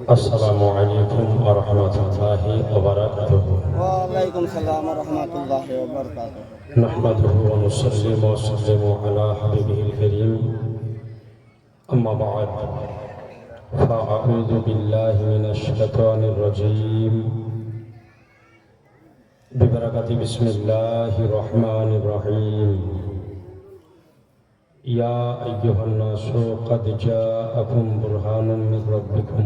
السلام عليكم ورحمة الله وبركاته. وعليكم السلام ورحمة الله وبركاته. نحمده ونسلم وسلم على حبيبه الكريم. أما بعد فأعوذ بالله من الشيطان الرجيم ببركة بسم الله الرحمن الرحيم. يا أيها الناس قد جاءكم برهان من ربكم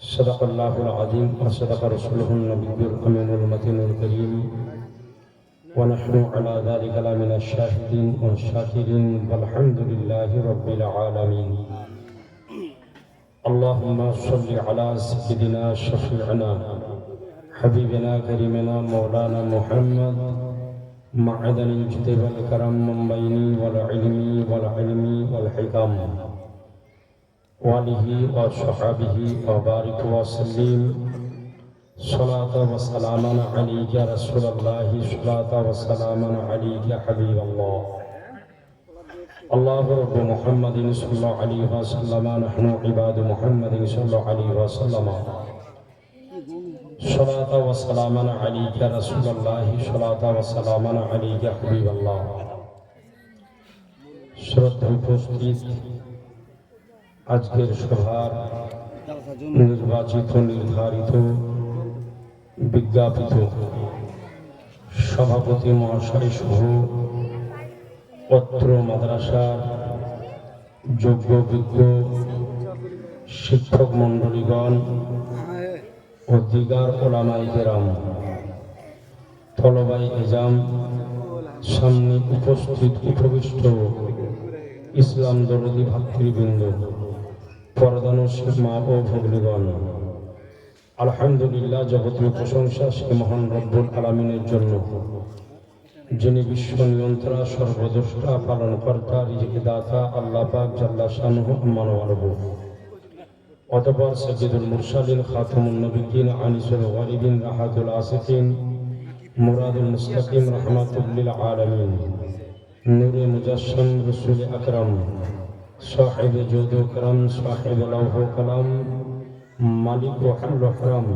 صدق الله العظيم وصدق رسوله النبي الأمين المتين الكريم ونحن على ذلك لمن الشاهدين والشاكرين والحمد لله رب العالمين. اللهم صل على سيدنا شفيعنا حبيبنا كريمنا مولانا محمد معدن الجد والكرم من بيني والعلم والحكم وآله وصحبه وبارك وسلم صلاة وسلاما عليك يا رسول الله صلاة وسلاما عليك يا حبيب الله. الله رب محمد صلى الله عليه وسلم نحن عباد محمد صلى الله عليه وسلم صلاة وسلاما عليك يا رسول الله صلاة وسلاما عليك يا حبيب الله. শ্রদ্ধা উপস্থিত আজকের সভার নির্বাচিত নির্ধারিত বিজ্ঞাপিত সভাপতি মহাশয় সহ অত্র মাদ্রাসার যোগ্য বিজ্ঞ শিক্ষক মণ্ডলীগণ ও দিগার ওলামায়ে কেরাম তলবায়ে এজাম সামনে উপস্থিত উপবিষ্ট ইসলাম দরদি ভাতৃবৃন্দ পর্দানশীল মা ও ভগ্নীগণ, আলহামদুলিল্লাহ যাবতীয় প্রশংসা সে মহান রব্বুল আলামিনের জন্য যিনি বিশ্ব নিয়ন্ত্রা সর্বদ্রষ্টা পালনকর্তা রিজিক দাতা আল্লাহ পাক জাল্লা শানুহু আম্মা ওয়ারবু। অতঃপর সাইয়্যিদুল মুরসালিন খাতামুন নবিয়্যিন আনিসুল গরিবিন রাহাতুল আসিফিন মুরাদুল মুস্তাকিম রাহমাতুল লিল আলামিন নূরে মুজাসসাম রাসূল আকরাম সাহেব জুদ ও করম সাহেব লৌহ কলম মালিক ও হাল হরম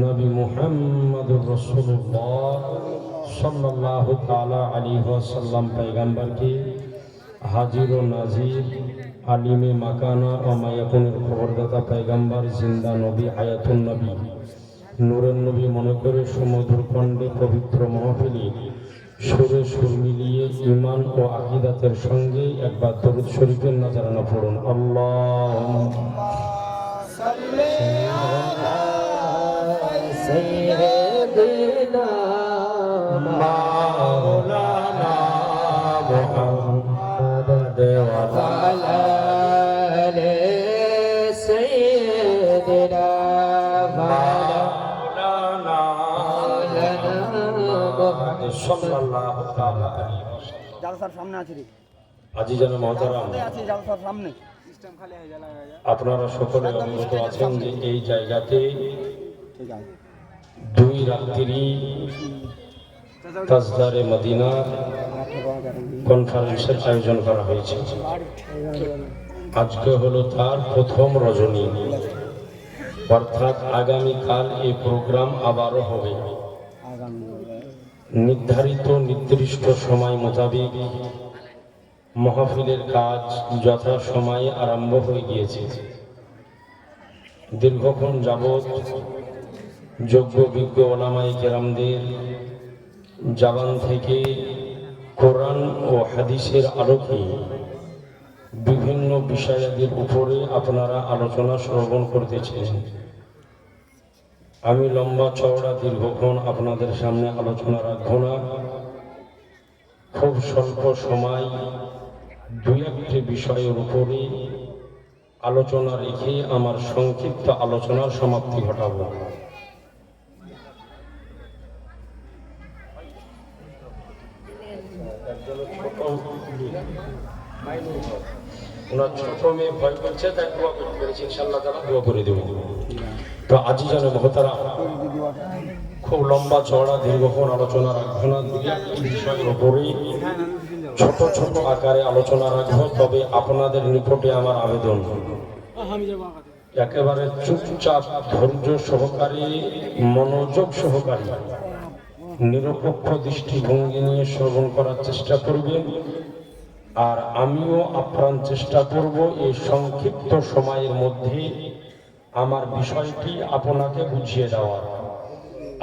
নবী মুহাম্মদুর রাসূলুল্লাহ সাল্লাল্লাহু তাআলা আলাইহি ওয়াসাল্লাম পয়গম্বরকে হাজির ও নাজির আলিমে মাকানা ও মায়াকুনের খবরদাতা পয়গম্বর জিন্দা নবী হায়াতুন নবী নূরের নবী মনে করে সমুদ্র কণ্ঠে পবিত্র মাহফিলে সুরে সুর মিলিয়ে ঈমান ও আকীদাতের সঙ্গে একবার দরুদ শরীফের নজরানা পড়ুন। আল্লাহুম্মা সাল্লি আলা সাইয়্যিদিনা মাওলানা মুহাম্মাদ ওয়া আলা আলি সাইয়্যিদিনা মাওলানা সাল্লাল্লাহু তাআলা আলাইহি ওয়াসাল্লাম। জালসার সামনে আছে রে আজিজান মুহতারাম, আছে জালসার সামনে আপনারা সকলে অবগত আছেন যে এই জায়গাতে ঠিক আছে দুই রাত্রি তাজদারে মদিনা কনফারেন্সের আয়োজন করা হয়েছে। আজকে হলো তার প্রথম রজনী, অর্থাৎ আগামীকাল এই প্রোগ্রাম আবারও হবে। নির্ধারিত নির্দিষ্ট সময় মোতাবেক মাহফিলের কাজ যথা সময়ে আরম্ভ হয়ে গিয়েছে। দীর্ঘক্ষণ যাবৎ যোগ্য বিজ্ঞ ওলামায়ে কেরামদের জবান থেকে কোরআন ও হাদিসের আলোকে বিভিন্ন বিষয়াদির উপরে আপনারা আলোচনা শ্রবণ করতেছেন। আমি লম্বা চওড়া দীর্ঘক্ষণ আপনাদের সামনে আলোচনা রাখব না। খুব স্বল্প সময় দুই একটি বিষয়ের উপরে আলোচনা রেখে আমার সংক্ষিপ্ত আলোচনার সমাপ্তি ঘটাবো। ওনার ছোট মেয়ে ভয় করছে, তাই দোয়া করতে পেরেছি, ইনশাআল্লাহ তাআলা দোয়া করে দেব। তো আজিজান মুহতারাম, খুব লম্বা চওড়া দীর্ঘক্ষণ আলোচনা রাখবো না, দুই একটি বিষয়ের উপরে ছোট ছোট আকারে আলোচনা রাখবো। তবে আপনাদের নিকটে আমার আবেদন, একেবারে চুপচাপ ধৈর্য সহকারী মনোযোগ সহকারী নিরপেক্ষ দৃষ্টিভঙ্গি নিয়ে শ্রবণ করার চেষ্টা করবেন। আর আমিও আপ্রাণ চেষ্টা করব এই সংক্ষিপ্ত সময়ের মধ্যে আমার বিষয়টি আপনাকে বুঝিয়ে দেওয়ার।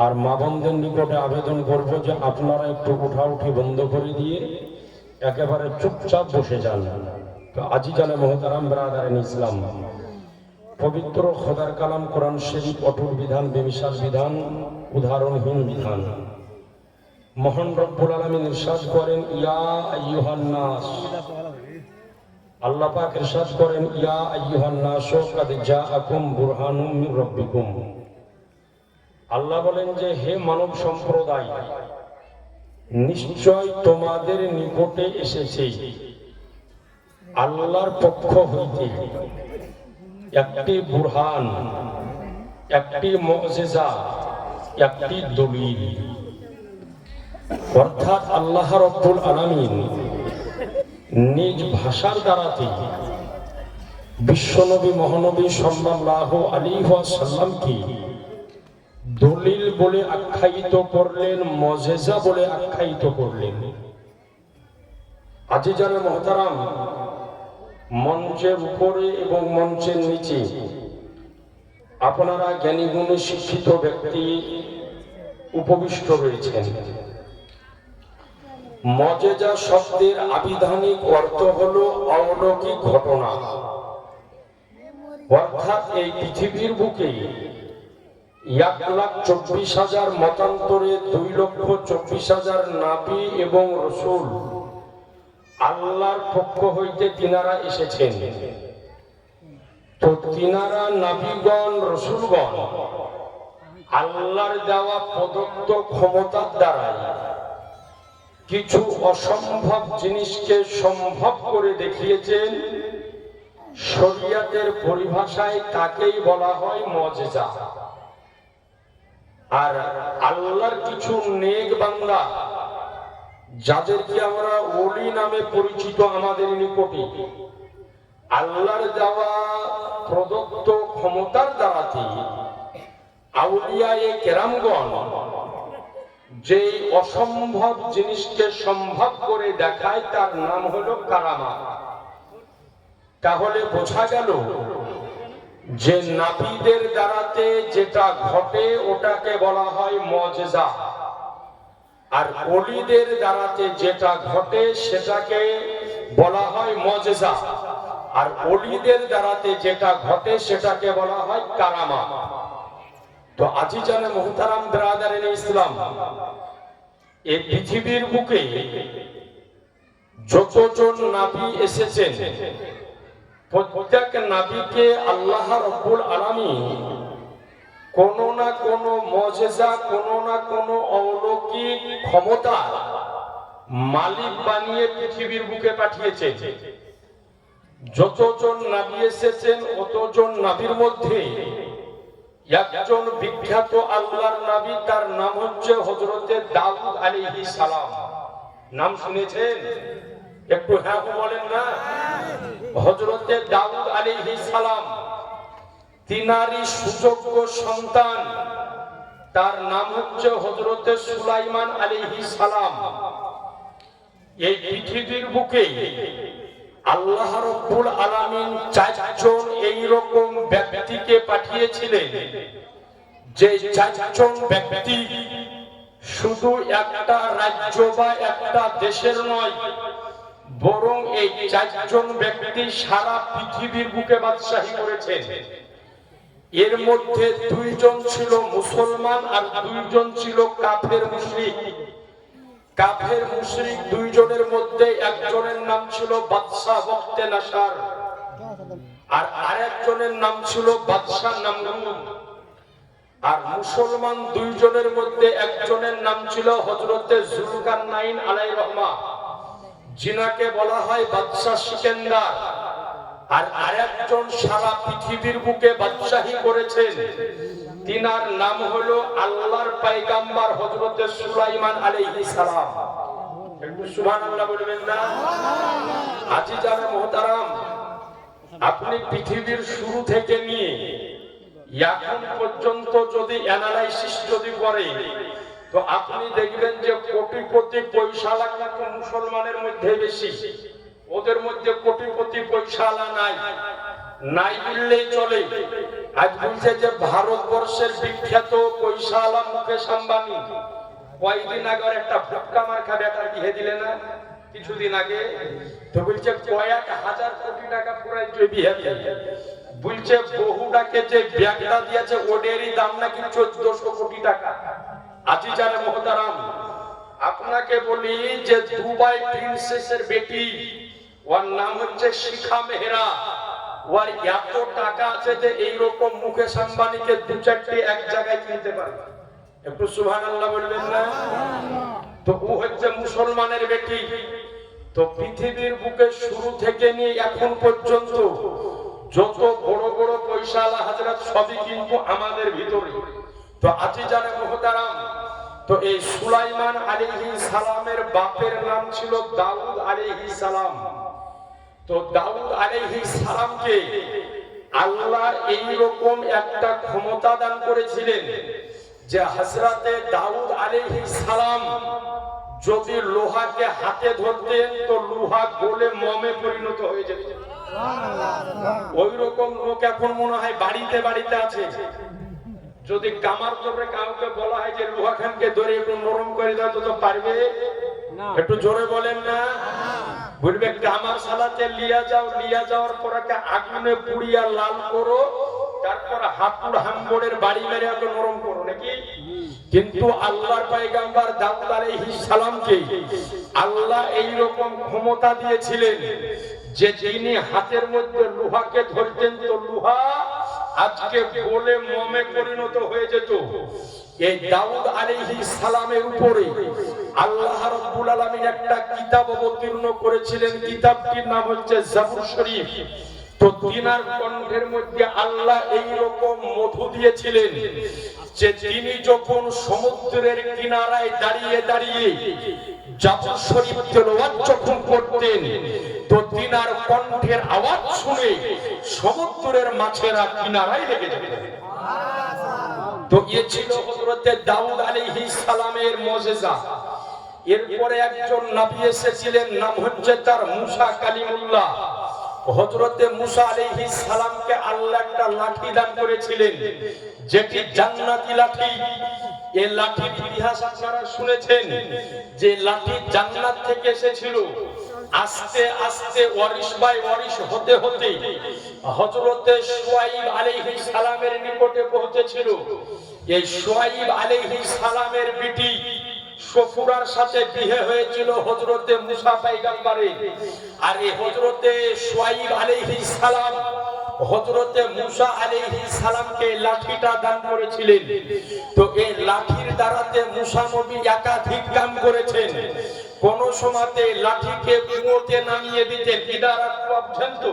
আর মা বোনদের নিকটে আবেদন করব যে আপনারা একটু উঠাউঠি বন্ধ করে দিয়ে একেবারে চুপচাপ বসে যান। তো আজিজানে মোহতারাম ব্রাদারিন ইসলাম, পবিত্র খোদার কালাম কোরআন শরীফ অটুট বিধান, বেমিসাল বিধান, উদাহরণহীন বিধান। মহান রব্বুল আলামিন ইরশাদ করেন, ইয়া আইয়ুহান নাস, আল্লাহ পাক ইরশাদ করেন, ইয়া আইয়ুহান নাস কাদ জাআকুম বুরহানুম মির রাব্বিকুম। আল্লাহ বলেন যে হে মানব সম্প্রদায়, নিশ্চয় তোমাদের নিকটে এসেছে আল্লাহর পক্ষ হইতে একটি বুরহান, একটি মুজিজা, একটি দলিল। অর্থাৎ আল্লাহ রাব্বুল আলামিন নিজ ভাষার দ্বারাতে বিশ্বনবী মহানবী সাল্লাল্লাহু আলাইহি ওয়াসাল্লামকে দলিল বলে আখ্যায়িত করলেন, মুজিজা বলে আখ্যায়িত করলেন। আজিজানে মুহতারাম, মঞ্চের উপরে এবং মঞ্চের নিচে আপনারা জ্ঞানী গুণী শিক্ষিত ব্যক্তি উপবিষ্ট রয়েছেন। মুজিজা শব্দের আবিধানিক অর্থ হলো অলৌকিক ঘটনা। অর্থাৎ এই পৃথিবীর বুকে 1,24,000 মতান্তরে 2,24,000 নবী এবং রাসূল আল্লাহর পক্ষ হইতে তিনারা এসেছেন। তো তিনারা নবীগণ রাসূলগণ আল্লাহর দেওয়া প্রদত্ত ক্ষমতার দ্বারাই কিছু অসম্ভব জিনিসকে সম্ভব করে দেখিয়েছেন। শরীয়তের পরিভাষায় তাকেই বলা হয় মুজিজা। আর আল্লাহর কিছু নেক বান্দা, যাদেরকে আমরা ওলি নামে পরিচিত, আমাদের নিকটে আল্লাহর দেওয়া প্রদত্ত ক্ষমতার দ্বারাতে আউলিয়ায়ে কেরামগণ যে অসম্ভব জিনিসকে সম্ভব করে দেখায় তার নাম হলো কারামা। তাহলে বোঝা গেল যে নবীদের দ্বারাতে যেটা ঘটে ওটাকে বলা হয় মুজিজা, আর ওলিদের দ্বারাতে যেটা ঘটে সেটাকে বলা হয় মুজিজা, আর ওলিদের দ্বারাতে যেটা ঘটে সেটাকে বলা হয় কারামা। তো আজিজানে মুহতারাম ব্রাদারিন ইসলাম, এই পৃথিবীর বুকে যতজন নবী এসেছেন প্রত্যেক নবীকে আল্লাহ রাব্বুল আলামিন কোনো না কোনো মুজিজা, কোনো না কোনো অলৌকিক ক্ষমতা মালিক বানিয়ে পৃথিবীর বুকে পাঠিয়েছেন। যতজন নবী এসেছেন অতজন নবীর মধ্যে একজন বিখ্যাত আল্লাহর নবী, তার নাম হচ্ছে হযরতে দাউদ আলাইহিস সালাম। নাম শুনেছেন? একটু হ্যাঁ বলেন না। হযরতে দাউদ আলাইহিস সালাম, তিনারই সুযোগ্য সন্তান, তার নাম হচ্ছে হযরতে সুলাইমান আলাইহিস সালাম। এই পৃথিবীর বুকে আল্লাহ রাব্বুল আলামিন চারজন এইরকম ব্যক্তিকে পাঠিয়েছিলেন, যে চারজন ব্যক্তি শুধু একটা রাজ্য বা একটা দেশের নয়, বরং এই চারজন ব্যক্তি সারা পৃথিবীর বুকে বাদশাহী করেছেন। এর মধ্যে দুইজন ছিল মুসলমান আর দুইজন ছিল কাফের মুশরিক। কাফের মুশরিক দুইজনের মধ্যে একজনের নাম ছিল বাদশাহ বখতে নাসার, আর আরেকজনের নাম ছিল বাদশাহ নমরুদ। আর মুসলমান দুইজনের মধ্যে একজনের নাম ছিল হযরতে জুলকারনাইন আলাইহির রহমা, যিনাকে বলা হয় বাদশাহ সিকান্দার। আর আরেকজন সারা পৃথিবীর বুকে বাদশাহী করেছেন, তিনার নাম হলো আল্লাহর পয়গম্বর হযরতে সুলাইমান আলাইহিস সালাম। একটু সুবহানাল্লাহ বলবেন না? আজিজানে মুহতারাম, আপনি পৃথিবীর শুরু থেকে নিয়ে এখন পর্যন্ত যদি অ্যানালাইসিস যদি করে তো আপনি দেখবেন যে কোটিপতি পয়সালা কিন্তু মুসলমানের মধ্যে বেশি, ওদের মধ্যে কোটিপতি পয়সালা নাই, নাই বললেই চলে। আজ বলছে যে ভারতবর্ষের বিখ্যাত পয়সালা মুকেশ আম্বানি কয়েকদিন আগে একটা ভুট্টা মার্কা ব্যাটার দিয়ে দিলে না কিছুদিন আগে, তো বলছে কয়েক হাজার কোটি টাকা পুরাই বিয়ে বলছে বহুটাকে যে ব্যাগটা দিয়েছে ওদেরই দাম নাকি 1400 কোটি টাকা। আজি জানে মোহতারাম, আপনাকে বলি যে দুবাই প্রিন্সেসের বেটি, ওর নাম হচ্ছে শিখা মেহরা, ওর এত টাকা আছে যে এইরকম মুকেশ আম্বানিকে 2-4টি এক জায়গায় কিনতে পারে। একটু সুবহানাল্লাহ বলবেন না? তো ও হচ্ছে মুসলমানের বেটি। তো পৃথিবীর বুকে শুরু থেকে নিয়ে এখন পর্যন্ত যত বড় বড় পয়সাওয়ালা হযরত সবই কিন্তু আমাদের ভিতরে। তো আজি জানে মুহতারাম, তো এই সুলাইমান আলাইহিস সালামের বাপের নাম ছিল দাউদ আলাইহিস সালাম। তো দাউদ আলাইহিস সালামকে আল্লাহ এইরকম একটা ক্ষমতা দান করেছিলেন যে হযরতে দাউদ আলাইহিস সালাম যদি লোহাকে হাতে ধরতেন তো লোহা গলে মোমে পরিণত হয়ে যেত। ওই রকম লোক এখন মনে হয় বাড়িতে বাড়িতে আছে। যদি কামার করে কাউকে বলা হয় যে লোহা খানকে ধরে একটু নরম করে দাও তো পারবে না, একটু জোরে বলেন না, বলবে কামার সালাতে লিয়া যাও, লিয়া যাওয়ার পর আগুনে পুড়িয়া লাল করো, তারপর হাতুড় হাম্বড়ের বাড়ি মেরে একটু নরম করো নাকি। কিন্তু আল্লাহর পয়গম্বর দাউদ আলাইহিস সালামকে আল্লাহ এই রকম ক্ষমতা দিয়েছিলেন যে যিনি হাতের মধ্যে লোহাকে ধরতেন তো লোহা আজকে গলে মোমে পরিণত হয়ে যেত। এই দাউদ আলাইহিস সালামের উপরে আল্লাহ রাব্বুল আলামিন একটা কিতাব অবতীর্ণ করেছিলেন, কিতাবটির নাম হচ্ছে জাবুর শরীফ। তো তিনার কণ্ঠের মধ্যে আল্লাহ এই রকম মধু দিয়েছিলেন যে তিনি যখন সমুদ্রের কিনারায় দাঁড়িয়ে দাঁড়িয়ে জাবুর শরীফ তেলাওয়াত যখন করতেন তো তিনার কণ্ঠের আওয়াজ শুনে সমুদ্রের মাছেরা কিনারায় লেগে যেত। তো এ ছিল হযরতে দাউদ আলাইহিস সালামের মুজিজা। এরপরে একজন নবী এসেছিলেন, নাম হচ্ছে তার মুসা কালিমুল্লাহ। হযরতে মুসা আলাইহিস সালামকে আল্লাহ একটা লাঠি দান করেছিলেন যেটি জান্নাতি লাঠি। এই লাঠির ইতিহাস আপনারা শুনেছেন যে লাঠি জান্নাত থেকে এসেছিল। আস্তে আস্তে ওয়ারিশ বাই ওয়ারিশ হতে হতে হযরতে শুআইব আলাইহিস সালামের নিকটে পৌঁছেছিল। এই শুআইব আলাইহিস সালামের বিটি সফুরার সাথে বিয়ে হয়েছিল হযরতে মুসা পয়গম্বরের। আর এই হযরতে শুআইব আলাইহিস সালাম হযরতে মুসা আলাইহিস সালামকে লাঠিটা দান করেছিলেন। তো এই লাঠির দ্বারাতে মুসা নবী একাধিক কাম করেছেন। কোন সময়তে লাঠিকে কুয়োতে নামিয়ে দিতেন, ইদারা পর্যন্ত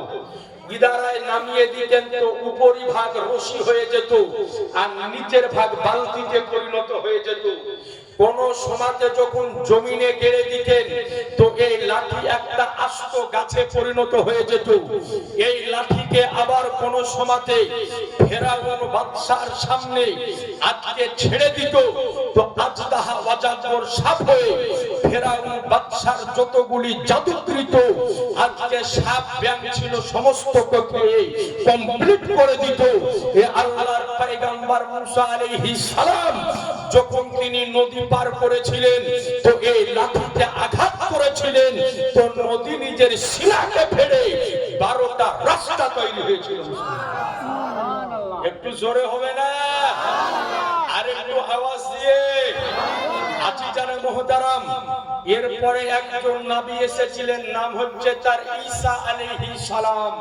ইদারায় নামিয়ে দিতেন তো উপরি ভাগ রশি হয়ে যেত আর নিচের ভাগ বালতিতে পরিণত হয়ে যেত। কোন সমাজে যখন জমিনে গেড়ে দিতেন তো এই লাঠি একটা আস্ত গাছে পরিণত হয়ে যেত। এই লাঠিকে আবার কোন সমাজে ফেরাউন বাদশার সামনে আজকে ছেড়ে দিত তো আজদাহা ওয়াজাবর সাপ হয়ে ফেরাউন বাদশার যতগুলি জাদুকৃত আজকে সাপ ব্যাং ছিল সমস্তকে কমপ্লিট করে দিত। এ আল্লাহর পয়গম্বর মুসা আলাইহিস সালাম যখন তিনি নদী পার করেছিলেন তো এই লাঠিতে আঘাত করেছিলেন তো নদী নিজের শিলাকে ফেলে 12টা রাস্তা তৈরি হয়েছিল। একটু জোরে হবে না, আর একটু আওয়াজ দিয়ে। আজি জানে মুহতারাম, এরপরে একজন নবী এসেছিলেন, নাম হচ্ছে তার ঈসা আলাইহিস সালাম।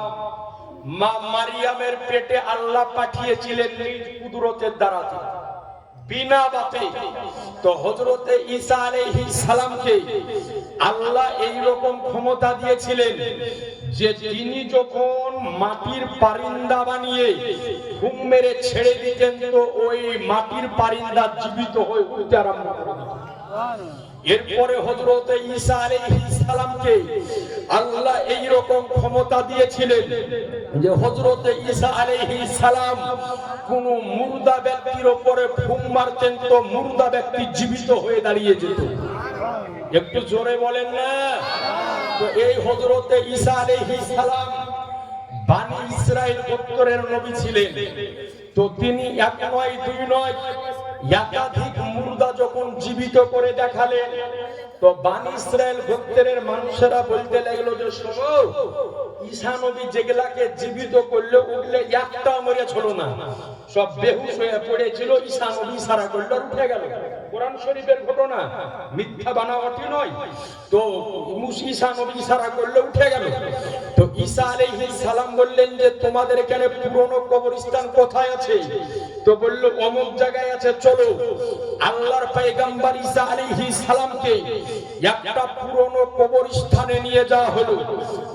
মা মারিয়ামের পেটে আল্লাহ পাঠিয়েছিলেন নিজ কুদরতের দ্বারা, বিনা বাপে। তো হযরতে ঈসা আলাইহিস সালামকে আল্লাহ এই রকম ক্ষমতা দিয়েছিলেন যে তিনি যখন মাটির পারিন্দা বানিয়ে ঘুম মেরে ছেড়ে দিতেন তো ওই মাটির পারিন্দা জীবিত হয়ে উঠতে আরম্ভ করে দিত। এরপরে হযরত ঈসা আলাইহিস সালামকে আল্লাহ এই রকম ক্ষমতা দিয়েছিলেন যে হযরত ঈসা আলাইহিস সালাম কোন মুর্দা ব্যক্তির উপরে ফুঁক মারতেন তো মুর্দা ব্যক্তি জীবিত হয়ে দাঁড়িয়ে যেত। একটু জোরে বলেন না। তো এই হযরত ঈসা আলাইহিস সালাম বানি ইসরাইল গোত্রের নবী ছিলেন। তো তিনি এক নয় দুই নয় একাধিক মুর্দা যখন জীবিত করে দেখালেন, তো বানি ইসরাইল গোত্রের মানুষেরা বলতে লাগলো যে শোনো, ঈসা নবী যেগুলাকে জীবিত করলো ওগুলো একটা মরে ছিল না, সব বেহুশ হয়ে পড়েছিল। ঈসা নবী ইশারা করলো আর উঠে গেল। কোরআন শরীফের ঘটনা, মিথ্যা বানাওয়াটি নয়। তো ঈসা নবী ইশারা করলো উঠে গেল। তো ঈসা আলাইহিস সালাম বললেন যে তোমাদের এখানে পুরনো কবরস্থান কোথায় আছে? তো বলল অমুক জায়গায় আছে, চলো। আল্লাহর পয়গম্বর ঈসা আলাইহিস সালামকে একটা পুরনো কবরস্থানে নিয়ে যাওয়া হলো।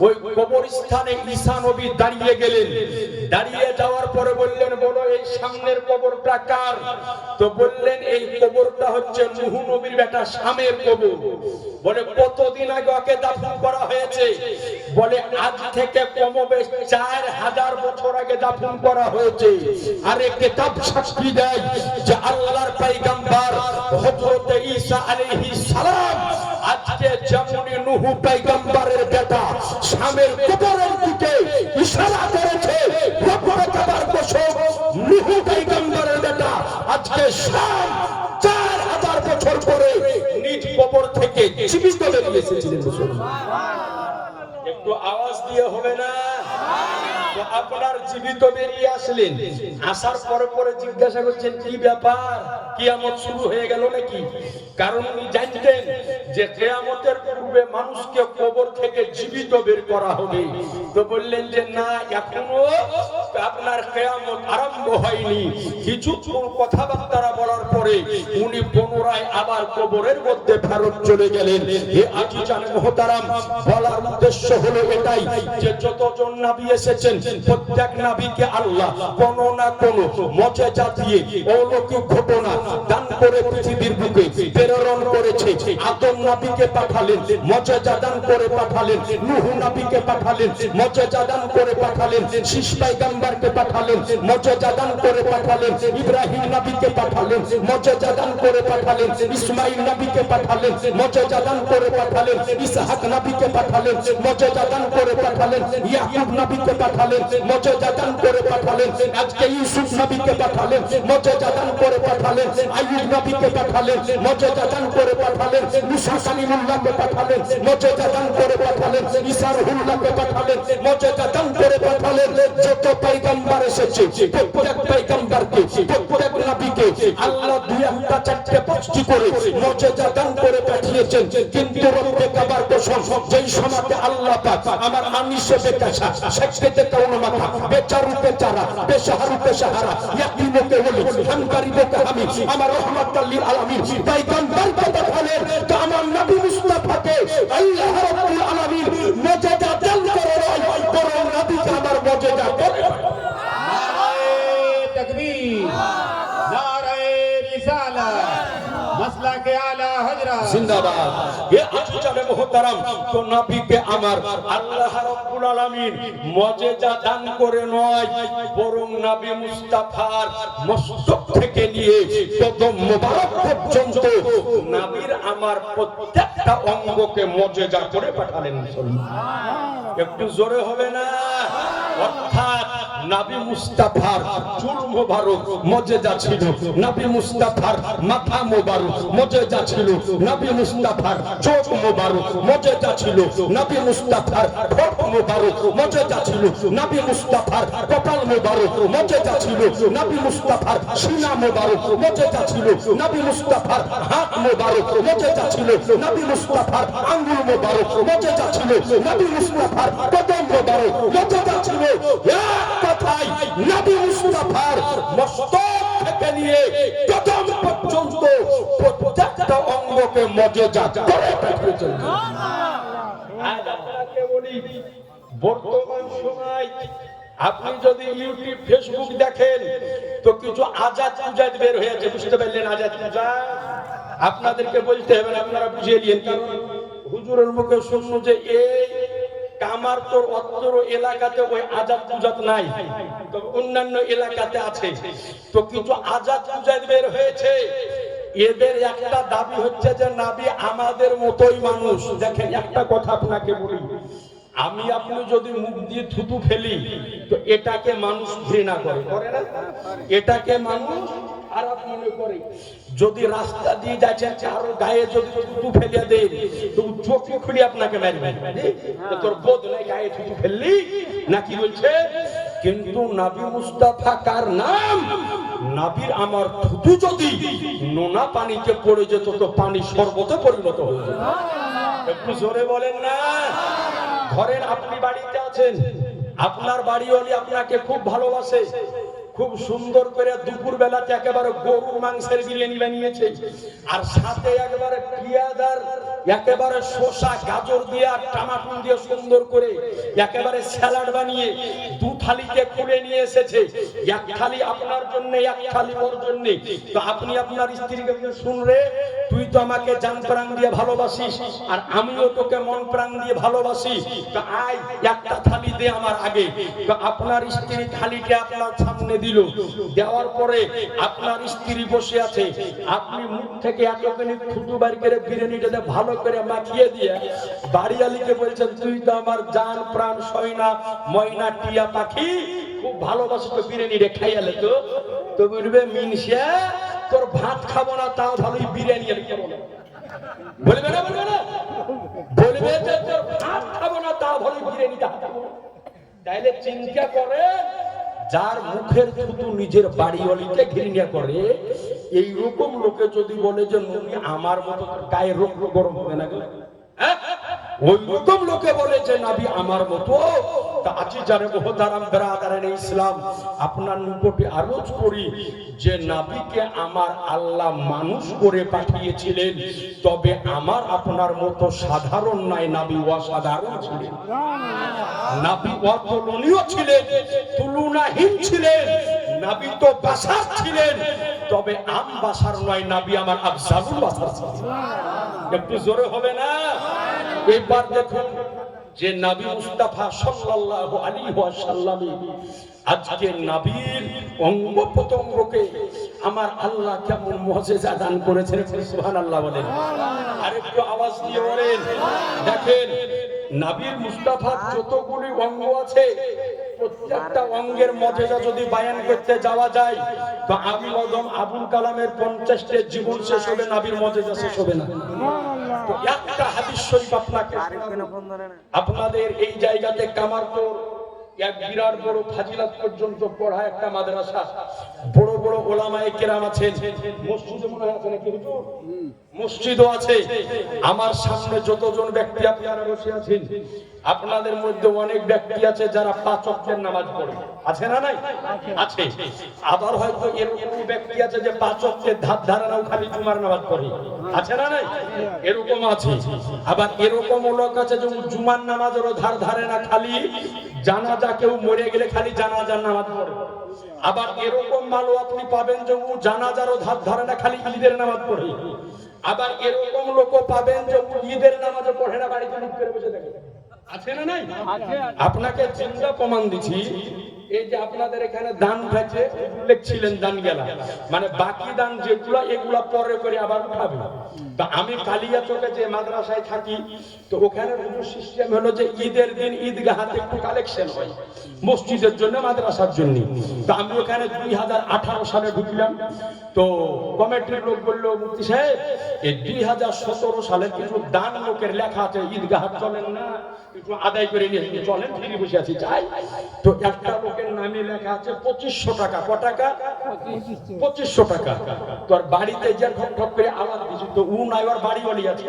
ওই কবরস্থানে ঈসা নবী দাঁড়িয়ে গেলেন। দাঁড়িয়ে যাওয়ার পরে বললেন, বলো এই সামনের কবরটা কার? তো বললেন এই কবরটা হচ্ছে নূহ নবীর বেটা শামের কবর। বলে কতদিন আগে ওকে দাফন করা হয়েছে? বলে আজ থেকে কমবেশ 4000 বছর আগে দাফন করা হয়েছে। আর এই কিতাব সাক্ষী দেয় যে আল্লাহর পয়গম্বর হযরত ঈসা আলাইহিস সালাম আজকে যেমনি নূহ পয়গম্বরের বেটা শামের কবরের দিকে ইশারা করেছে, রব্বুল কাবার কসম নূহ পয়গম্বরের বেটা আজকে শাম 4000 বছর পরে নিজ কবর থেকে জীবিত বেরিয়ে এসেছিলেন। একটু আওয়াজ দিয়ে হবে না? তো আপনার জীবিত বেরিয়ে আসলেন, আসার পরে পরে জিজ্ঞাসা করছেন কি ব্যাপার, কিয়ামত শুরু হয়ে গেল নাকি? কারণ উনি জানতেন যে কিয়ামতের পূর্বে মানুষকে কবর থেকে জীবিত বের করা হবে। তো বললেন যে না, এখনো আপনার কিয়ামত আরম্ভ হয়নি। কিছু কথাবার্তা বলার পরে উনি পুনরায় আবার কবরের মধ্যে ফেরত চলে গেলেন। হে আজিজান মুহতারাম, বলার উদ্দেশ্য হলো এটাই যে যতজন নবী এসেছেন প্রত্যেক নবীকে আল্লাহ কোনো না কোনো মুজিজা দিয়ে অলৌকিক ঘটনা দান করে পৃথিবীর বুকে প্রেরণ করেছে। আদম নবীকে পাঠালেন, মুজিজা দান করে পাঠালেন। নূহ নবীকে পাঠালেন, মুজিজা দান করে পাঠালেন। শীষ পয়গম্বরকে পাঠালেন, মুজিজা দান করে পাঠালেন। ইব্রাহিম নবীকে পাঠালেন, মুজিজা দান করে পাঠালেন। ইসমাঈল নবীকে পাঠালেন, মুজিজা দান করে পাঠালেন। ইসহাক নবীকে পাঠালেন, মুজিজা দান করে পাঠালেন। ইয়াকুব নবীকে পাঠালেন, মুজিজা দান করে পাঠালেন। আজকে ইউসুফ নবীকে পাঠালেন, মুজিজা দান করে পাঠালেন। আইয়ুব নবীকে পাঠালেন, মুজিজা দান করে পাঠালেন। মুসা কালিমুল্লাহকে পাঠালেন, মুজিজা দান করে পাঠালেন। ঈসা রূহুল্লাহকে পাঠালেন, মুজিজা দান করে পাঠালেন। যত পয়গম্বর এসেছে প্রত্যেক পয়গম্বরকে, প্রত্যেক নবীকে আল্লাহ দুই একটা চারটে পাঁচটি করে মুজিজা দান করে পাঠিয়েছেন। কিন্তু রব্বে কাবার কসম, যেই সময়তে আল্লাহ পাক আমার আমিষে বেকাশা শেখতে কাউনো মাথা বেচারু বেচারা বেশাহারু বেশাহারা ইয়াকিমকে ওলি হামকারিবকে আমি আমার রহমাতুল লিল আলামিন পয়গম্বরকে পাঠালেন। তো আমার নবী মুস্তাফাকে আল্লাহ রাব্বুল আলামিন মুজিজা দান করে নয়, বরং নবীকে আমার মুজিজা করে। নারে তাকবীর, নারে রিসালাত, মাসলাকে আলা হযরত জিন্দাবাদ। হে আজিজানে মুহতারাম, তো নবীকে আমার আল্লাহ রাব্বুল আলামিন মুজিজা দান করে নয়, বরং নবী মুস্তাফার মস্তক থেকে নিয়ে কদম মোবারক পর্যন্ত নবীর আমার প্রত্যেকটা অঙ্গকে মুজিজা করে পাঠালেন। একটু জোরে হবে না? অর্থাৎ নবী মুস্তাফার চুল মোবারক মুজিজা ছিল, নবী মুস্তাফার মাথা মোবারক মুজিজা ছিল, নবী মুস্তাফার চোখ মোবারক মুজিজা ছিল, নবী মুস্তাফার ঠোঁট মোবারক মুজিজা ছিল, নবী মুস্তাফার কপাল মোবারক মুজিজা ছিল, নবী মুস্তাফার সিনা মোবারক মুজিজা ছিল, নবী মুস্তাফার হাত মোবারক মুজিজা ছিল, নবী মুস্তাফার আঙ্গুল মোবারক মুজিজা ছিল, নবী মুস্তাফার কদম মোবারক মুজিজা ছিল। এক কথায় নবী মুস্তাফার মস্তক থেকে নিয়ে কদম পর্যন্ত প্রত্যেকটা অঙ্গকে মুজিজা করে পাঠিয়েছেন। আজ আপনাকে বলি, বর্তমান সময় আপনি যদি ইউটিউব ফেসবুক দেখেন তো কিছু আজাদ উজাদ বের হয়েছে, বুঝতে পারলেন? আজাদ উজাদ আপনাদেরকে বলতে হবে না, আপনারা বুঝিয়ে নিন। কারণ হুজুরের মুখে শুনবো যে এই কামার তোর অত্তর এলাকাতে ওই আজাদ পূজাত নাই, তবে অন্যান্য এলাকাতে আছে। তো কিছু আজাদ পূজা বের হয়েছে, এদের একটা দাবি হচ্ছে যে নাবি আমাদের মতোই মানুষ। দেখেন একটা কথা আপনাকে বলি, আমি আপনি যদি মুখ দিয়ে থুতু ফেলি তো এটাকে মানুষ ঘৃণা করে, করে না? এটাকে মানুষ খারাপ মনে করে। যদি রাস্তা দিয়ে যাচ্ছেন কারো গায়ে যদি থুতু ফেলে দেয় তো চোখে খুলে আপনাকে মারবে, তো তোর বোধ নাই গায়ে থুতু ফেললি নাকি বলছে। কিন্তু নবী মুস্তাফা কার নাম, নবীর আমার থুতু যদি নোনা পানিতে পড়ে যেত তো পানি শরবতে পরিণত হয়ে যেত। একটু জোরে বলেন না। ধরেন আপনি বাড়িতে আছেন, আপনার বাড়িওয়ালি আপনাকে খুব ভালোবাসে, খুব সুন্দর করে দুপুর বেলাতে একেবারে গরুর মাংসের বিরিয়ানি বানিয়েছে, আর সাথে একেবারে পেঁয়াজ আর একেবারে শসা গাজর দিয়ে আর টমেটো দিয়ে সুন্দর করে একেবারে স্যালাড বানিয়ে দু থালিতে খুলে নিয়ে এসেছে। এক থালি আপনার জন্য, এক থালি ওর জন্য। তো আপনি আপনার স্ত্রীকে শুন রে, তুই তো আমাকে জান প্রাণ দিয়ে ভালোবাসিস আর আমিও তোকে মন প্রাণ দিয়ে ভালোবাসি, তো আয় একটা থালি দে আমার আগে। তো আপনার স্ত্রী থালিটা আপনার সামনে দিল, দেওয়ার পরে আপনার স্ত্রী বসে আছে, আপনি মুখ থেকে এতখানি থুতু বার করে বিরিয়ানিটাতে ভালো করে মাখিয়ে দিয়ে বাড়িওয়ালিকে বলছেন তুই তো আমার জান প্রাণ সয়না ময়না টিয়া পাখি, খুব ভালোবাসি, তো বিরিয়ানি রে খাইয়ালে তো। তো বলবে মিনসা তোর ভাত খাবো না তাও ভালোই বিরিয়ানি আর খাবো না, বলবে না? বলবে না? বলবে যে তোর ভাত খাবো না তাও ভালোই বিরিয়ানি খাবো। তাইলে চিন্তা করে, যার মুখের থুতু নিজের বাড়িওয়ালিকে ঘৃণা করে, এই রকম লোকে যদি বলে যে নবী আমার মতো, গায়ে রোগ গরম হবে না? ওই রকম লোকে বলে যে নবী আমার মতো। তা আজি জানে মোহতারাম বেরাদারানে ইসলাম, আপনার নিকটে আরজ করি যে নবীকে আমার আল্লাহ মানুষ করে পাঠিয়েছিলেন, তবে আমার আপনার মতো সাধারণ নয়, নবী অসাধারণ ছিলেন, নবী অতুলনীয় ছিলেন, তুলনাহীন ছিলেন। নবী তো বাশার ছিলেন, তবে আম বাশার নয়, নবী আমার আফজালুল বাশার ছিলেন। একটু জোরে হবে না? এবার দেখুন যে নবী মুস্তাফা সাল্লাল্লাহু আলাইহি ওয়াসাল্লাম, আজকে নবীর অঙ্গ প্রত্যঙ্গকে আমার আল্লাহ কেমন মুজিজা দান করেছেন, সুবহানাল্লাহ বলেন। আরেকটু আওয়াজ দিয়ে বলেন। দেখেন নবীর মুস্তাফার যতগুলি অঙ্গ আছে, প্রত্যেকটা অঙ্গের মুজিজা যদি বয়ান করতে যাওয়া যায় তো আবুল কালামের 50টা জীবন শেষ হবে, নবীর মুজিজা শেষ হবে না। তো একটা হাদিস শরীফ আপনাদের এই জায়গাতে কামারপুর এক বিরাট বড় ফাজিলাত পর্যন্ত পড়া একটা মাদ্রাসা, বড় বড় ওলামায়ে কেরাম আছেন, মসজিদে মনে হয় আছে নাকি হুজুর? মসজিদও আছে। আমার সামনে যতজন ব্যক্তি আপনারা বসে আছেন, আপনাদের মধ্যে অনেক ব্যক্তি আছে যারা 5 ওয়াক্তের নামাজ পড়ে, আছে না? নাই আছে। আবার হয়তো এরকম ব্যক্তি আছে যে 5 ওয়াক্তের ধার ধারে নাও, খালি জুমার নামাজ পড়ে, আছে না? নাই এরকম আছে। আবার এরকম লোক আছে যে জুমার নামাজেরও ধার ধারে না, খালি জানাজা, কেউ মরে গেলে খালি জানাজার নামাজ পড়ে। আবার এরকম মালও আপনি পাবেন যে ও জানাজারও ধার ধারে না, খালি ঈদের নামাজ পড়ে। আবার এরকম লোকও পাবেন যে ও ঈদের নামাজও পড়ে না, বাড়িতে মুখ করে বসে থাকে, আছে না? নাই আপনাকে জিন্দা প্রমাণ দিচ্ছি। এই যে আপনাদের এখানে দান উঠেছে, লিখছিলেন দান গেলা, মানে বাকি দান যেগুলা এগুলা পরে করে আবার উঠাবে। তা আমি কালিয়াচকে যে মাদ্রাসায় থাকি, তো ওখানে সিস্টেম হলো যে ঈদের দিন ঈদগাহাতে একটু কালেকশন হয় মসজিদের জন্য, মাদ্রাসার জন্য। তো আমি ওখানে 2018 সালে ঢুকলাম। তো কমিটির লোক বললো মুফতি সাহেব এই 2017 সালের কিছু দান লোকের লেখা আছে, ঈদগাহ চলেন না, একটু আদায় করে নিয়ে চলেন, ফিরে বসে আছি চাই। তো একটা লোকের নামে লেখা আছে 2500 টাকা। ক টাকা? 2500 টাকা। তোর বাড়িতে যে ঠক ঠক করে আওয়াজ দিচ্ছি, তো উ নাই, ওর বাড়িওয়ালি আছে।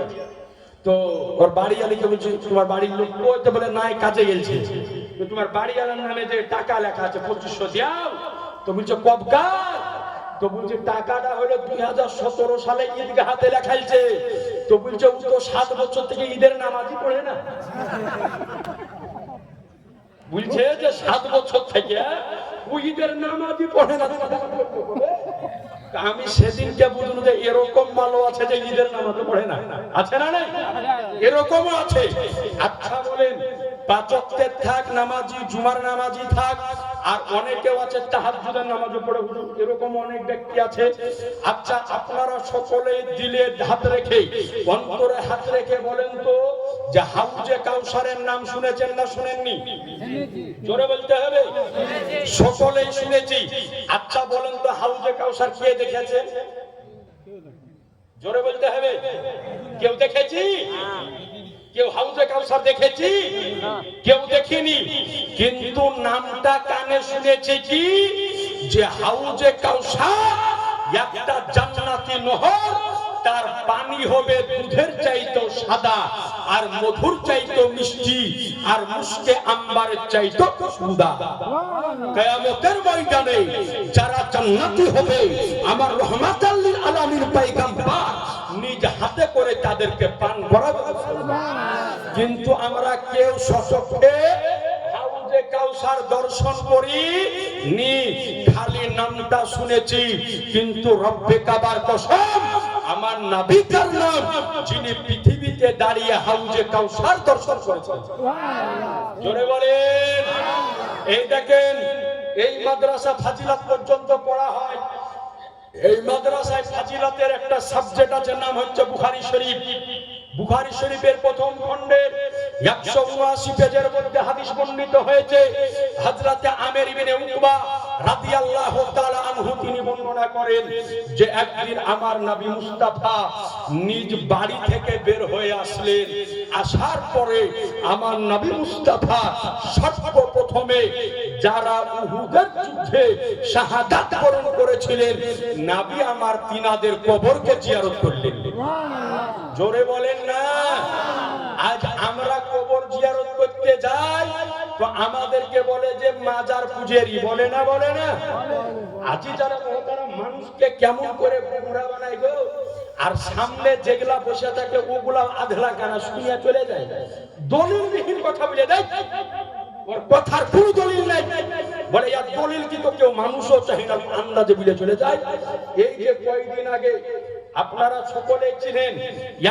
তো ওর বাড়িওয়ালিকে বলছি তোমার বাড়ির লোক কই? তো বলে নাই, কাজে গেছে। তো তোমার বাড়িওয়ালার নামে যে টাকা লেখা আছে 2500 দাও। তো বলছে কবকার? তো বলছে টাকাটা হলো 2017 সালে ঈদগাহাতে লেখাইছে। তো বলছে ও তো 7 বছর থেকে ঈদের নামাজই পড়ে না। বলছে যে 7 বছর থেকে ও ঈদের নামাজই পড়ে না। আমি সেদিনকে বুঝলো যে এরকম মালও আছে যে ঈদের নামাজ পড়ে না, আছে না? নাই এরকমও আছে। আচ্ছা বলেন, পাঁচ ওয়াক্তের থাক নামাজি, জুমার নামাজি থাক, আর অনেকেও আছে তাহাজ্জুদের নামাজও পড়ে, এরকম অনেক ব্যক্তি আছে। আচ্ছা আপনারা সকলে দিলে হাত রেখে, অন্তরে হাত রেখে বলেন তো যে হাউজে কাউসারের নাম শুনেছেন না শুনেননি? জোরে বলতে হবে। সকলেই শুনেছি। আচ্ছা বলেন তো হাউজে কাউসার কে দেখেছে? জোরে বলতে হবে। কেউ দেখেছি? কেউ হাউজে কাউসার দেখেছি? কেউ দেখিনি। কিন্তু নামটা কানে শুনেছি কি যে হাউজে কাউসার একটা জান্নাতি নহর, তার পানি হবে দুধের চাইতেও সাদা, আর মধুর চাইতেও মিষ্টি, আর মুস্কে আম্বারের চাইতেও সুদা। কিয়ামতের ময়দানে যারা জান্নাতি হবে, আমার রহমাতাল লিল আলামিন পয়গম্বর নিজ হাতে করে তাদেরকে পান করাবে। কিন্তু আমরা কেউ সচক্ষে হাউজে কাউসার দর্শন করি নি, খালি নামটা শুনেছি। কিন্তু রব্বে কাবার কসম, আমার নবীর নাম যিনি পৃথিবীতে দাঁড়িয়ে হাউজে কাউসার দর্শন করেছেন, জোরে বলেন। এই দেখেন, এই মাদ্রাসা ফাজিলাত পর্যন্ত পড়া হয়। এই মাদ্রাসায় ফাজিলাতের একটা সাবজেক্ট আছে, নাম হচ্ছে বুখারী শরীফ। বুখারী শরীফের প্রথম খণ্ডের 179 পেজের মধ্যে হাদিস বর্ণিত হয়েছে। হযরতে আমির ইবনে উকবা রাদিয়াল্লাহু তাআলা আনহু তিনি বর্ণনা করেন যে একদিন আমার নবী মুস্তাফা নিজ বাড়ি থেকে বের হয়ে আসলেন। আসার পরে আমার নবী মুস্তাফা সর্বপ্রথমে যারা উহুদের যুদ্ধে শাহাদাত বরণ করেছিলেন, নবী আমার তিনাদের কবরকে জিয়ারত করলেন। জোরে বলেন না। আজ আমরা কবর জিয়ারত করতে যাই তো আমাদেরকে বলে যে মাজার পূজারি, বলে না? বলে না? আজি যারা মহতারাম মানুষকে কেমন করে বুড়া বানায় গো, আর সামনে যেগুলা বসে থাকে ওগুলা আধলা কানা শুনিয়া চলে যায়, দলিলবিহীন কথা বলে দেয়, ওর কথার কোনো দলিল নাই। বলে আর দলিল কি তো কেউ মানুষও চাই না, আন্দাজে বলে চলে যায়। এই যে কয়েকদিন আগে আপনারা সকলে চিনেন,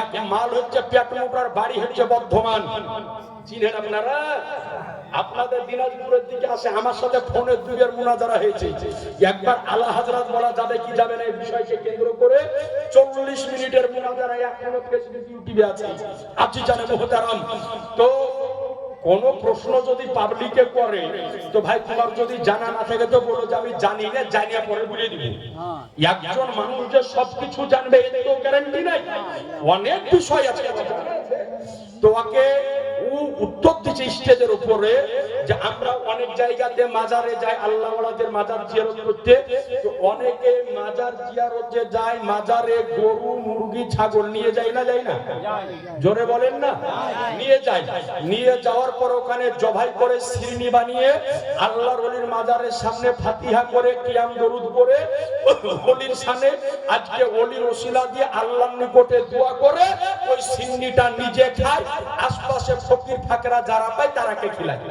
এক মাল হচ্ছে পেটমোটার বাড়ি হচ্ছে বর্ধমান, চিনেন আপনারা? আপনাদের দিনাজপুরের দিকে আসে, আমার সাথে ফোনে দুইয়ের মুনাজারা হয়েছে। একবার আলা হযরত বলা যাবে কি যাবে না এই বিষয়কে কেন্দ্র করে 40 মিনিটের মুনাজারা এখনো ফেসবুক ইউটিউবে আছে। আপনি জানেন মুহতারাম, তো কোন প্রশ্ন যদি পাবলিকে করে তো ভাই তোমার যদি জানা না থাকে তো বলো যে আমি জানি না, জানিয়া পরে বলে দিব। একজন মানুষ যে সবকিছু জানবে এর তো গ্যারান্টি নাই, অনেক বিষয় আছে। তো ওকে ও উত্তর দিচ্ছে স্টেজের উপরে যে আমরা অনেক জায়গাতে মাজারে যাই আল্লাহ ওয়ালাদের মাজার জিয়ারত করতে, তো অনেকে মাজার জিয়ারত যে যায় মাজারে গরু মুরগি ছাগল নিয়ে যায় না? যায় না? জোরে বলেন না। নিয়ে যায়। নিয়ে যাওয়ার পর ওখানে জবাই করে শিরনি বানিয়ে আল্লাহর ওলির মাজারের সামনে ফাতিহা করে কিয়াম দরুদ করে ওলির সামনে আজকে ওলির ওসিলা দিয়ে আল্লাহর নিকটে দোয়া করে ওই শিরনিটা নিজে খায়, আশপাশে ফকির ফাকরা যারা পায় তারাকে খিলায়।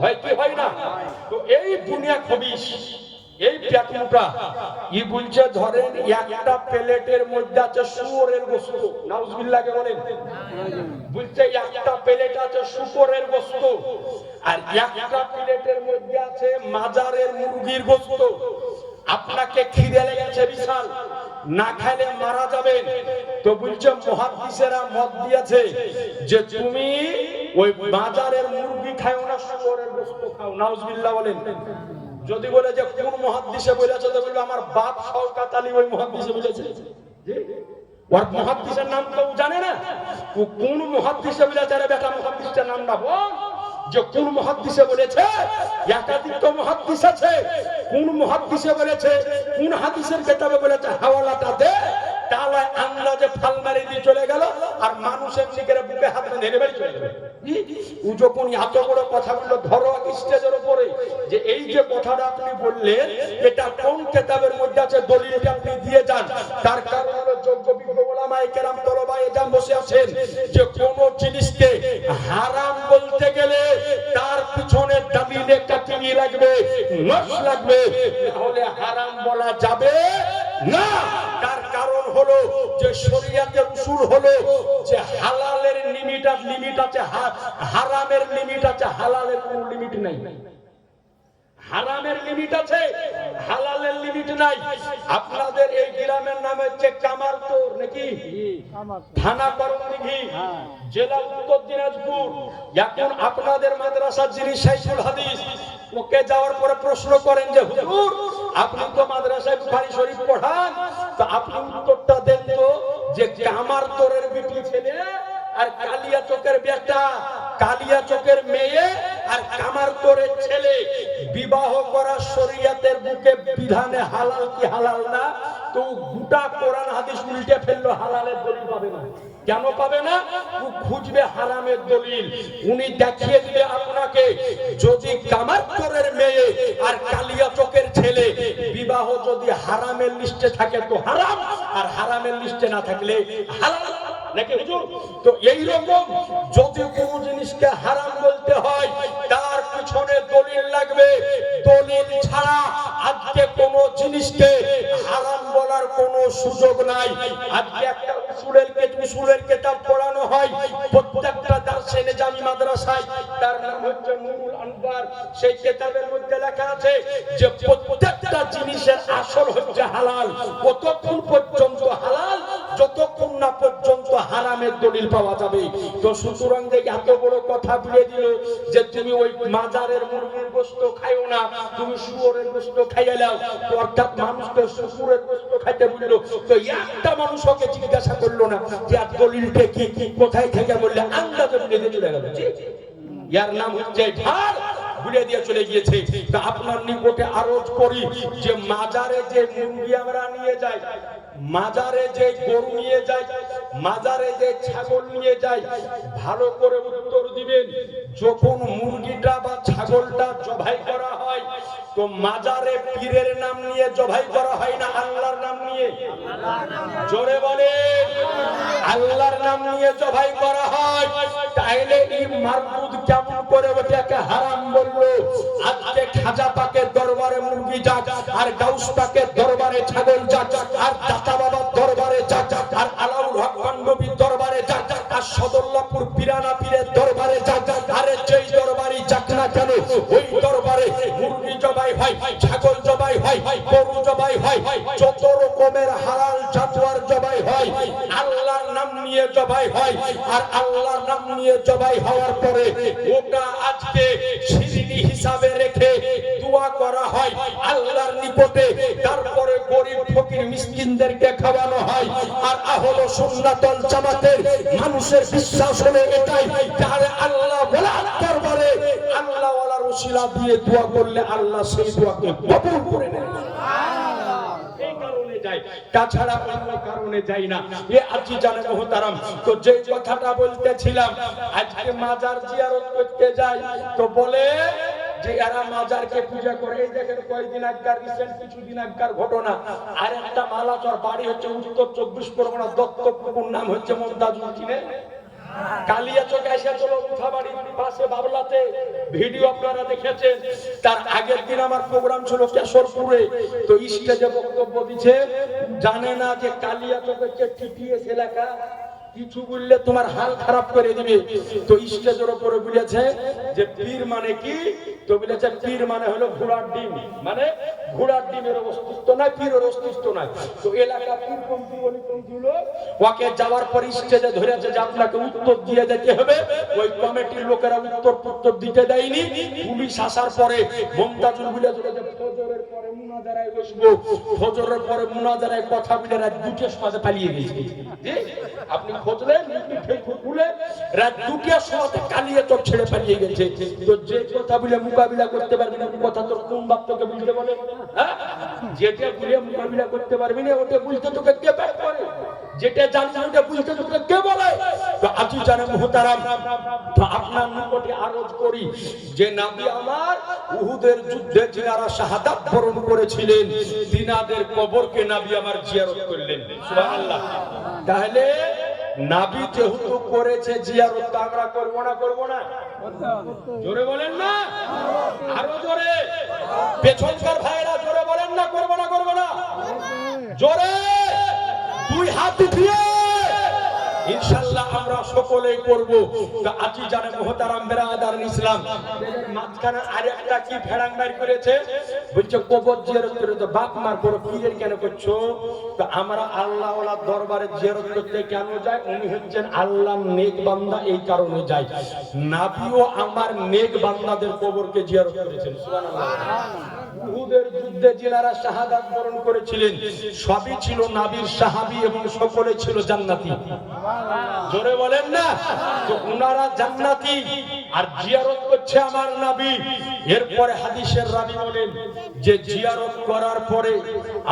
হয় কি হয় না? তো এই দুনিয়া খবিশ, এই পেটমোটা ই বলছে ধরেন একটা প্লেটের মধ্যে আছে শুয়োরের গোশত, নাউজুবিল্লাহ বলেন। বলছে একটা প্লেট আছে শুয়োরের গোশত, আর একটা প্লেটের মধ্যে আছে মাজারের মুরগির গোশত। আপনাকে খিদে লেগেছে বিশাল, না খাইলে মারা যাবেন, তো বলছে মুহাদ্দিসেরা মত দিয়েছে যে তুমি ওই বাজারের মুরগি খাও না, শুয়োরের গোশত খাও। নাউজুবিল্লাহ বলেন। যদি বলে যে কোন মুহাদ্দিসে বলেছে তো বলবে আমার বাপ শওকত আলী ওই মুহাদ্দিসে বলেছে। ওর মুহাদ্দিসের নাম তো জানে না, ও কোন মুহাদ্দিসে বলেছে? রে বেটা মুহাদ্দিসের নামটা বল, যে কোন মুহাদ্দিসে বলেছে। একাধিক তো মুহাদ্দিস আছে, কোন মুহাদ্দিসে বলেছে, কোন হাদিসের কিতাবে বলেছে, হাওয়ালাটা দে। তাহলে আন্দাজে ফাল মারি দিয়ে চলে গেল, আর মানুষের নিকেরে বুকে হাত ধরে বাড়ি চলে গেল। ও যখন এত বড় কথা বললো ধরো স্টেজের উপরে, যে এই যে কথাটা আপনি বললেন এটা কোন কিতাবের মধ্যে আছে, দলিলটা আপনি দিয়ে যান। তার কারণ হলো যোগ্য বিজ্ঞ উলামায়ে কেরাম তলবায়ে জাম বসে আছেন, যে কোন জিনিসকে হারাম বলতে গেলে তার পিছনে দালিলে কাটিয়ে লাগবে, নস লাগবে, তাহলে হারাম বলা যাবে না, তার কারণ হলো যে শরীয়তের উসুল হলো যে হালালের লিমিট আছে, হারামের লিমিট আছে, হালালের কোনো লিমিট নাই। হারামের লিমিট আছে, হালালের লিমিট নাই। আপনাদের এই গ্রামের নাম হচ্ছে কামারপুর নাকি, থানা করণদিঘি, জেলা উত্তর দিনাজপুর। এখন আপনাদের মাদ্রাসার যিনি শাইখুল হাদিস, ওকে যাওয়ার পরে প্রশ্ন করেন যে হুজুর আপনি তো মাদ্রাসায় বুখারী শরীফ পড়ান, তো আপনি উত্তরটা দেন তো যে কামারপুরের বিটি ছেলে আর কালিয়া চকের বেটা, কালিয়া চকের মেয়ে আর কামারপুরের ছেলে বিবাহ করা শরীয়তের বুকে বিধানে হালাল কি হালাল না? তো গোটা কোরআন হাদিস উল্টে ফেললো, হালালের দলিল পাবে না। কেন পাবে না? ও খুঁজবে হারামের দলিল। উনি দেখিয়ে দিবে আপনাকে যদি কামারপুরের মেয়ে আর কালিয়া চকের ছেলে বিবাহ যদি হারামের লিস্টে থাকে তো হারাম, আর হারামের লিস্টে না থাকলে হালাল নাকি হুজুর? তো এইরকম যদি কোনো জিনিসকে হারাম বলতে হয় তার পিছনে দলিল লাগবে। দলিল ছাড়া আজকে কোনো জিনিসকে হারাম বলার কোনো সুযোগ নাই। আজকে একটা উসুলের কিতাব পড়ানো হয় প্রত্যেকটা দারসে নিজামি মাদ্রাসায়, তার নাম হচ্ছে নুরুল আনওয়ার। সেই কিতাবের মধ্যে লেখা আছে যে প্রত্যেকটা জিনিসের আসল হচ্ছে হালাল, কতক্ষণ পর্যন্ত হালাল যতক্ষণ না পর্যন্ত হারামের দলিল পাওয়া যাবে। তো সুতরাং যে এত বড় কথা বলে দিল যে তুমি ওই মাজারের মুরগির গোশত খাইও না, তুমি শুয়োরের গোশত খাইয়ে নাও, তো অর্থাৎ মানুষকে শুয়োরের গোশত খাইতে বললো। তো একটা মানুষ ওকে জিজ্ঞাসা করলো না যে আর দলিলটা কি, কোথায় থেকে বললে আন্দাজে বলে দিয়ে চলে গেল। ইয়ার নাম হচ্ছে ঢাল, ভুলে দিয়ে চলে গিয়েছে। তা আপনার নিকটে আরজ করি যে মাজারে যে মুরগি আমরা নিয়ে যাই, মাজারে যে গরু নিয়ে যায়, মাজারে যে ছাগল নিয়ে যায়, ভালো করে উত্তর দিবেন। যখন মুরগিটা বা ছাগলটা জবাই করা হয় তো মাজারে পীরের নাম নিয়ে জবাই করা হয় না আল্লাহর নাম নিয়ে? জোরে বলে, আল্লাহর নাম নিয়ে জবাই করা হয়। তাইলে এই মারদুদ কেমন করে ওটাকে হারাম বললো? আজকে খাজা পাকের দরবারে মুরগি যাক, আর গাউস পাকের দরবারে ছাগল যাক, আর দাতা বাবার দরবারে যাক, আর আলাউল হক নবীর দরবারে যাক, আর সদরলাপুর পিরানা পীরের দরবারে যাক, আর যেই দরবারই যাক না কেন ওই দরবারে মুরগি জবাই হয়, ছাগল জবাই হয়, গরু জবাই হয়, যত রকমের হালাল জানোয়ার জবাই হয় আল্লাহর নাম নিয়ে জবাই হয়। আর আল্লাহর নাম নিয়ে জবাই হওয়ার পরে ওটা আজকে শিরনি হিসাবে রেখে দোয়া করা হয় আল্লাহর নিকটে। তারপরে গরিব ফকির মিসকিনদেরকে খাওয়ানো হয়। আর আহলে সুন্নাতুল জামাতের মানুষের বিশ্বাস হলো এটাই, যারা আল্লাহ ওয়ালার দরবারে আল্লাহ ওয়ালার ওসিলা দিয়ে দোয়া করলে আল্লাহ সেই দোয়াকে কবুল করে নেন। তাছাড়া অন্য কারণে যাই না। এ আজি জানে মুহতারাম, তো যে কথাটা বলতেছিলাম, আজকে মাজার জিয়ারত করতে যাই তো বলে যে এরা মাজারকে পূজা করে। এই দেখেন কয়েকদিন আগকার রিসেন্ট কিছুদিন আগকার ঘটনা, আর একটা মালাচর বাড়ি হচ্ছে উত্তর 24 পরগনা, দত্তপুকুর, নাম হচ্ছে মমতাজুল। চিনে? কালিয়া চকে এসেছিল উঠাবাড়ির পাশে বাবলাতে, ভিডিও আপনারা দেখেছেন। তার আগের দিন আমার প্রোগ্রাম ছিল কেশরপুরে, তো স্টেজে বক্তব্য দিচ্ছে, জানে না যে কালিয়া চকে যে টিটিএস এলাকা কিছু বললে তোমার হাল খারাপ করে দিবে। তো স্টেজের উপরে বলেছে যে পীর মানে কি? তো বলেছে পীর মানে হলো ঘোড়ার ডিম, মানে ঘোড়ার ডিমের অস্তিত্ব নাই, পীরের অস্তিত্ব নাই। তো এলাকা পীর কমিটি দিল, ওকে যাওয়ার পর স্টেজে ধরেছে যে আপনাকে উত্তর দিয়ে যেতে হবে। ওই কমিটির লোকেরা উত্তর দিতে দেয়নি। পুলিশ আসার পরে মমতাজুল বলে যে ফজরের পরে মুনাজারায় বসবো, ফজরের পরে মুনাজারায় কথা বলে রাত 2টার সময় পালিয়ে গেছে। আপনি খোঁজলেন খুলে রাত 2টার সময় কালিয়া চোখ ছেড়ে পালিয়ে গেছে। তো যে কথা বলে মোকাবিলা করতে পারবি না, কথা তোর কোন বাপ তোকে বুঝতে বলে? হ্যাঁ, যেটা বলে মোকাবিলা করতে পারবি না ওটা বুঝতে তোকে কে ব্যাক করে? যেটা জানিস ওটা বুঝতে তোকে কে বলে? তো আজি জানে মুহতারাম, তো আপনার নিকটে আরজ করি যে নবী আমার উহুদের যুদ্ধে যারা শাহাদাত বরণ করেছিলেন তিনাদের কবরকে নবী আমার জিয়ারত করলেন। সুবহানাল্লাহ। তাহলে নবী যেহেতু করেছে জিয়ারত, আমরা করব না? করব না? জোরে বলেন না, আরো জোরে। পেছনকার ভাইরা জোরে বলেন না, করব না? করব না? জোরে দুই হাত উঠিয়ে ইনশাআল্লাহ আমরা সকলেই করব। তো আজি জানে মুহতারাম বেরাদার ইসলাম, মাঝখানে আরেকটা কি ফেরাং বাইর করেছে, বলছে কবর জিয়ারত করে তো বাপ মার বড় পীরের কেন করছো? তো আমরা আল্লাহ ওয়ালা দরবারে জিয়ারত করতে কেন যাই? উনি হচ্ছেন আল্লাহর নেক বান্দা, এই কারণে যাই। নবীও আমার নেক বান্দাদের কবরকে জিয়ারত করেছেন। সুবহানাল্লাহ। উহুদের যুদ্ধে যিনারা শাহাদাত বরণ করেছিলেন সবই ছিল নবীর সাহাবী এবং সকলে ছিল জান্নাতি। জোরে বলেন না? তো উনারা জান্নাতি আর জিয়ারত করছে আমার নবী। এরপরে হাদিসের রাবী বলেন যে জিয়ারত করার পরে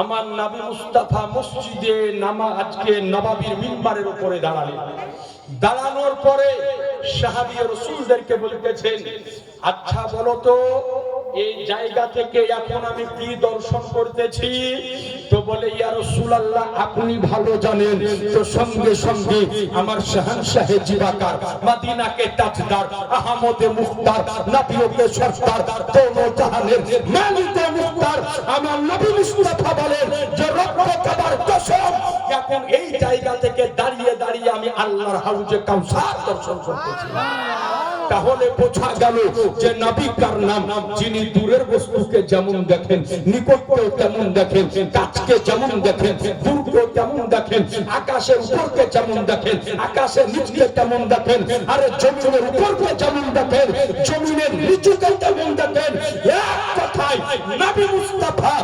আমার নবী মুস্তাফা মসজিদে আজকে নবাবীর মিম্বারের উপরে দাঁড়ালেন। দাঁড়ানোর পরে সাহাবী রাসূলদেরকে বলতেছেন, আচ্ছা বলো তো এই জায়গা থেকে এখন আমি কি দর্শন করতেছি? তো বলে, ইয়া রাসূলুল্লাহ আপনি ভালো জানেন। তো সঙ্গে সঙ্গে আমার শাহনশাহে জিবাকার, মদিনাকে তাজদার, আহমদে মুখতার, নবীকে সরদার, দোনো জাহানের মালিকে মুখতার আমার নবী মুস্তাফা বলেন যে রব্বে কাবার কসম, এখন এই জায়গা থেকে দাঁড়িয়ে দাঁড়িয়ে আমি আল্লাহর হাউজে কাউসার দর্শন করতেছি। তাহলে বোঝা গেল যে নবী কার নাম, যিনি দূরের বস্তুকে যেমন দেখেন, নিকটকেও তেমন দেখেন, কাছকে যেমন দেখেন, দূরকেও তেমন দেখেন, আকাশের উপরকে যেমন দেখেন, আকাশের নিচকে তেমন দেখেন, আরে জমিনের উপরকে যেমন দেখেন, জমিনের নিচুকে তেমন দেখেন। এক কথায় নবী মুস্তাফা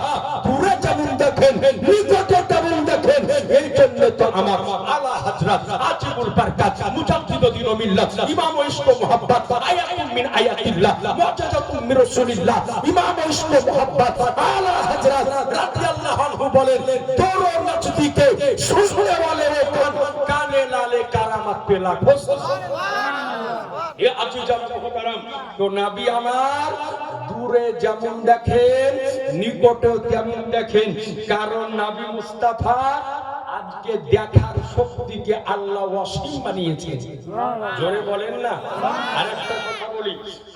দূরে যেমন দেখেন, নিকটে তেমন দেখেন। এই জন্য তো আমার আলা হযরত আজিবুল বারকাত মুজাদ্দিদুদ্দিন ও মিল্লাত ইমাম ইশক মুহাব্বত আয়াতুম মিন আয়াতিল্লাহ মুআজ্জাজাতুম মির রাসূলিল্লাহ ইমাম ইশক মুহাব্বত আলা হযরত রাদিয়াল্লাহু আনহু বলেন, তোরো নজদীকে সুননে वाले কান কানে লালে কারামাত পে লাখো সুবহানাল্লাহ। এ আজিজান মুহতারাম, তো নবী আমার দূরে যেমন দেখেন, নিকটেও তেমন দেখেন। কারণ নবী মুস্তাফা আজকে দেখার শক্তিকে আল্লাহ ওয়াসিম বানিয়েছেন। জোরে বলেন না? আরেকটা কথা বলি,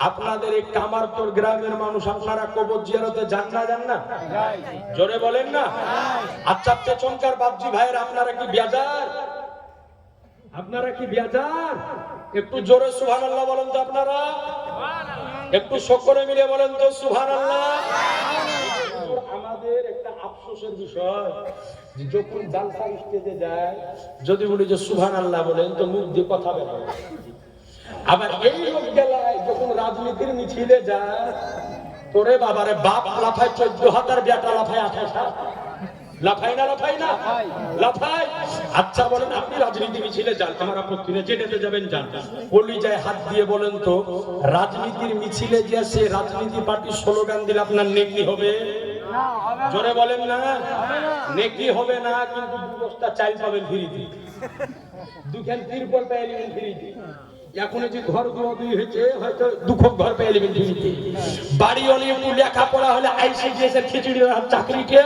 আপনাদের এই কামারপুর গ্রামের মানুষ, আপনারা কবর জিয়ারতে যান না? জোরে বলেন না? আচ্ছা পেছনকার বাপজি ভাইয়ের আপনারা কি বেজার? একটু জোরে সুবহানাল্লাহ বলেন তো আপনারা, একটু সকলে মিলে বলেন তো সুবহানাল্লাহ। আমাদের একটা আফসোসের বিষয়, যখন জালসা স্টেজে যায় যদি বলি যে সুবহানাল্লাহ বলেন তো মুখ দিয়ে কথা বেরোয়। আবার এই লোক গেলায় যখন রাজনীতির মিছিলে যায়, তোরে বাবারে বাপ লাফায় 14 হাজার, বেটা লাফায় 28 হাজার। লাফাই না? লাফাই। আচ্ছা বলেন, আপনি রাজনীতি মিছিলে যান, আমার আপত্তি নেই, যেটাতে যাবেন যান। বলি যায় হাত দিয়ে বলেন তো, রাজনীতির মিছিলে যে সে রাজনীতি পার্টির স্লোগান দিলে আপনার নেকি হবে? জোরে বলেন না? নেকি হবে না, কিন্তু দুবস্তা চাল পাবেন ফ্রিতে, দুখান তিরপল পাইলেন ফ্রিতে। এখন যে ঘর দুই হয়েছে, হয়তো দুঃখ ঘর পেয়ে নেবেন ফ্রিতে। বাড়ি হলে একটু লেখাপড়া হলে ICDS এর খিচুড়ি চাকরিকে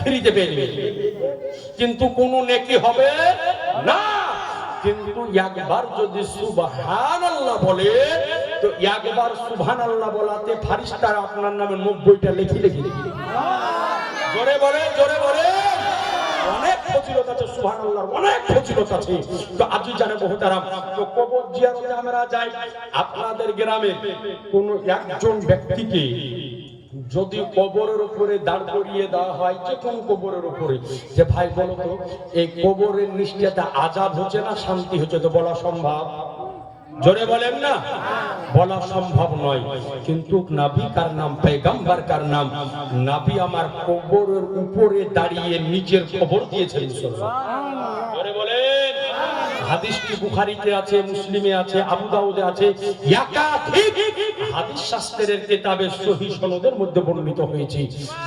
ফ্রিতে পেয়ে নেবেন, কিন্তু কোনো নেকি হবে না। কিন্তু একবার যদি সুবহানাল্লাহ বলে, তো একবার সুবহানাল্লাহ বলাতে ফারিস্তারা আপনার নামে 90টা লেখি। জোরে বলে অনেক ফজিলত আছে সুবহানাল্লাহর, অনেক ফজিলত আছে। তো আজ জানে মুহতারাম, তো কবর জিয়ারতে আমরা যাই। আপনাদের গ্রামে কোন একজন ব্যক্তিকে যদি কবরের উপরে দাঁড় করিয়ে দেওয়া হয়, যে কোন কবরের উপরে, যে ভাই বলো তো এই কবরের নিশ্চয়তা আযাব হচ্ছে না শান্তি হচ্ছে? তো বলা সম্ভব? জোরে বলেন না? বলা সম্ভব নয়। কিন্তু নবী কার নাম, পয়গম্বর কার নাম, নবী আমার কবরের উপরে দাঁড়িয়ে নিজের খবর দিয়েছেন। জোরে বলেন। হাদিসটি বুখারীতে আছে, মুসলিমে আছে, আবু দাউদে আছে, একাধিক হাদিস শাস্ত্রের কিতাবে সহিহ সনদের মধ্যে বর্ণিত হয়েছে।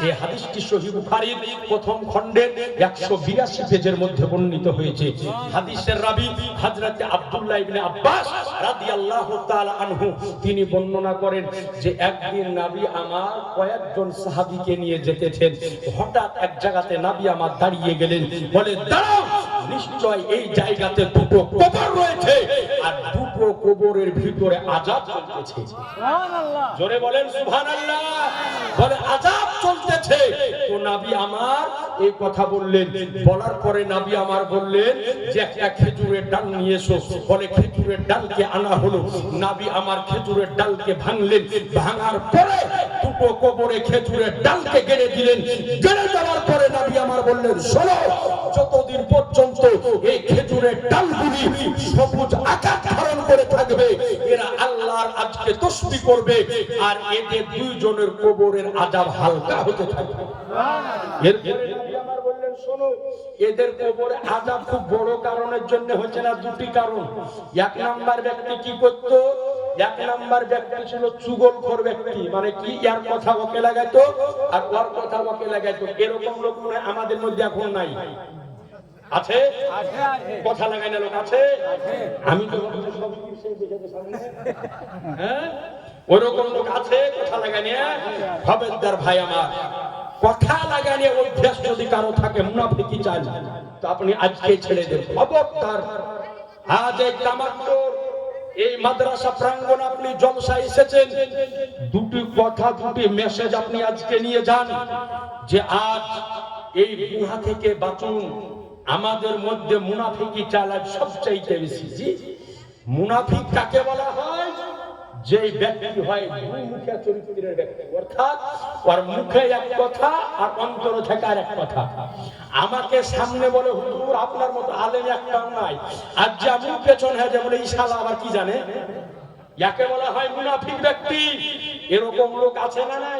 এই হাদিসটি সহিহ বুখারীর প্রথম খণ্ডের 182 পেজের মধ্যে বর্ণিত হয়েছে। হাদিসের রাবী হযরত আব্দুল্লাহ ইবনে আব্বাস রাদিয়াল্লাহু তাআলা আনহু তিনি বর্ণনা করেন যে একদিন নবী আমার কয়েকজন সাহাবীকে নিয়ে যেতেছেন। হঠাৎ এক জায়গাতে নবী আমার দাঁড়িয়ে গেলেন, বলে দাঁড়াও। নিশ্চয় এই জায়গাতে দুটো কবর রয়েছে আর দুটো কবরের ভিতরে আযাব চলতেছে। জোরে বলেন সুবহানাল্লাহ। বলে আযাব চলতেছে। তো নবী আমার এই কথা বললেন, বলার পরে নবী আমার বললেন যে একটা খেজুরের ডাল নিয়ে এসো। বলে খেজুরের ডালকে আনা হলো। নবী আমার খেজুরের ডালকে ভাঙলেন, ভাঙার পরে দুটো কবরে খেজুরের ডালকে গেড়ে দিলেন। গেড়ে দেওয়ার পরে নবী আমার বললেন, শোনো, যতদিন পর্যন্ত এই খেজুরের ডালগুলি সবুজ আকার ধারণ করে থাকবে, এরা আল্লাহর আজকে তাসবিহ করবে আর এদের দুইজনের কবরের আযাব হালকা হতে থাকবে। এরপরে নবী আমার বললেন, শোনো, এদের কবরে আযাব খুব বড় কারণের জন্য হচ্ছে না, দুটি কারণ। এক নাম্বার ব্যক্তি কি করত? এক নাম্বার ব্যক্তি ছিল চুগলখোর ব্যক্তি, মানে কি এর কথা ওকে লাগাইতো আর ওর কথা ওকে লাগাইতো। এরকম লোক মনে আমাদের মধ্যে এখন নাই, আছে? কথা লাগাই না লোক আছে? আমি তো হ্যাঁ, ওরকম লোক আছে কথা লাগাই নিয়ে। খবরদার ভাই আমার, কথা লাগাই নিয়ে অভ্যাস যদি কারো থাকে, মুনাফিকি চাই, তো আপনি আজকে ছেড়ে দেন। খবরদার। আজ এই তামাক্কুর এই মাদ্রাসা প্রাঙ্গণ আপনি জলসায় এসেছেন, দুটি কথা, দুটি মেসেজ আপনি আজকে নিয়ে যান যে আজ এই গুনাহ থেকে বাঁচুন। আমাদের মধ্যে মুনাফিকি চালাক সবচাইতে বেশি। জি, মুনাফিক কাকে বলা হয়? যে ব্যক্তি হয় দুই মুখে চরিত্রের ব্যক্তি, অর্থাৎ ওর মুখে এক কথা আর অন্তরে থাকে আর এক কথা। আমাকে সামনে বলে হুজুর আপনার মতো আলেম একটাও নাই, আর যা মুখ পেছন হয়ে যায় বলে ইশালা আবার কি জানে, ইয়াকে বলা হয় মুনাফিক ব্যক্তি। এরকম লোক আছে না নাই?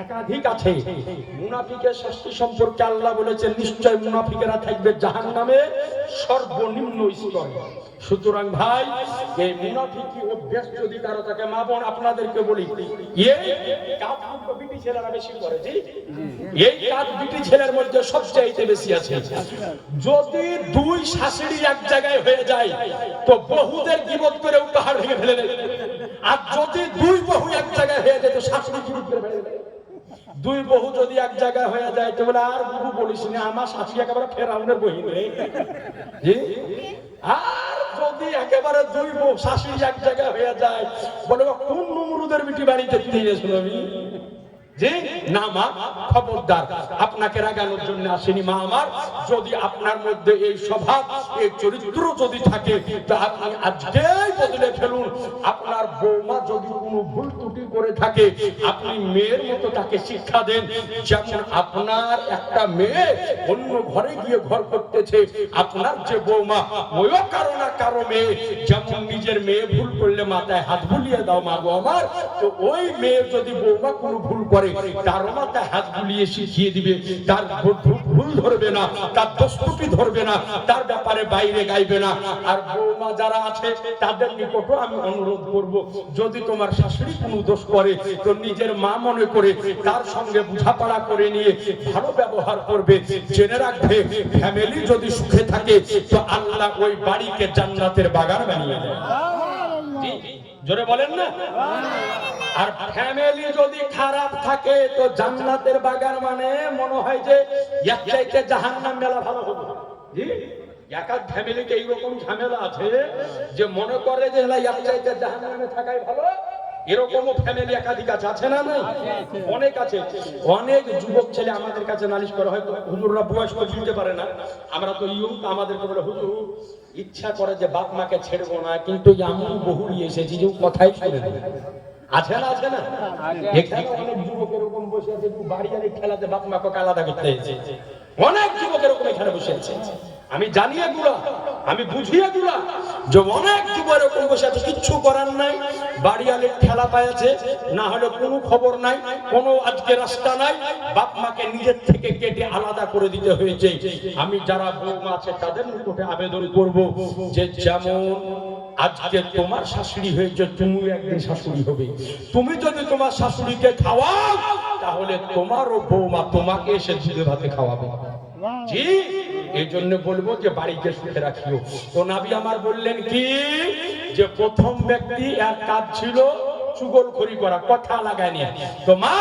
একাধিক আছে। মুনাফিকের শাস্তি সম্পর্কে আল্লাহ বলেছেন, নিশ্চয় মুনাফিকেরা থাকবে জাহান্নামে সর্বনিম্ন স্তরে। সুতরাং ভাই, এই মুনাফিকি অভ্যাস যদি কারো থাকে, মা বোন আপনাদেরকে বলি, এই কাজ বিটি ছেলেরা বেশি করে। জি, এই কাজ বিটি ছেলের মধ্যে সবচাইতে বেশি আছে। যদি দুই শাশুড়ি এক জায়গায় হয়ে যায় তো বহুদের গীবত করে উপহার ভেঙে ফেলে দেয়, আর যদি দুই বহু এক জায়গায় হয়ে যায় তো শাশুড়ি গীবত করে ফেলে দেয়। দুই বহু যদি এক জায়গায় হয়ে যায় তো বলে আর বহু বলিস না, আমার শাশুড়ি একেবারে ফেরাউনের বহিন। জি, আর যদি একেবারে দুই বউ শাশুড়ি এক জায়গায় হয়ে যায় বলে কোন নমরুদের বিটি বাড়িতে দিয়েছো আমি? জি না মা, খবরদার, আপনাকে রাগানোর জন্য আসেনি মা আমার। যদি আপনার মধ্যে এই স্বভাব, এই চরিত্র যদি থাকে তা আপনি আজকেই বদলে ফেলুন। আপনার বৌমা যদি কোনো ভুল ত্রুটি করে থাকে, আপনি মেয়ের মতো তাকে শিক্ষা দেন। যেমন আপনার একটা মেয়ে অন্য ঘরে গিয়ে ঘর করতেছে, আপনার যে বৌমা ওইও কারো না কারো মেয়ে, যেমন নিজের মেয়ে ভুল করলে মাথায় হাত বুলিয়ে দাও মা গো আমার, তো ওই মেয়ে যদি বৌমা কোনো ভুল করে তার মাথায় হাত বুলিয়ে শিখিয়ে দিবে। তার ভুল ধরবে না, তার দোষ ত্রুটি ধরবে না, তার ব্যাপারে বাইরে গাইবে না। আর বৌমা যারা আছে তাদের নিকটও আমি অনুরোধ করব, যদি তোমার শাশুড়ি কোনো দোষ করে তো নিজের মা মনে করে তার সঙ্গে বোঝাপড়া করে নিয়ে ভালো ব্যবহার করবে। জেনে রাখবে, ফ্যামিলি যদি সুখে থাকে তো আল্লাহ ওই বাড়িকে জান্নাতের বাগান বানিয়ে দেয়। জোরে বলেন না? আর ফ্যামিলি যদি খারাপ থাকে তো জান্নাতের বাগান মানে মনে হয় যে এক চাইতে জাহান্নাম মেলা ভালো হবে। জি, একাধ ফ্যামিলিতে এইরকম ঝামেলা আছে যে মনে করে যে এক চাইতে জাহান্নামে থাকাই ভালো। এরকমও ফ্যামিলি একাধিক আছে না নাই? অনেক আছে। অনেক যুবক ছেলে আমাদের কাছে নালিশ করে, হয়তো হুজুররা বয়স করে বুঝতে পারে না, আমরা তো ইয়ং, আমাদেরকে বলে হুজুর ইচ্ছা করে যে বাপ মাকে ছেড়বো না, কিন্তু এমন বহু নিয়ে এসেছি যে কথাই শুনে নেই। আছে না? আছে না? এখানে অনেক যুবক এরকম বসে আছে, বাড়ি বাড়ি খেলাতে বাপ মাকে আলাদা করতে এসেছে। অনেক যুবক এরকম এখানে বসে আছে। আমি জানি এগুলা, আমি বুঝি এগুলা, যে অনেক যুবক এরকম বসে আছে, কিচ্ছু করার নাই, বাড়িয়ালে ঠেলা পাইছে, না হলে কোনো খবর নাই, কোনো আজকে রাস্তা নাই, বাপ মাকে নিজের থেকে কেটে আলাদা করে দিতে হয়েছে। আমি যারা বৌমা আছে তাদের নিকটে আবেদন করব যে যেমন আজকে তোমার শাশুড়ি হয়েছে, তুমি একদিন শাশুড়ি হবে। তুমি যদি তোমার শাশুড়িকে খাওয়াও তাহলে তোমারও বৌমা তোমাকে এসে দুধে ভাতে খাওয়াবে। জি, এই জন্য বলবো যে বাড়িকে সুখে রাখিও। তো নবী আমার বললেন কি, যে প্রথম ব্যক্তি এর কাজ ছিল চুগলখড়ি করা, কথা লাগায় নিয়ে। তো মা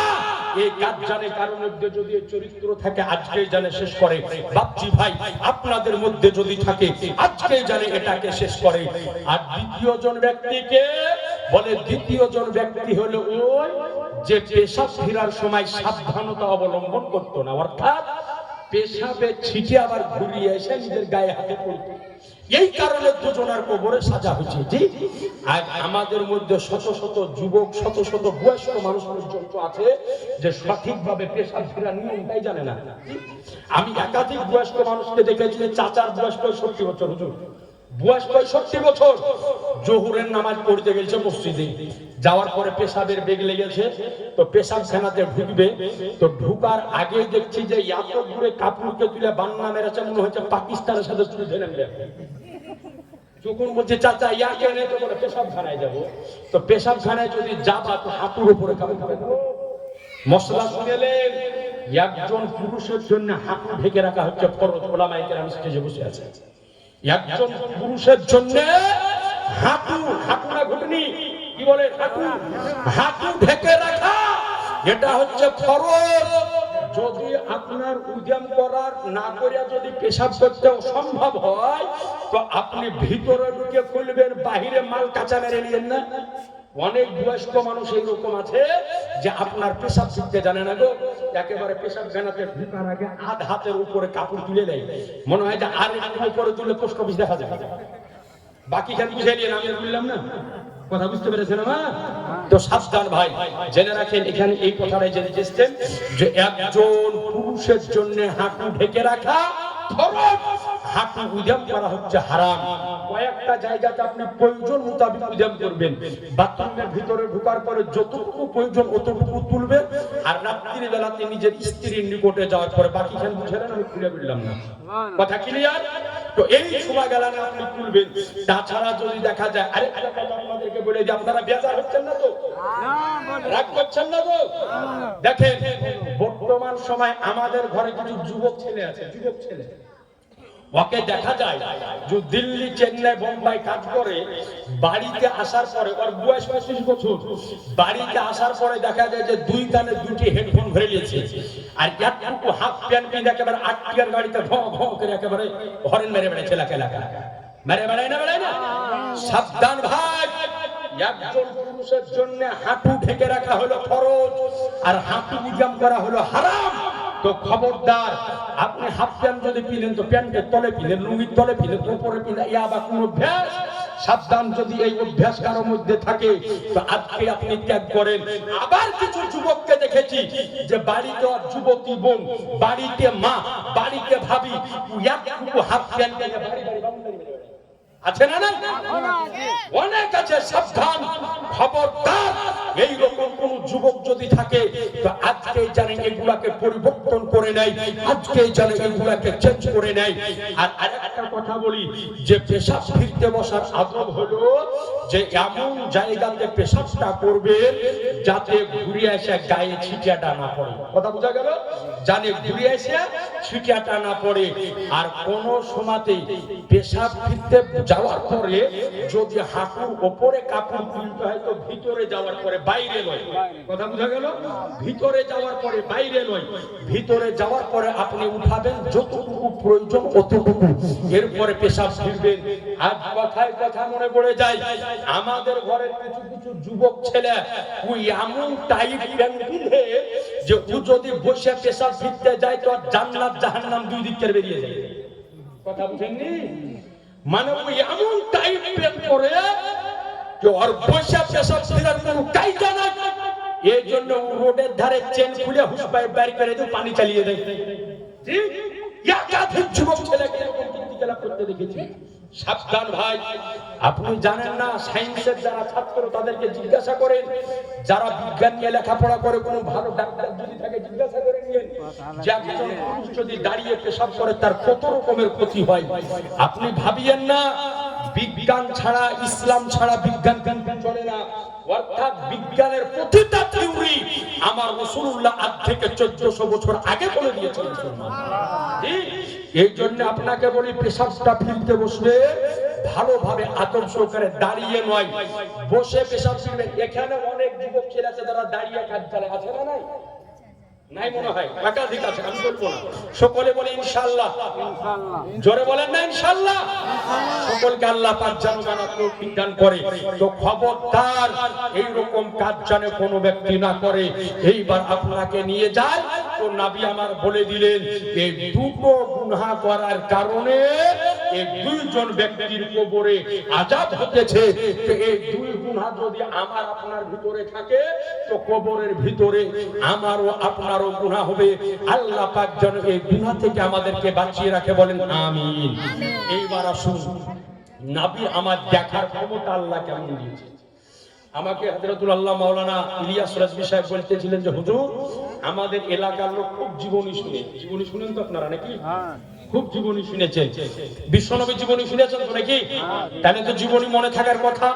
এই কাজ জানে কারোর মধ্যে যদি চরিত্র থাকে আজকেই জানে শেষ করে। বাপজি ভাই আপনাদের মধ্যে যদি থাকে আজকেই জানে এটাকে শেষ করে। আর দ্বিতীয় জন ব্যক্তিকে বলে, দ্বিতীয় জন ব্যক্তি হলো ওই যে পেশাব ফেরার সময় সাবধানতা অবলম্বন করতো না, অর্থাৎ পেশাবে ছিটে আবার ঘুরিয়ে এসে নিজের গায়ে হাতে পড়তো। এই কারণে দুজনের কবরে সাজা হয়েছে। জি, আর আমাদের মধ্যে শত শত যুবক, শত শত বয়স্ক মানুষ পর্যন্ত আছে যে সঠিকভাবে পেশাব ফেরার নিয়মটাই জানে না। আমি একাধিক বয়স্ক মানুষকে দেখেছি, চাচার বয়স 65 বছর, হুজুর বয়স 65 বছর, জোহরের নামাজ পড়তে গেছে মসজিদে, যাওয়ার পরে পেশাবের বেগ লেগেছে, তো পেশাব খানাতে ঢুকবে, তো ঢুকার আগে দেখছি যে এত দূরে কাপড়কে তুলে বান্না মেরেছে, মনে হচ্ছে পাকিস্তানের সাথে চুল ধরে নেবে। যখন বলছে চাচা ইয়াকে এনে তো বলে পেশাব খানায় যাবো, তো পেশাব খানায় যদি যাবা তো হাঁটুর উপরে কাপড় খাবে। মশলা শুনেলেন, একজন পুরুষের জন্য হাঁটু ঢেকে রাখা হচ্ছে ফরজ। ওলামায়ে কেরাম স্টেজে বসে আছে, একজন পুরুষের জন্য হাঁটু, হাঁটু না ঘুটনি, কি বলে হাঁটু, হাঁটু ঢেকে রাখা এটা হচ্ছে ফরজ। যদি আপনার উদ্যম করার না করিয়া যদি পেশাব করতে অসম্ভব হয় তো আপনি ভিতরে ঢুকে খুলবেন, বাহিরে মাল কাঁচা মেরে নিয়েন না। অনেক বয়স্ক মানুষ এইরকম আছে যে আপনার পেশাব শিখতে জানে না গো, একেবারে পেশাব খানাতে ঢুকার আগে আধ হাতের উপরে কাপড় তুলে দেয়, মনে হয় যে আর একটু উপরে তুলে পোস্ট অফিস দেখা যায়। বাকি খান বুঝে নিয়ে আমি বললাম না, কথা বুঝতে পেরেছেন না? তো সাবধান ভাই, জেনে রাখেন এখানে এই কথাটাই জেনে এসেছেন যে একজন পুরুষের জন্য হাঁটু ঢেকে রাখা ফরজ, হাঁটু উদ্যম করা হচ্ছে হারাম। কয়েকটা জায়গাতে আপনি প্রয়োজন মোতাবেক উদ্যম করবেন, বাথরুমের ভিতরে ঢোকার পরে যতটুকু প্রয়োজন অতটুকু তুলবেন, আর রাত্রির বেলাতে নিজের স্ত্রীর নিকটে যাওয়ার পরে বাকি খান বুঝলেন, আমি খুলে বললাম না, কথা ক্লিয়ার? তো এই সময় গেলাম আপনি তুলবেন। তাছাড়া যদি দেখা যায়, আরেকটা কথা আপনাদেরকে বলে যে আপনারা বেজার হচ্ছেন না তো, রাগ করছেন না তো? দেখেন বর্তমান সময় আমাদের ঘরে কিছু যুবক ছেলে আছে, যুবক ছেলে, ওকে দেখা যায় যে দিল্লি, চেন্নাই, বোম্বাই কাজ করে, বাড়িতে আসার পরে ওর বয়স 25 বছর, বাড়িতে আসার পরে দেখা যায় যে দুই কানে দুটি হেডফোন ভরে নিয়েছে, আর একটুকু হাফ প্যান্ট পিনে একেবারে 8 টিয়ার গাড়িতে ঘ ঘ করে একেবারে হরেন মেরে বেড়াচ্ছে, এলাকা মেরে বেড়ায় না। সাবধান ভাই, একজন পুরুষের জন্য হাঁটু ঢেকে রাখা হলো ফরজ, আর হাঁটু উদ্যম করা হলো হারাম। তো খবরদার, আপনি হাফ প্যান্ট যদি পিনেন তো প্যান্টের তলে পিনেন, লুঙ্গির তলে পিনেন, উপরে পিনেন, ইয়া বা কোন অভ্যাস, সাবধান যদি এই অভ্যাস কারোর মধ্যে থাকে তো আজকে আপনি ত্যাগ করেন। আবার কিছু যুবককে দেখেছি যে বাড়িতে যুবতী বোন, বাড়িতে মা, বাড়িতে ভাবি, একটু হাফ প্যান্ট আছে না? অনেক আছে। সাবধান, খবরদার, এইরকম কোন যুবক যদি থাকে তো আজকেই জানেন এগুলাকে পরিবর্তন করে নেয়, আজকেই জানেন এগুলাকে চেঞ্জ করে নেয়। আর আরেকটা কথা বলি যে পেশাব ফিরতে বসার আদব হলো যে এমন জায়গাতে পেশাবটা করবে যাতে ঘুরে এসে গায়ে ছিটিয়াটা না পড়ে, কথা বোঝা গেল? জানে ঘুরে এসে ছিটিয়াটা না পড়ে। আর কোন সময়তে পেশাব ফিরতে যাওয়ার পরে যদি হাঁটুর উপরে কাপড় তুলতে হয় তো ভিতরে যাওয়ার পরে বাইরে নয়, কথা বোঝা গেল? ভিতরে যাওয়ার পরে বাইরে নয়, ভিতরে যাওয়ার পরে আপনি উঠাবেন যতটুকু প্রয়োজন অতটুকু, এরপরে পেশাব ফিরবেন। আজ কথায় কথা মনে পড়ে যায়, আমাদের ঘরের কিছু কিছু যুবক ছেলে ওই এমন টাইট প্যান্ট পিঁধে যে ও যদি বসে পেশাব ফিরতে যায় তো জান্নাত জাহান্নাম দুই দিক থেকে বেরিয়ে যায়, কথা বুঝেননি? মানে ওই এমন টাইট প্যান্ট পরে যে ওর বসে পেশাব ফেরার কোনো কায়দা নাই, এই জন্য রোডের ধারে চেন খুলে হুসপাই বাইর করে দিয়ে পানি চালিয়ে দেয়। ঠিক একাধিক যুবক ছেলেকে এরকম কীর্তিকলাপ করতে দেখেছি। সাবধান ভাই, আপনি জানেন না সায়েন্সের যারা ছাত্র তাদেরকে জিজ্ঞাসা করেন, যারা বিজ্ঞান নিয়ে লেখাপড়া করে কোনো ভালো ডাক্তার যদি থাকে জিজ্ঞাসা করে নিয়েন যে একজন পুরুষ যদি দাঁড়িয়ে পেশাব করে তার কত রকমের ক্ষতি হয়। আপনি ভাবিয়েন না বিজ্ঞান ছাড়া, ইসলাম ছাড়া বিজ্ঞান চলে না, অর্থাৎ বিজ্ঞানের প্রতিটা থিওরি আমার রাসূলুল্লাহ আজ থেকে 1400 বছর আগে বলে দিয়েছেন। এই জন্য আপনাকে বলি পেশাবটা ফিরতে বসবে ভালোভাবে আদব সহকারে, দাঁড়িয়ে নয়, বসে পেশাব ফিরবেন। এখানে অনেক যুবক ছেলে আছে যারা দাঁড়িয়ে কাজ চালায়, আছে না? নাই? নাই মনে হয়, একাধিক আছে, আমি বলবো না। সকলে বলে ইনশাআল্লাহ, জোরে বলেন না ইনশাআল্লাহ। সকলকে আল্লাহ পাক জানা তৌফিক দান করে। তো খবরদার এইরকম কাজ যেন কোনো ব্যক্তি না করে। এইবার আপনাকে নিয়ে যায় তো নবী আমার বলে দিলেন এই দুটো গুনাহ করার কারণে এই দুইজন ব্যক্তির কবরে আযাব হতেছে। তো এই দুই গুনাহ যদি আমার আপনার ভিতরে থাকে তো কবরের ভিতরে আমারও আপনারও গুনাহ হবে। আল্লাহ পাক যেন এই গুনাহ থেকে আমাদেরকে বাঁচিয়ে রাখে, বলেন আমিন। এইবার আসুন নবী আমার দেখার ক্ষমতা আল্লাহ কেমন দিয়েছে। আমাকে হযরতুল আল্লাহ মাওলানা ইলিয়াস রাজভী সাহেব বলতেছিলেন যে হুজুর আমাদের এলাকার লোক খুব জীবনী শুনে। জীবনী শুনেন তো আপনারা নাকি? খুব জীবনী শুনেছেন। বিশ্বনবী জীবনী শুনেছেন তো নাকি? তাহলে তো জীবনী মনে থাকার কথা।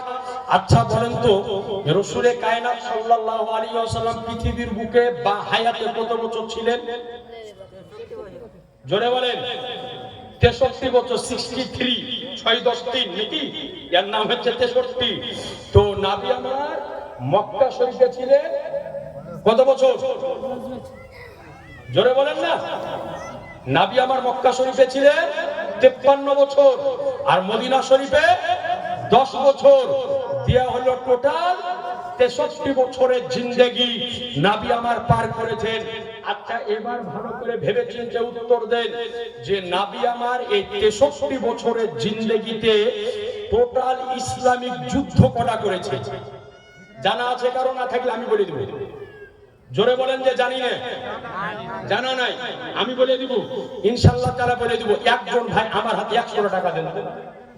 আচ্ছা বলেন তো রাসূলে কায়নাত সাল্লাল্লাহু আলাইহি ওয়াসাল্লাম পৃথিবীর বুকে বা হায়াতে কত বছর ছিলেন? জোরে বলেন। 63 বছর, 63, 6-10-3 নাকি? এর নাম হচ্ছে 63। তো নবী আমার মক্কা শরীফে ছিলেন কত বছর? জোরে বলেন না। নবী আমার মক্কা শরীফে ছিলেন 53 বছর, আর মদিনা শরীফে 10 বছর। দেয়া হলো টোটাল 63 বছরের জিন্দেগি নবী আমার পার করেছেন। আচ্ছা এবার ভালো করে ভেবেছেন যে উত্তর দেন যে নবী আমার এই 63 বছরের জিন্দেগিতে টোটাল ইসলামিক যুদ্ধ কটা করেছে? জানা আছে কারো? না থাকলে আমি বলে দেব। জোরে বলেন যে জানি না, জানা নাই। আমি বলে দিব ইনশাআল্লাহ তাআলা বলে দিব। একজন ভাই আমার হাতে 100 টাকা দেন।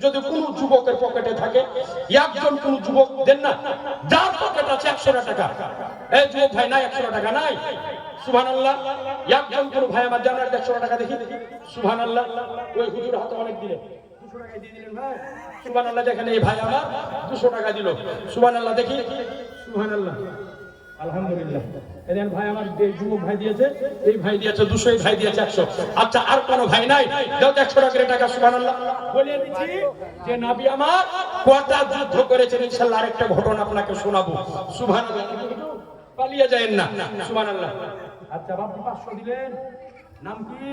যদি কোন যুবকের পকেটে থাকে, একজন কোন যুবক দেন না, যার পকেটে আছে 100 টাকা, এই যুবক ভাই নাই 100 টাকা নাই? সুবহানাল্লাহ। একজন কোন ভাই আমার জানার 100 টাকা দেখি। সুবহানাল্লাহ। ওই হুজুর হাতে অনেক দিলেন, 200 টাকা দিয়ে দিলেন ভাই। সুবহানাল্লাহ। দেখেন এই ভাই আমার 200 টাকা দিল। সুবহানাল্লাহ। দেখি। সুবহানাল্লাহ। আলহামদুলিল্লাহ। এদের ভাই আমার যুবক ভাই দিয়েছে, এই ভাই দিয়েছে 200, এই ভাই দিয়েছে 100। আচ্ছা আর কোন ভাই নাই? দাও 100 টাকা টাকা। সুবহানাল্লাহ। বলিয়ে দিচ্ছি যে নবী আমার কটা যুদ্ধ করেছেন। ইনশাআল্লাহ আরেকটা ঘটনা আপনাকে শোনাবো। সুবহানাল্লাহ। পালিয়ে যায়েন না। সুবহানাল্লাহ। আচ্ছা বাপু 500 দিলেন, নাম কি?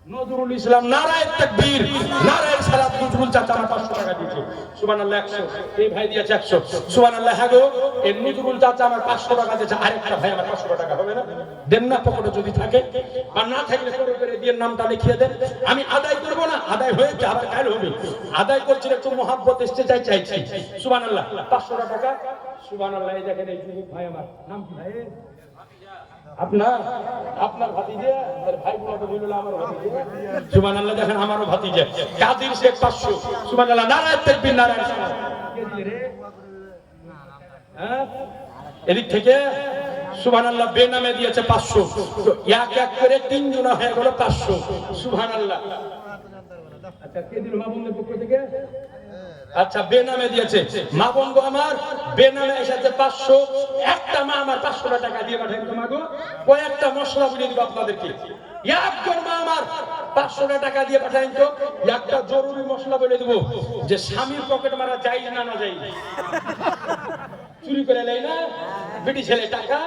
নজরুল ইসলাম। নারায়ে তাকবীর, নারায়ে সালাত। নজরুল চাচা আমার 500 টাকা দিয়েছে। সুবহানাল্লাহ। 100, এই ভাই দিয়েছে 100। সুবহানাল্লাহ। হ্যাঁ গো, এই নজরুল চাচা আমার 500 টাকা দিয়েছে। আরেকটা ভাই আমার 500 টাকা হবে না? দেন না পকেটে যদি থাকে, আর না থাকলে করে দিয়ে নামটা লিখিয়ে দেন। আমি আদায় করব না, আদায় হয়েছে আবার কাল হবে। আদায় করছি একটু মহব্বত এসতে চাইছি। সুবহানাল্লাহ। 500 টাকা। সুবহানাল্লাহ। এই দেখেন এই যুবক ভাই আমার নাম কি ভাই? আপনার ভাতিজা, ভাইগুলোকে বলল আমার ভাতিজা। সুবহানাল্লাহ। দেখেন আমারও ভাতিজা কাদির শেখ 500। সুবহানাল্লাহ। নারায়ে তাকবীর, নারায়ে সালাত। কে দিলে রে? হ্যাঁ এদিক থেকে। সুবহানাল্লাহ। বেনামে দিয়েছে 500। তো এক এক করে 3 জন হয়ে গেল 500। সুবহানাল্লাহ। আচ্ছা কে দিল? মামুনের পক্ষ থেকে। আচ্ছা বেনামে দিয়েছে। মা বোন গো আমার বেনামে এসেছে 500। একটা মা আমার 500 টাকা দিয়ে পাঠাই তো মা গো, কয়েকটা মশলা বলে দিব আপনাদেরকে। একজন মা আমার 500 টাকা দিয়ে পাঠাই তো একটা জরুরি মশলা বলে দিব যে স্বামীর পকেট মারা যায় না, না যায়। চুরি করে নেয় না বেটি ছেলে টাকা।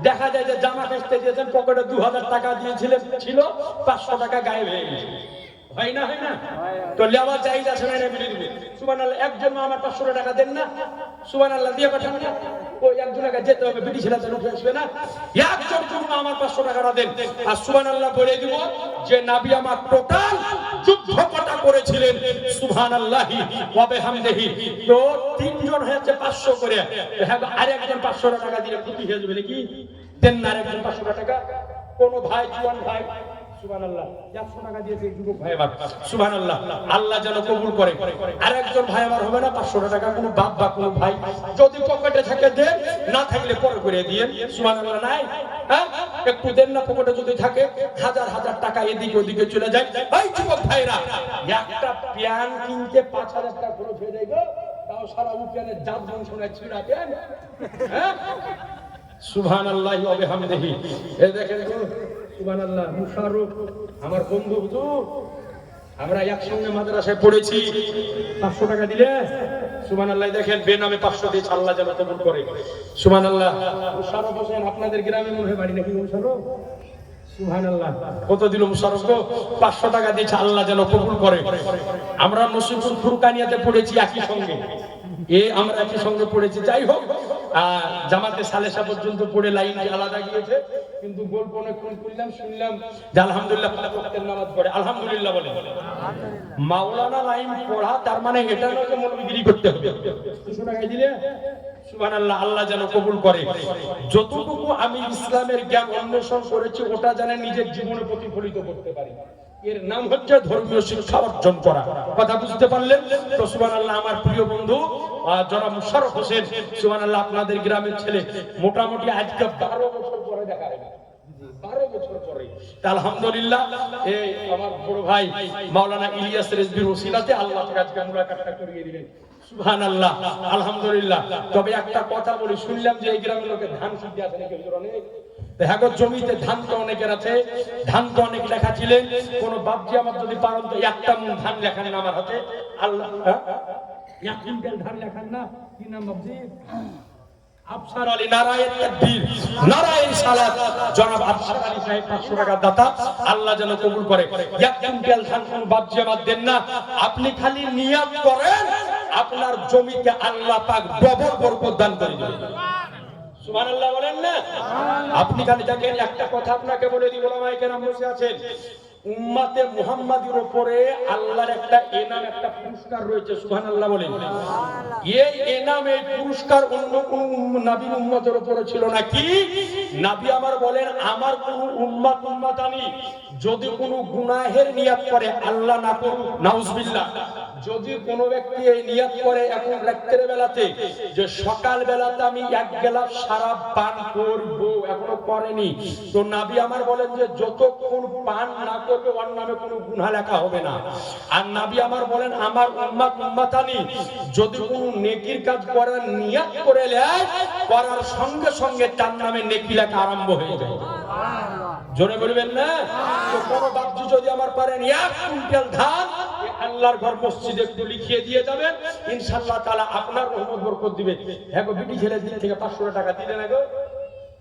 দেখা যায় যে জামা কাচতে দিয়েছেন, পকেটে 2000 টাকা দিয়েছিলেন, ছিল 500 টাকা গায়েব হয়ে গেছে। হয় না? হয় না? তো লেওয়া চাইজ আছে না বিড়ি দিবে। সুবহানাল্লাহ। একজন মা আমার 500 টাকা দেন না। সুবহানাল্লাহ। দিয়ে পাঠান না। ওই একজনকে যেতে হবে, বিড়ি ছেলে উঠে আসবে না। একজন মা আমার 500 টাকাটা দেন। আর সুবহানাল্লাহ বলে দিব যে নবী আমার টোটাল যুদ্ধ কটা করেছিলেন। সুবহানাল্লাহি ওয়া বিহামদিহি। তো 3 জন হয়েছে 500 করে। হ্যাঁ আরেকজন 500 টাকা দিলে খুশি হয়ে যাবে নাকি? দেন না আরেকজন 500 টাকা। কোন ভাই জওয়ান ভাই সুবহানাল্লাহ 100 টাকা দিয়েছে যুবক ভাই আমার। সুবহানাল্লাহ। আল্লাহ যেন কবুল করে। আরেকজন ভাই আমার হবে না 500 টাকা? কোন বাপ বা কোন ভাই যদি পকেটে থাকে দেন, না থাকলে পরে করে দিয়েন। সুবহানাল্লাহ। নাই? হ্যাঁ একটু দেন না পকেটে যদি থাকে। হাজার হাজার টাকা এদিকে ওদিকে চলে যায়। এই যুবক ভাইরা একটা প্যান কিনতে 5000 টাকা খরচ হয়ে যায় গো। তাও সারা উপিয়ানের জাত বংশনে ছিড়া প্যান। হ্যাঁ সুবহানাল্লাহি ওয়া বিহামদিহি। এই দেখেন গো। সুবহানাল্লাহ। মুশাররফ আমার বন্ধু হুজুর আমরা একসঙ্গে মাদ্রাসায় পড়েছি, 500 টাকা দিলে সুবহানাল্লাহ। দেখেন বেনামে 500 দিয়ে আল্লাহ যেন কবুল করে। সুবহানাল্লাহ। মুশাররফ হোসেন আপনাদের গ্রামে মনে হয় বাড়ি নাকি মুশাররফ? সুবহানাল্লাহ। কত দিল মুশাররফ গো? 500 টাকা দিয়েছে, আল্লাহ যেন কবুল করে। আমরা নসিবুল ফুরকানিয়াতে পড়েছি একই সঙ্গে, আমরা একই সঙ্গে পড়েছি। যাই হোক, জামাতে সালেসা পর্যন্ত পড়ে লাইন আলাদা গিয়েছে, কিন্তু গল্প অনেকক্ষণ করলাম, শুনলাম যে আলহামদুলিল্লাহ নামাজ পড়ে, আলহামদুলিল্লাহ বলে। মাওলানা লাইন পড়া তার মানে এটা নয় যে মৌলবীগিরি করতে হবে। 200 টাকা দিলে সুবহানাল্লাহ, আল্লাহ যেন কবুল করে। যতটুকু আমি ইসলামের জ্ঞান অন্বেষণ করেছি ওটা যেন নিজের জীবনে প্রতিফলিত করতে পারি, এর নাম হচ্ছে ধর্মীয় শিক্ষা অর্জন করা। কথা বুঝতে পারলেন তো? সুবহানাল্লাহ। আমার প্রিয় বন্ধু জনাব মুশাররফ হোসেন, সুবহানাল্লাহ, আপনাদের গ্রামের ছেলে, মোটামুটি আজকে 12 বছর পরে দেখা গেল, 12 বছর পরে। আলহামদুলিল্লাহ, এই আমার বড় ভাই মাওলানা ইলিয়াস রেজভির ওসিলাতে আল্লাহ তাআলা আজকে মুলাকাতটা করিয়ে দিলেন। সুবহানাল্লাহ, আলহামদুলিল্লাহ। তবে একটা কথা বলি, শুনলাম যে এই গ্রামের লোকে ধান সিদ্ধি আছে নাকি হুজুর? অনেক দেখো, জমিতে ধান তো অনেকের আছে, ধান তো অনেক লেখা ছিলেন। কোন বাপজি আমার যদি পারেন তো একটা মন ধান লেখান না আমার হাতে, আল্লাহ 1 কুইন্টাল ধান লেখান না। কি নাম বাপজি? আফসার আলী। নারায়ে তাকবীর, নারায়ে সালাত। জনাব আফসার আলী সাহেব 500 টাকা দাতা, আল্লাহ যেন কবুল করে। 1 কুইন্টাল ধান কোন বাপজি আমার দেন না, আপনি খালি নিয়ত করেন আপনার জমিতে আল্লাহ পাক ডবল বরকত দান করে দেবেন। সুবহানাল্লাহ বলেন না? আপনি খালি দেখেন, একটা কথা আপনাকে বলে দিই, ওলামায়ে কেরাম বসে আছেন, উম্মতে মুহাম্মাদির উপরে আল্লাহর একটা এনাম, একটা পুরস্কার রয়েছে। সুবহানাল্লাহ বলেন। এই এনাম, এই পুরস্কার অন্য কোন নবীর উম্মতের উপরে ছিল নাকি? নবী আমার বলেন, আমার কোন উম্মতানি যদি কোনো গুনাহের নিয়ত করে, আল্লাহ না করুক, নাউজুবিল্লাহ, যদি কোন ব্যক্তি এই নিয়ত করে এখন রাতের বেলাতে যে সকাল বেলাতে আমি 1 গ্লাস শরাব পান করব, এখনো করেনি, তো নবী আমার বলেন যে যতক্ষণ পান না করবে ওর নামে কোনো গুনাহ লেখা হবে না। আর নবী আমার বলেন, আমার উম্মতানি যদি কোনো নেকির কাজ করার নিয়ত করে নেয়, করার সঙ্গে সঙ্গে তার নামে নেকি লেখা আরম্ভ হয়ে যায়। জোরে বলবেন না? তো কোন বাপজি যদি আমার পারেন 1 কুইন্টাল ধান আল্লাহর ঘর মসজিদে একটু লিখিয়ে দিয়ে যাবেন, ইনশাআল্লাহ তাআলা আপনার রহমত বরকত দিবে। হ্যাঁ গো, বিটি ছেলে দিন থেকে 500 টাকা দিলেন না গো?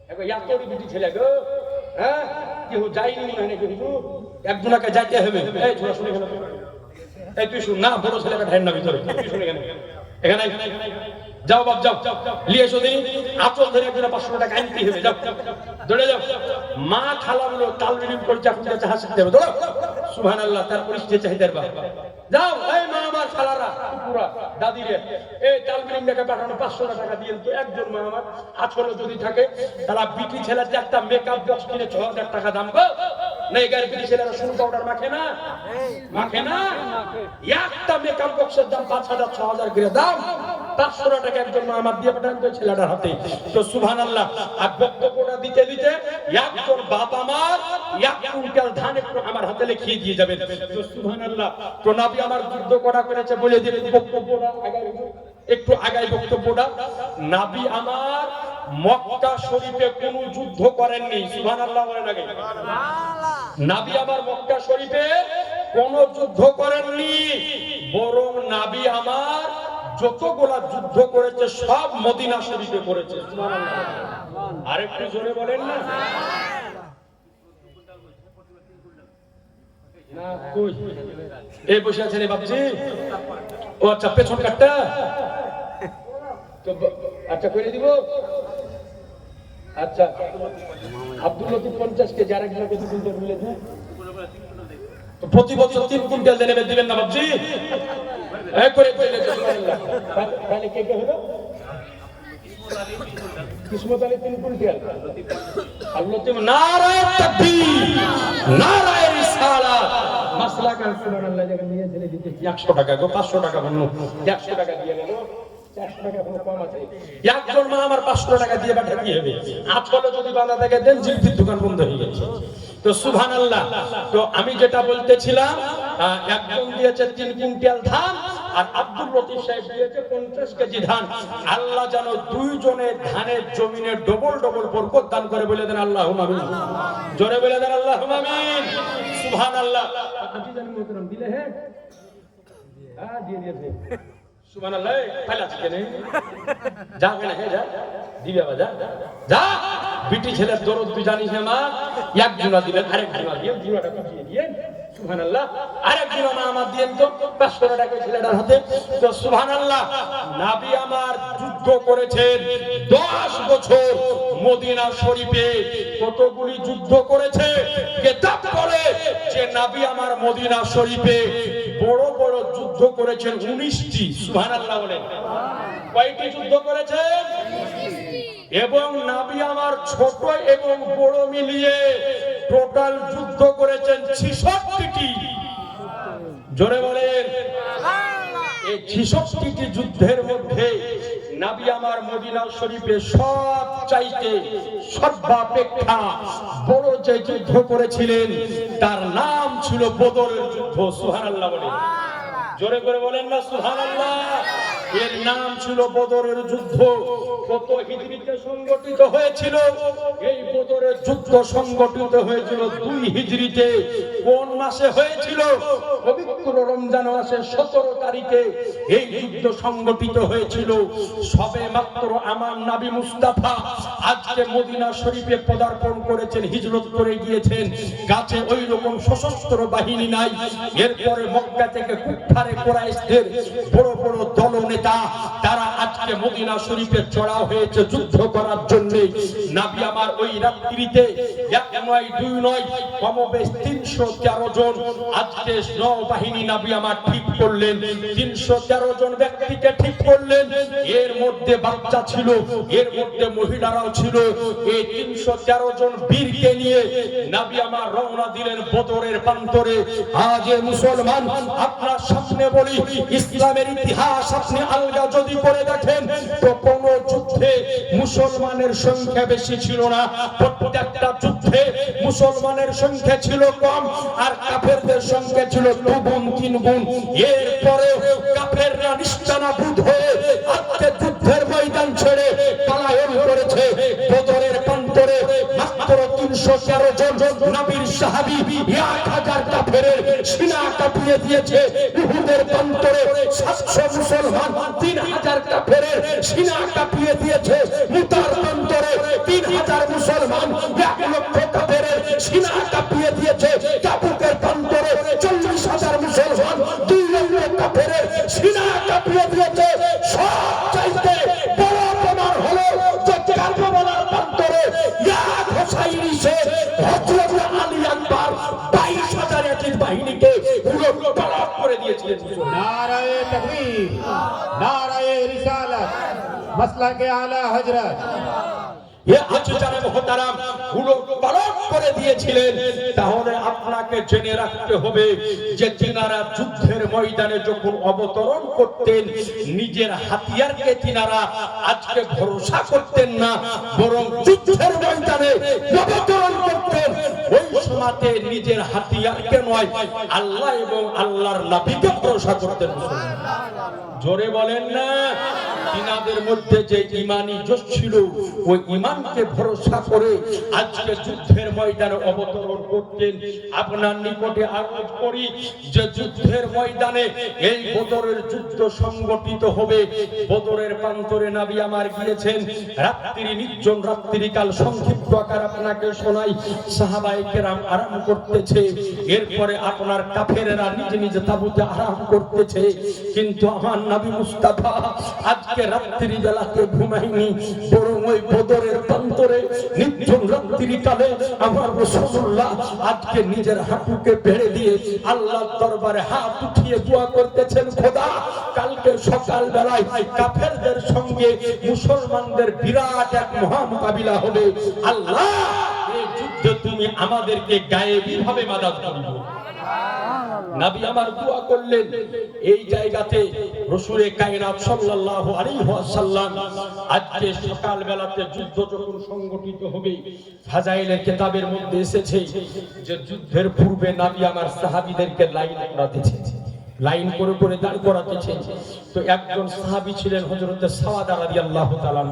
হ্যাঁ গো, এতটি বিটি ছেলে গো, হ্যাঁ কেউ যায়নি মনে হয় নাকি? একজনকে যাইতে হবে। এই ছোড়া শুনে গেল, এই তুই শুন না, বড় ছেলেকে ঢাইন না ভিতরে, তুই শুনে গেল এখানে। যাও বাপ, যাও লিয়ে এসো দিন, আচল ধরে একজনে 500 টাকা আনতে হবে। যাও, দৌড়ে যাও। মা খালাগুলো তাল বিলিম করছে, এখন কাছে হাসতে হবে, দৌড়ো। সুবহানাল্লাহ। তার পরিস্থিতি চাহিদার বাপ, যাও। এই মা আমার খালারা, পুরা দাদিরে, এই তাল বিলিম দেখে পাঠানো 500 টাকা দিয়ে তো একজন মা আমার আচল যদি থাকে, তারা বিটি ছেলের যে একটা মেকআপ বক্স কিনে 6000 টাকা দাম গো, না এগার বিটি ছেলেরা শুরু পাউডার মাখে না, মাখে না, একটা মেকআপ বক্সের দাম 5000 6000 করে দাম, 500 টাকা একজন মা আমার দিয়ে পাঠান তো ছেলেটার হাতে। তো সুবহানাল্লাহ। আর বক্তব্যটা দিতে দিতে একজন বাপ আমার 1 কুইন্টাল ধান একটু আমার হাতে লিখিয়ে দিয়ে যাবেন। তো সুবহানাল্লাহ। তো নবী আমার যুদ্ধ করা করেছে বলে দিয়ে বক্তব্যটা একটু আগাই। বক্তব্যটা, নবী আমার মক্কা শরীফে কোনো যুদ্ধ করেননি। সুবহানাল্লাহ বলেন আগে। নবী আমার মক্কা শরীফে কোনো যুদ্ধ করেননি, বরং নবী আমার যতগুলা যুদ্ধ করেছে সব মদিনা শরীফে করেছে। সুবহানাল্লাহ। আরেকটু জোরে বলেন না? না কই এই বসে আছেন এই বাপজি? ও আচ্ছা, পেছন কাটটা তো আচ্ছা করে দিব। আচ্ছা, আব্দুল লতিফ 50 কেজি, আরেকজন কত কুইন্টাল মিলে দেন? তো প্রতি বছর 3 কুইন্টাল দিবেন না বাপজি? এই করে কইলে সুবহানাল্লাহ। তাহলে কে কে হলো? কিসমত আলী 3 কুইন্টাল, আর লতিফ। নারায়ে তাকবীর, নারায়ে রিসালাত। মাসলা কার সুবহানাল্লাহ। যখন নিয়ে ছেলে দিতে 100 টাকা গো, 500 টাকা বলল, 100 টাকা দিয়ে গেল, 400 টাকা কোনো কম আছে? একজন মা আমার 500 টাকা দিয়ে পাঠিয়ে দিয়ে হবে। আজকাল যদি বাঁধা থেকে দেন, জিলপির দোকান বন্ধ হয়ে গেছে। তো সুবহানাল্লাহ। তো আমি যেটা বলতেছিলাম, একজন দিয়েছে 3 কুইন্টাল ধান, আর আব্দুল লতিফ সাহেব দিয়েছে 50 কেজি ধান। আল্লাহ যেন দুইজনের ধানের জমিনে ডবল ডবল বরকত দান করে, বলে দেন আল্লাহুম্মা আমিন। জোরে বলে দেন আল্লাহুম্মা আমিন। সুবহানাল্লাহ। আজিজান মোহতরম দিলে হ্যাঁ দিয়ে দিয়েছে সুবহানাল্লাহ ফাইলা কেনে যা কেনে হ্যাঁ যা দিবে বাবা যা যা বিটি ছেলের দরদ তুই জানিস না মা এক জোড়া দিবেন আরেক জোড়া দিয়ে জোড়াটা বুঝিয়ে দিয়ে সুবহানাল্লাহ আরেক জোড়া মা আমার দিয়েন তো 500 টাকা ছেলেটার হাতে তো সুবহানাল্লাহ নবী আমার যুদ্ধ করেছেন 10 বছর মদিনা শরীফে কতগুলি যুদ্ধ করেছে কিতাব বলে যে নবী আমার মদিনা শরীফে বড় বড় যুদ্ধ করেছেন 19টি সুবহানাল্লাহ বলেন কয়টি যুদ্ধ করেছেন এবং নবী আমার ছোট এবং বড় মিলিয়ে টোটাল যুদ্ধ করেছেন 66টি জোরে বলেন এই 66টি যুদ্ধের মধ্যে নবী আমার মদিনা শরীফে সব চাইতে সর্বাপেক্ষা বড় যে যুদ্ধ করেছিলেন তার নাম ছিল বদরের যুদ্ধ সুবহানাল্লাহ বলেন জোরে করে বলেন না সুবহানাল্লাহ এর নাম ছিল বদরের যুদ্ধ কত হিজরিতে সংগঠিত হয়েছিল এই বদরের যুদ্ধ সংগঠিত হয়েছিল 2 হিজরিতে কোন মাসে হয়েছিল পবিত্র রমজান মাসের 17 তারিখে এই যুদ্ধ সংগঠিত হয়েছিল সবে মাত্র আমার নবী মুস্তাফা আজকে মদিনা শরীফে পদার্পণ করেছেন হিজরত করে গিয়েছেন কাছে ওই রকম সশস্ত্র বাহিনী নাই এরপরে মক্কা থেকে কুফারে কুরাইশদের বড় বড় দলনেতা তারা আজকে মদিনা শরীফে চড়া হয়েছে যুদ্ধ করার জন্য নবী আমার ওই রাত্রিতে এক নয় দুই নয় কমবেশ 313 জন আজকে নৌবাহিনী নবী আমার ঠিক করলেন 313 জন ব্যক্তিকে ঠিক করলেন এর মধ্যে বাচ্চা ছিল এর মধ্যে মহিলারাও ছিল এই 313 জন বীরকে নিয়ে নবী আমার রওনা দিলেন বদরের প্রান্তরে আজ মুসলমান আপনার সামনে বলি ইসলামের ইতিহাস আপনি আলগা যদি করে দেখেন তো কোন যুদ্ধে মুসলমানের সংখ্যা বেশি ছিল না প্রত্যেকটা যুদ্ধে মুসলমানের সংখ্যা ছিল কম আর কাফেরদের সংখ্যা ছিল 2 গুণ 3 গুণ এরপরে কাফেররা নিস্তানাবুদ হয়ে আজকে যুদ্ধের ময়দান ছেড়ে পলায়ন করেছে বদরের প্রান্তরে মাত্র 313 জন নবীর সাহাবী 1000 কাফেরের সিনা কাঁপিয়ে দিয়েছে উহুদের প্রান্তরে 700 মুসলমান 3000 কাফেরের সিনা কাঁপিয়ে দিয়েছে মুতার প্রান্তরে 3000 মুসলমান 1 লক্ষ কাফেরের সিনা কাঁপিয়ে দিয়েছে তাবুকের প্রান্তরে 40000 মুসলমান 2 লক্ষ কাফেরের সিনা কাঁপিয়ে দিয়েছে সবচাইতে বড় প্রমাণ হলো যে কারবালার প্রান্তরে এক হোসাইনি সে হযরত আলী আকবর 22000 এজিদ বাহিনীকে পুরো তলব করে দিয়েছিলেন नाराए तकबीर नाराए रिसालत मसला के आला हजरत এ আজজানে মুহতারাম পুরো তলব করে দিয়েছিলেন তাহলে আপনাকে জেনে রাখতে হবে যে তিনারা যুদ্ধের ময়দানে যখন অবতরণ করতেন নিজের হাতিয়ারকে তিনারা আজকে ভরসা করতেন না বরং যুদ্ধের ময়দানে অবতরণ করতেন ওই সময়তে নিজের হাতিয়ারকে নয় আল্লাহ এবং আল্লাহর নবীকে ভরসা করতেন জোরে বলেন না তিনাদের মধ্যে যে ঈমানি জোশ ছিল ওই ঈমানকে ভরসা করে আজকে যুদ্ধের ময়দানে অবতরণ করতেন আপনার নিকটে আরজ করি যে যুদ্ধের ময়দানে এই বদরের যুদ্ধ সংগঠিত হবে বদরের প্রান্তরে নবী আমার গিয়েছেন রাত্রি নির্জন রাত্রিকাল সংক্ষিপ্ত আকার আপনাকে শোনাই সাহাবায়ে কেরাম আরাম করতেছে এরপরে আপনার কাফেররা নিজ নিজ তাঁবুতে আরাম করতেছে কিন্তু আমার নবী মুস্তাফা আজকে রাত্রি বেলাতে ঘুমাইনি বরং ওই বদরের প্রান্তরে নির্জন রাত্রি কালে আমার রাসূলুল্লাহ আজকে নিজের হাঁটুকে বেড়ে দিয়ে আল্লাহর দরবারে হাত উঠিয়ে দোয়া করতেছেন খোদা কালকে সকাল বেলায় কাফেরদের সঙ্গে মুসলমানদের বিরাট এক মহা মোকাবিলা হবে আল্লাহ এই যুদ্ধে তুমি আমাদেরকে গায়েবী ভাবে মাদদ করিও নবী আমার দোয়া করলেন এই জায়গাতে রাসূলে কায়নাত সাল্লাল্লাহু আলাইহি ওয়াসাল্লাম আজকে সকাল বেলাতে যুদ্ধ যখন সংগঠিত হবে ফাজাইলের কিতাবের মধ্যে এসেছে যে যুদ্ধের পূর্বে নবী আমার সাহাবীদেরকে লাইন করাতেছেন লাইন করে করে দাঁড় করাতেছেন তো একজন সাহাবী ছিলেন হযরত সাওয়াদা রাদিয়াল্লাহু তাআলা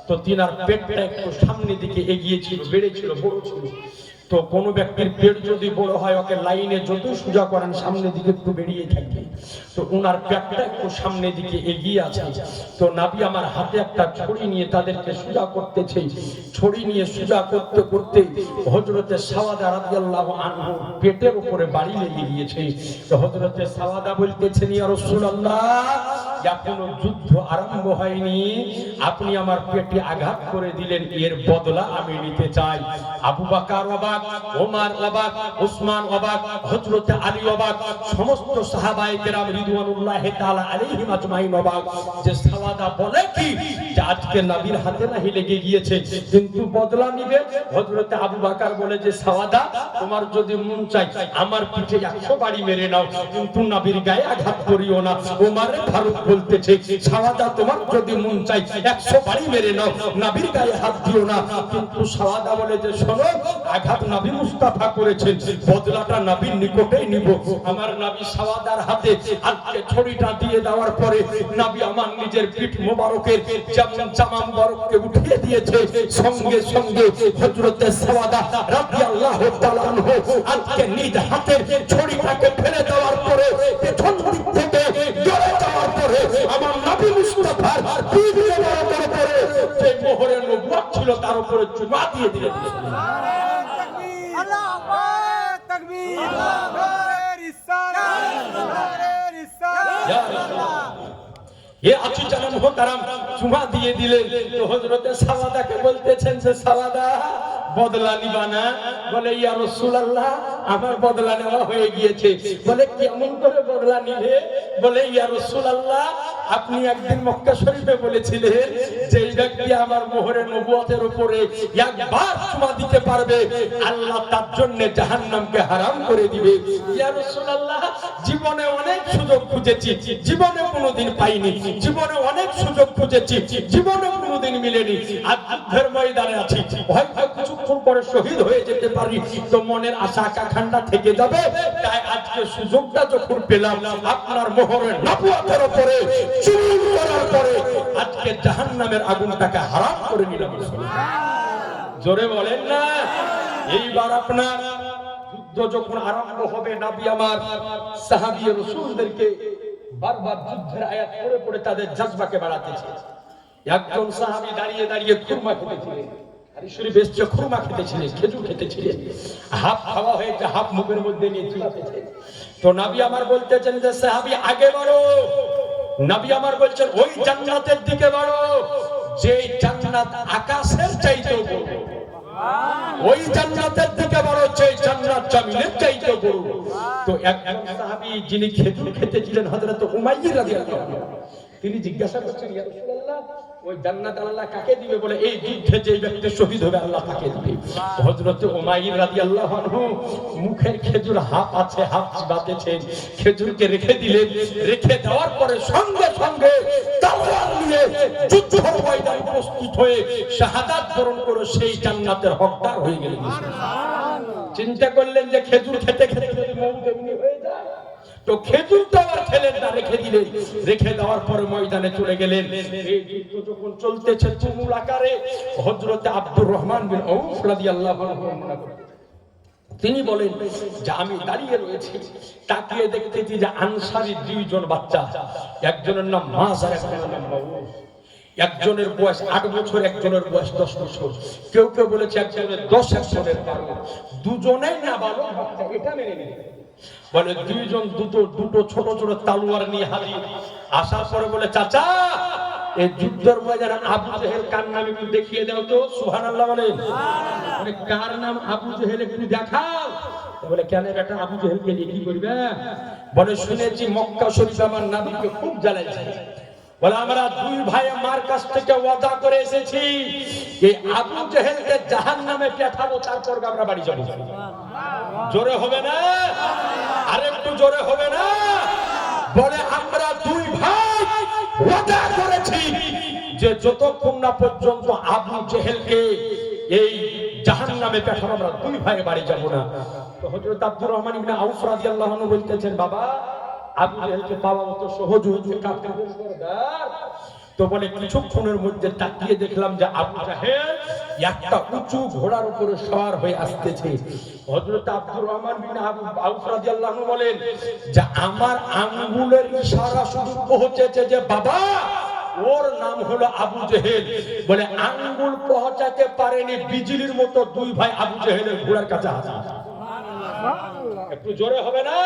তো তিনার পেটটা একটু সামনের দিকে এগিয়ে ছিল বেড়ে ছিল বড় ছিল তো কোনো ব্যক্তির পেট যদি বড় হয় ওকে লাইনে যতই সোজা করেন সামনের দিকে একটু বেরিয়ে থাকবে, তো ওনার পেটটা একটু সামনের দিকে এগিয়ে আছে। তো নাবি আমার হাতে একটা ছড়ি নিয়ে তাদেরকে সোজা করতেছে, ছড়ি নিয়ে সোজা করতে করতে হযরতে সাওয়াদা রাদিয়াল্লাহু আনহু পেটের উপরে বাড়ি লেগে গিয়েছে। তো হযরতে সাওয়াদা বলতেছেন, ইয়া রাসূলুল্লাহ, এখনো যুদ্ধ আরম্ভ হয়নি, আপনি আমার পেটে আঘাত করে দিলেন, এর বদলা আমি নিতে চাই। আবু বকর অবাক, ওমর অবাক, উসমান অবাক, হযরতে আলী অবাক, সমস্ত সাহাবায়ে কেরাম রিদওয়ানুল্লাহি তাআলা আলাইহিম আজমাইন অবাক যে সাওয়াদা বলে কি যে আজকে নবীর হাতে নাহি লেগে গিয়েছে কিন্তু বদলা নিবে। হযরতে আবু বকর বলে যে সাওয়াদা, তোমার যদি মন চাই আমার পিঠে 100 বাড়ি মেরে নাও, কিন্তু নবীর গায়ে আঘাত করিও না। ওমর ফারুক বলতেছে, সাওয়াদা তোমার যদি মন চাই 100 বাড়ি মেরে নাও, নবীর গায়ে হাত দিও না। কিন্তু সাওয়াদা বলে যে শোনো, আঘাত নবী মুস্তাফা করেছেন, বদলাটা নবীর নিকটেই নিব। আমার নবী সাওয়াদার হাতে আজকে ছড়িটা দিয়ে দেওয়ার পরে নবী আমার নিজের পিঠ মোবারকের জামা মোবারককে উঠিয়ে দিয়েছে। সঙ্গে সঙ্গে হযরতে সাওয়াদা রাদিয়াল্লাহু তাআলা আনহু আজকে নিজ হাতের ছড়িটাকে ফেলে দেওয়ার পরে পেছন দিক থেকে দৌড়ে যাওয়ার পরে আমার নবী মুস্তাফার পিঠ মোবারকের উপরে যে মোহরে নবুয়ত ছিল তার উপরে চুমা দিয়ে দিলেন। আল্লাহু আকবার, তাকবীর, নারে রিসালাত, নারে রিসালাত। এ আচু জানান মোহতারাম চুমা দিয়ে দিলেন। তো হযরতে সাওয়াদাকে বলতেছেন যে সাওয়াদা, বদলা নিবা না? বলে ইয়া রাসূলুল্লাহ, আমার বদলা নেওয়া হয়ে গিয়েছে। বলে কেমন করে বদলা নিলে? বলে ইয়া রাসূলুল্লাহ, আপনি একদিন মক্কা শরীফে বলেছিলেন যে এই ব্যক্তি আমার মোহরে নবুয়তের উপরে একবার চুমা দিতে পারবে, আল্লাহ তার জন্য জাহান্নামকে হারাম করে দিবে। ইয়া রাসূলুল্লাহ, জীবনে অনেক সুযোগ খুঁজেছি, জীবনে কোনোদিন পাইনি, জীবনে অনেক সুযোগ খুঁজেছি, জীবনে কোনোদিন মিলেনি। আজ যুদ্ধের ময়দানে আছি, হয়তো কিছুক্ষণ পরে শহীদ হয়ে যেতে পারি, তো মনের আশা আকাঙ্ক্ষা থেকে যাবে। তাই আজকে সুযোগটা যখন পেলাম আপনার মোহরের নবুয়তের উপরে চুমু করার পরে আজকে জাহান্নামের আগুনটাকে হারাম করে নিলাম। জোরে বলেন না। এইবার আপনার যুদ্ধ যখন আরম্ভ হবে, নবী আমার সাহাবী রাসূলদেরকে বারবার যুদ্ধের আয়াত পড়ে পড়ে তাদের জজবাকে বাড়াতেছে। একজন সাহাবী দাঁড়িয়ে দাঁড়িয়ে খুরমা খেতেছিলেন, হাদিস শরীফ এসেছে খুরমা খেতেছিলেন, খেজুর খেতেছিলেন, হাফ খাওয়া হয়েছে, হাফ মুখের মধ্যে নিয়ে চিবাতেছেন। তো নবী আমার বলতেছেন যে সাহাবী আগে বাড়ো। নবী আমার বলছেন ওই জান্নাতের দিকে বাড়ো যে জান্নাত আকাশের চাইতেও বড়, ওই জান্নাতের দিকে বাড়ো যে জান্নাত জমিনের চাইতেও বড়। তো একজন সাহাবী যিনি খেজুর খেতেছিলেন হযরত উমাইয়া রাদিয়াল্লাহু আনহু, তিনি জিজ্ঞাসা করছেন, ইয়া রাসূলুল্লাহ, ওই জান্নাত আল্লাহ কাকে দিবে? বলে এই যুদ্ধে যে ব্যক্তি শহীদ হবে আল্লাহ তাকে দিবে। হযরত উমাইয়া রাদিয়াল্লাহু আনহু মুখের খেজুর হাফ আছে, হাফ চিবাতেছেন, খেজুরকে রেখে দিলেন। রেখে দেওয়ার পরে সঙ্গে সঙ্গে তলোয়ার নিয়ে যুদ্ধের ময়দানে উপস্থিত হয়ে শাহাদাত বরণ করে সেই জান্নাতের হকদার হয়ে গেলেন। চিন্তা করলেন যে খেজুর খেতে খেতে যদি মৌত এমনি হয়ে যায়, তো খেজুরটা আবার খেলেন না, রেখে দিলেন। রেখে দেওয়ার পরে ময়দানে চলে গেলেন। এই যুদ্ধ যখন চলতেছে তুমুল আকারে, হযরতে আব্দুর রহমান বিন আউফ রাদিয়াল্লাহু আনহু তিনি বলেন যে আমি দাঁড়িয়ে রয়েছি, তাকিয়ে দেখতেছি যে আনসারী দুইজন বাচ্চা, একজনের নাম মাস আর একজনের নাম মাউস। একজনের বয়স 8 বছর, একজনের বয়স 10 বছর। কেউ কেউ বলেছে একজনের 10, একজনের 12। দুজনেই নাবালক বাচ্চা, এটা মেনে নিন। বলে দুইজন দুটো ছোট ছোট তলোয়ার নিয়ে হাজির। আসার পরে বলে, চাচা এই যুদ্ধের ময়দানে আবু জেহেল কার নাম একটু দেখিয়ে দাও তো। সুবহানাল্লাহ বলেন। মানে কার নাম আবু জেহেল একটু দেখাও। বলে কেন বেটা, আবু জেহেলকে নিয়ে কি করবে? বলে শুনেছি মক্কা শরীফ আমার নবীকে খুব জ্বালাইছে। বলে আমরা দুই ভাই মার কাছ থেকে ওয়াদা করে এসেছি এই আবু জেহেলকে জাহান্নামে পাঠাবো, তারপর আমরা বাড়ি যাব। জোরে হবে না? আরেকটু জোরে হবে না? বলে আমরা দুই ভাই ওয়াদা করেছি যে যতক্ষণ না পর্যন্ত আবু জেহেলকে এই জাহান্নামে পাঠাবো আমরা দুই ভাই বাড়ি যাব না। তো হযরত আব্দুর রহমান ইবনে আউফ রাদিয়াল্লাহু আনহু বলতেছেন, বাবা আবু জেহেলকে পাওয়া মতো সহজ হচ্ছে কাফেরদের সরদার। তো বলে কিছুক্ষণের মধ্যে তাকিয়ে দেখলাম যে আবু জাহেল একটা উঁচু ঘোড়ার উপরে সওয়ার হয়ে আসতেছে। হযরত আব্দুর রহমান বিন আউফ রাদিয়াল্লাহু আনহু বলেন যে আমার আঙ্গুলের ইশারা শুধু পৌঁছেছে যে বাবা ওর নাম হলো আবু জেহেল। বলে আঙ্গুল পৌঁছাতে পারেনি, বিজলির মতো দুই ভাই আবু জেহেলের ঘোড়ার কাছে হাজির। একটু জোরে হবে না?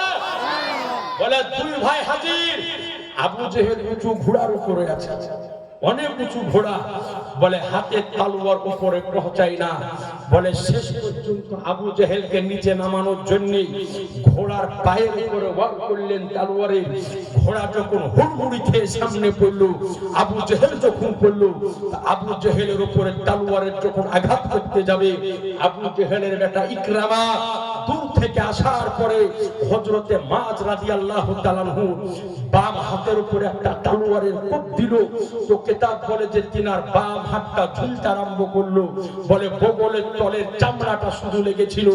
বলে দুই ভাই হাজির। আবু জেহেল উঁচু ঘোড়ার উপরে আছে, অনেক উঁচু ঘোড়া। বলে হাতে তলোয়ার উপরে পৌঁছায় না। বলে শেষ পর্যন্ত আবু জেহেলকে নিচে নামানোর জন্য ঘোড়ার পায়ের উপরে ওয়ার করলেন তলোয়ারে। ঘোড়া যখন হুড়মুড়ি খেয়ে সামনে পড়লো, আবু জেহেল যখন পড়লো, আবু জেহেলের উপরে তলোয়ারের যখন আঘাত করতে যাবে, আবু জেহেলের বেটা ইকরামা দূর থেকে আসার পরে হযরতে মাআজ রাদিয়াল্লাহু তাআলা আনহু বাম হাতের উপরে একটা তলোয়ারের কোপ দিল। তো কিতাব বলে যে তিনার বাম হাতটা ঝুলতে আরম্ভ করলো। বলে বগলের তলের চামড়াটা শুধু লেগেছিল।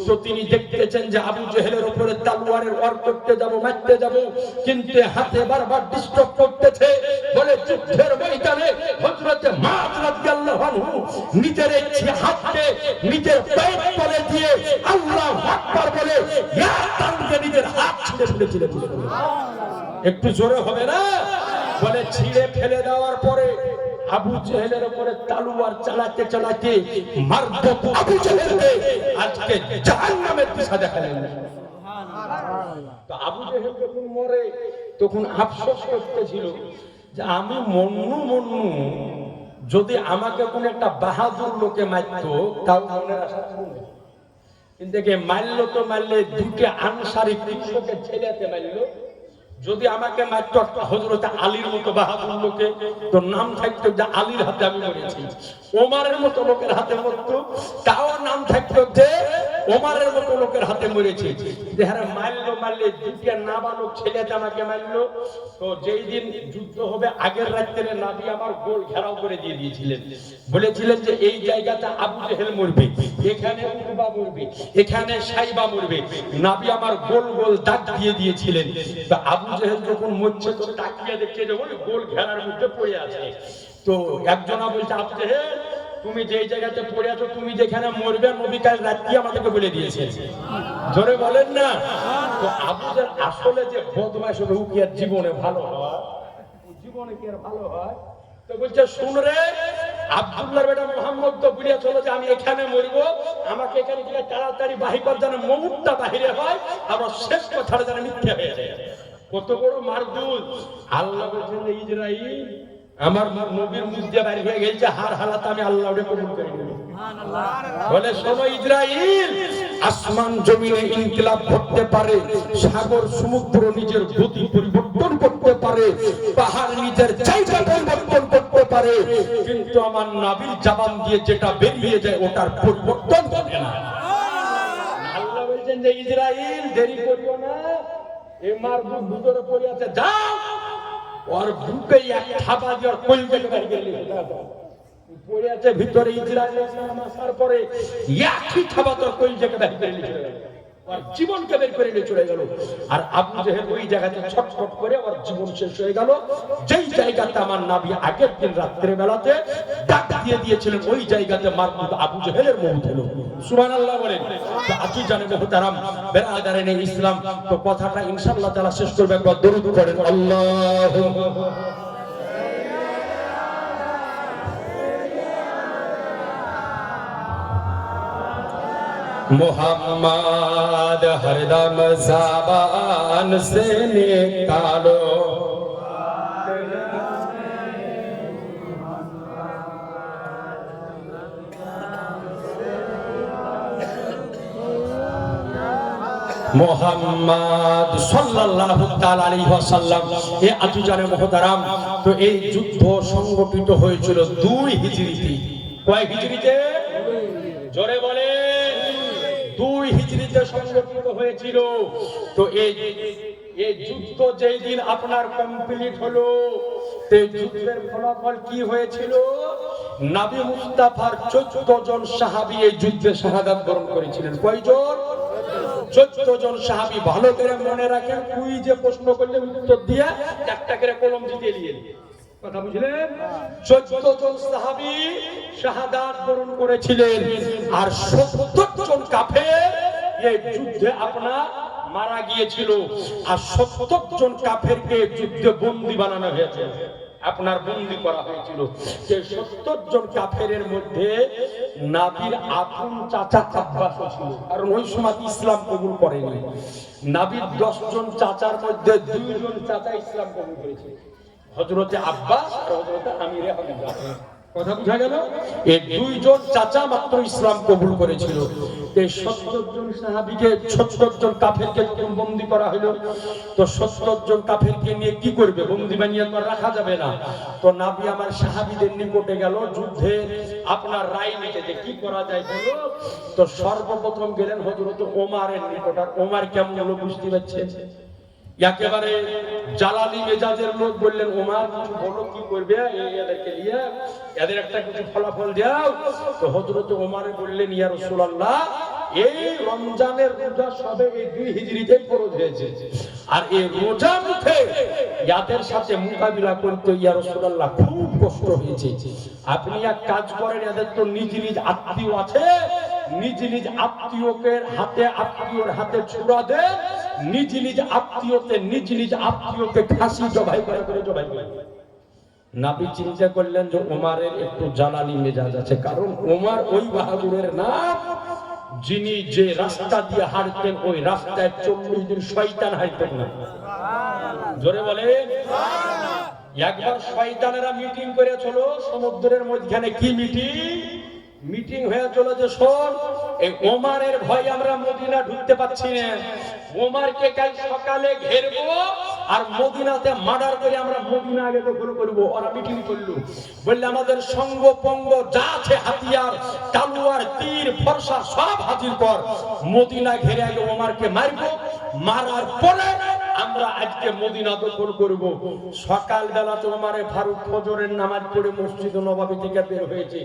তো তিনি দেখতেছেন যে আবু জেহেলের উপরে তলোয়ারের ওয়ার করতে যাব, মারতে যাব, কিন্তু হাতে বারবার ডিস্টার্ব করতেছে। বলে যুদ্ধের ময়দানে হযরতে মাআজ রাদিয়াল্লাহু আনহু নিজের হাতকে নিজের পায়ের তলে দিয়ে আল্লাহু আকবার বলে ইয়া তানকে নিজের হাত ছিঁড়ে ফেলেছিলেন। একটু জোরে হবে না? বলে ছিঁড়ে ফেলে দেওয়ার পরে আবু জেহেলের উপরে তলোয়ার চালাতে চালাতে মারব আবু জেহেলকে আজকে জাহান্নামের দিশা দেখালেন। তো আবু জেহেল যখন মরে তখন আফসোস করতেছিল যে আমি মন্নু যদি আমাকে কোন একটা বাহাদুর লোকে মারতো তাও মনের আশা ছিল না। কিন্তু মারলো তো মারলে দুটো আনসারী কৃষকের ছেলেতে মারলো। যদি আমাকে মারতো হযরত আলীর মতো বাহাদুর লোকে, তো নাম থাকতো যে আলীর হাতে আমি মরেছি। ওমরের মতো লোকের হাতে মরতো, তাও নাম থাকতো যে ওমরের মতো লোকের হাতে মরেছি। যে হারে মারলে দুটো নাবালক ছেলেতে আমাকে মারলো। তো যেই দিন যুদ্ধ হবে আগের রাত্রে নবী আমার গোল ঘেরাও করে দিয়ে দিয়েছিলেন। বলেছিলেন যে এই জায়গাতে আবু জেহেল মরবে, এখানে উতবা মরবে, এখানে সাইবা মরবে। নবী আমার গোল গোল দাগ দিয়ে দিয়েছিলেন। তো আবু জেহেল যখন মরছে তো তাকিয়ে দেখছে যে ওই গোল ঘেরার মধ্যে পড়ে আছে। তো একজনা বলছে আবু জেহেল তুমি যেই জায়গাতে পড়ে আছো, তুমি যেখানে মরবে নবী কাল রাত্রি আমাদেরকে বলে দিয়েছে। জোরে বলেন না? তো আবু জেহেল আসলে যে বদমাশ হবে ও কি আর জীবনে ভালো হয়? জীবনে কি আর ভালো হয়? তো বলছে শুন রে আব্দুল্লাহর বেটা মুহাম্মদ তো বলে চলো যে আমি এখানে মরব, আমাকে এখানে গিয়ে তাড়াতাড়ি বাহির যেন মউতটা বাহিরে হয়, আবার শেষ কথাটা যেন মিথ্যা হয়ে যায়। কত বড় মারদুদ! আল্লাহ বলেছেন যে ইসরাইল আমার নবীর মুখ দিয়ে বাইরে হয়ে গেছে, হার হালাত আমি আল্লাহকে কবুল করে নেব। বলে শোনো ইসরাইল, আসমান জমিনে ইনকিলাব করতে পারে, সাগর সমুদ্র নিজের গতি পরিবর্তন করতে পারে, পাহাড় নিজের জায়গা পরিবর্তন করতে পারে, কিন্তু আমার নবীর জবান দিয়ে যেটা বেরিয়ে যায় ওটার পরিবর্তন হবে না। আল্লাহ বলেছেন যে ইসরাইল দেরি করিও না, এই মারদুদ ভিতরে পড়ে আছে, যাও ওর বুকে এক থাবা দিয়ে ওর কলিজাকে বাইরে গেলে পড়ে আছে ভিতরে। ইসরাইল আসার পরে একই থাবা তোর কলিজাকে বাইরে গেলে চলে গেল, ওর জীবনকে বের করে নিয়ে চলে গেল। আর আবু জেহেল ওই জায়গাতে ছটফট করে ওর জীবন শেষ হয়ে গেল। যেই জায়গাতে আমার নবী আগের দিন রাত্রে বেলাতে ডাক দিয়ে দিয়েছিলেন ওই জায়গাতে মারদুদ আবু জেহেলের মউত হলো। সুবহানাল্লাহ বলেন। তো আপনি জানেন মুহতারাম বেরাদারান ইসলাম, তো কথাটা ইনশাআল্লাহ তাআলা শেষ করবে একবার দরুদ পড়েন আল্লাহুম্মা मोहम्मद हरदम ज़बान से निकालो মোহাম্মদ সাল্লাল্লাহু তাআলা আলাইহি ওয়াসাল্লাম। এ আতুজানে মুহতারাম, তো এই যুদ্ধ সংগঠিত হয়েছিল 2 হিজরিতে। কয় হিজরিতে? জোরে বলে। 2 হিজরিতে সংগঠিত হয়েছিল। তো এই যুদ্ধ যেই দিন আপনার কমপ্লিট হলো, এই যুদ্ধের ফলাফল কি হয়েছিল? নবী মুস্তাফার 14 জন সাহাবী এই যুদ্ধে শাহাদাত বরণ করেছিলেন। কয়জন? 14 জন সাহাবী। ভালো করে মনে রাখেন, কুইজে প্রশ্ন করলে উত্তর দিয়ে একটা করে কলম জিতে নিয়ে কথা বুঝলেন? 14 জন সাহাবী শাহাদাত বরণ করেছিলেন আর 70 জন কাফের এই যুদ্ধে আপনার মারা গিয়েছিল আর 70 জন কাফেরকে যুদ্ধে বন্দী বানানো হয়েছে, আপনার বন্দী করা হয়েছিল। সেই 70 জন কাফেরের মধ্যে নবীর আপন চাচা আব্বাস ছিল, কারণ ওই সময় ইসলাম কবুল করেনি। নবীর 10 জন চাচার মধ্যে 2 জন চাচা ইসলাম কবুল করেছে, হযরতে আব্বাস আর হযরতে আমিরে হামজা। কথা বুঝা গেল? এই 2 জন চাচা মাত্র ইসলাম কবুল করেছিল। এই 70 জন সাহাবীকে 70 জন কাফেরকে যখন বন্দী করা হলো, তো 70 জন কাফেরকে নিয়ে কি করবে? বন্দী বানিয়ে তো রাখা যাবে না। তো নবী আমার সাহাবীদের নিকটে গেল যুদ্ধে আপনার রায় নিতে যে কি করা যায় বলো। তো সর্বপ্রথম গেলেন হযরত ওমরের নিকট। আর ওমর কেমন হলো বুঝতে পারছেন? একেবারে জালালি মেজাজের লোক। বললেন ওমর কিছু বলো, কি করবে এদেরকে নিয়ে, এদের একটা কিছু ফলাফল দাও। তো হযরত ওমর বললেন ইয়া রাসূলুল্লাহ, এই রমজানের রোজা সবে এই 2 হিজরিতে ফরজ হয়েছে, আর এই রোজা মুখে ইয়াদের সাথে মোকাবিলা করতে ইয়া রাসূলুল্লাহ খুব কষ্ট হয়েছে। আপনি এক কাজ করেন, এদের তো নিজ নিজ আত্মীয় আছে, নিজ নিজ আত্মীয়কের হাতে আত্মীয়র হাতে ছুড়া দেন, নিজ নিজ আত্মীয়কে খাসি জবাই করে জবাই করে। নবী চিন্তা করলেন যে ওমরের একটু জালালি মেজাজ আছে, কারণ ওমর ওই বাহাদুরের নাম যিনি যে রাস্তা দিয়ে হাঁটতেন ওই রাস্তায় 40 দিন শয়তান হাঁটতেন না। জোরে বলে একবার শয়তানেরা মিটিং করেছিল সমুদ্রের মধ্যখানে। কি মিটিং হয়েছিল যে শোন, এই ওমরের ভয় আমরা মদিনা ঢুকতে পাচ্ছি না, ওমরকে কাল সকালে ঘেরবো আর মদিনাতে মার্ডার করে আমরা মদিনা আগে দখল করব। ওরা মিটিং করলো, বললে আমাদের সঙ্গ পঙ্গ যা আছে হাতিয়ার তালুয়ার তীর ফর্সা সব হাজির কর, মদিনা ঘেরে আগে ওমরকে মারবো, মারার পরে আমরা আজকে মদিনা দখল করব। সকাল বেলাতে ওমরে ফারুক ফজরের নামাজ পড়ে মসজিদ নববী থেকে বের হয়েছে।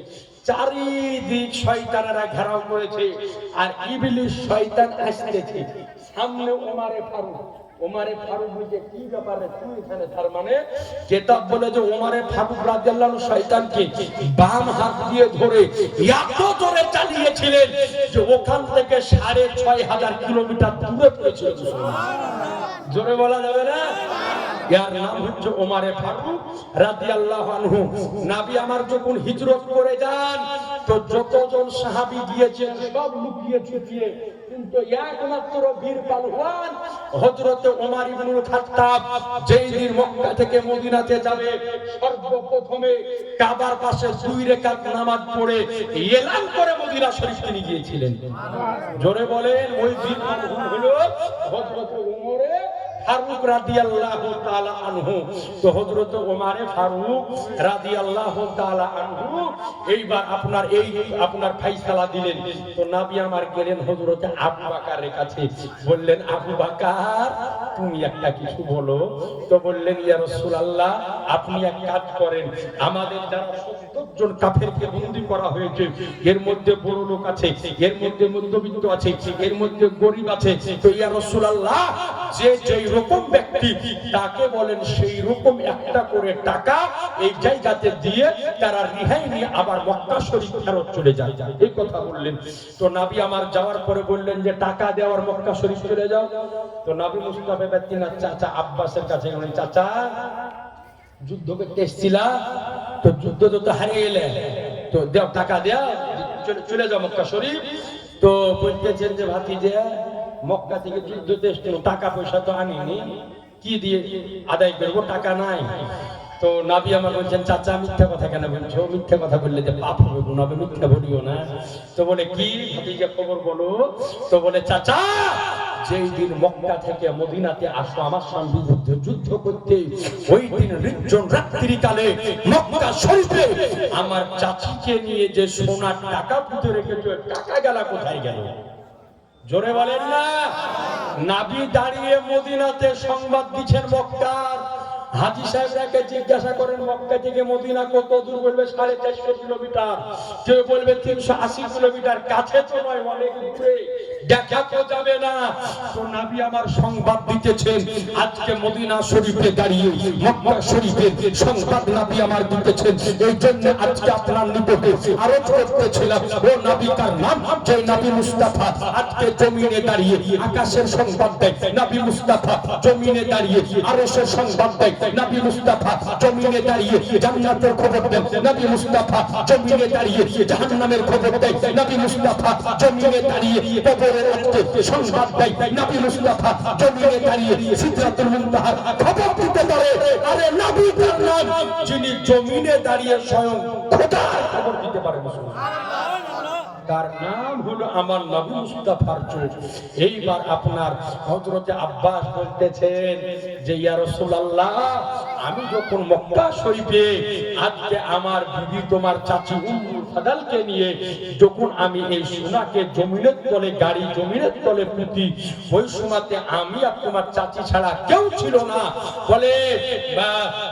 চারিদিক শয়তানেরা ঘেরাও করেছে আর ইবলিস শয়তান আসতেছে সামনে। ওমরে ফারুক বুঝে কি ব্যাপারে তুই এখানে? তার মানে কিতাব বলে যে ওমরে ফারুক রাদিয়াল্লাহু আনহু শয়তানকে বাম হাত দিয়ে ধরে এত জোরে চালিয়েছিলেন যে ওখান থেকে 6500 কিলোমিটার দূরে পড়েছিল। জোরে বলা যাবে না? यार नाम হচ্ছে ওমরে ফারুক রাদিয়াল্লাহু আনহু। নবী আমার যখন হিজরত করে যান তো যতজন সাহাবী গিয়েছেন সব লুকিয়ে ছুপিয়ে, কিন্তু একমাত্র বীর পালওয়ান হযরত ওমর ইবনুল খাত্তাব যেই দিন মক্কা থেকে মদিনাতে যাবে সর্বপ্রথমে কাবার পাশে 2 রাকাত নামাজ পড়ে এলান করে মদিনা শরীফ তিনি গিয়েছিলেন। জোরে বলেন ওই বীর পালওয়ান হলো হযরত ওমরে ফারুক রাদিয়াল্লাহু তাআলা আনহু। তো হযরত ওমরে ফারুক রাদিয়াল্লাহু তাআলা আনহু এইবার আপনার ফয়সালা দিলেন। তো নবী আমার গেলেন হযরত আবু বকরের কাছে, বললেন আবু বকর তুমি একটা কিছু বলো। তো বললেন ইয়া রাসূলুল্লাহ আপনি এক কাজ করেন, আমাদের যারা 70 জন কাফেরকে বন্দী করা হয়েছে এর মধ্যে বড় লোক আছে, এর মধ্যে মধ্যবিত্ত আছে, এর মধ্যে গরীব আছে। তো ইয়া রাসূলুল্লাহ যেই রকম ব্যক্তি তাকে বলেন সেই রকম একটা করে টাকা এই জায়গাতে দিয়ে তারা রিহাই নিয়ে আবার মক্কা শরীফ ফেরত চলে যায়, এই কথা বললেন। তো নবী আমার যাওয়ার পরে বললেন যে টাকা দেওয়ার মক্কা শরীফ চলে যাও। তো নবী মুস্তাফা বেতিনা চাচা আব্বাসের কাছে গেলেন, চাচা যুদ্ধ করতে এসেছিলা, তো যুদ্ধ তো হারিয়ে গেলে, তো দেও টাকা দেও, চলে যাও মক্কা শরীফ। তো বলতেছেন যে ভাতিজা মক্কা থেকে যুদ্ধতে এসেছিল, টাকা পয়সা তো আনিনি, কি দিয়ে আদায় করবো, টাকা নাই। তো নবী আমার বলছেন চাচা মিথ্যা কথা কেন বলছো? মিথ্যা কথা বললে যে পাপ হবে, গুনাহ হবে, মিথ্যা বলিও না। তো বলে কি ভাতিজা খবর বলো। তো বলে চাচা যেই দিন মক্কা থেকে মদিনাতে আসো আমার সঙ্গে বিরুদ্ধে যুদ্ধ করতে, ওই দিন নির্জন রাত্রিকালে মক্কা শরীফে আমার চাচিকে নিয়ে যে সোনার টাকা পুঁতে রেখেছো, টাকা গেল কোথায় গেল? জোরে বলেন না। নবী দাঁড়িয়ে মদিনাতে সংবাদ দিচ্ছেন মক্কার। হাজী সাহেবরাকে জিজ্ঞাসা করেন মক্কা থেকে মদিনা কত দূর? বলবে 450 কিলোমিটার, কেউ বলবে 380 কিলোমিটার। কাছে তো নয়, অনেক দূরে। দেখা তো যাবে না। তো নবী আমার সংবাদ দিতেছেন আজকে মদিনা শরীফে দাঁড়িয়ে মক্কা শরীফের সংবাদ নবী আমার দিতেছেন। এই জন্য আজকে আপনার নিকটে আরো করতেছিলাম ও নবী কার নাম, যে নবী মুস্তাফা আজকে জমিনে দাঁড়িয়ে আকাশের সংবাদ দেয় নবী মুস্তাফা, জমিনে দাঁড়িয়ে আরশের সংবাদ দেয় নবী মুস্তাফা, জমিনে দাঁড়িয়ে জান্নাতের খবর দেন নবী মুস্তাফা, জমিনে দাঁড়িয়ে জাহান্নামের খবর দেয় নবী মুস্তাফা, জমিনে দাঁড়িয়ে কবরের আজকে সংবাদ দেয় নবী মুস্তাফা, জমিনে দাঁড়িয়ে সিদরাতুল মুনতাহার খবর দিতে পারে। আরে নবী তার নাম, যিনি জমিনে দাঁড়িয়ে স্বয়ং খোদার খবর দিতে পারে। তার নাম হলো আমার নবী মুস্তাফার চোখ। এইবার আপনার হযরতে আব্বাস বলতেছেন যে ইয়া রাসূলুল্লাহ, আমি যখন মক্কা শরীফে আজকে আমার বিবি তোমার চাচি উম্মুল ফাদালকে নিয়ে যখন আমি এই সোনাকে জমিনের তলে গাড়ি জমিনের তলে পুঁতি, ওই সময়তে আমি আর তোমার চাচি ছাড়া কেউ ছিল না। বলে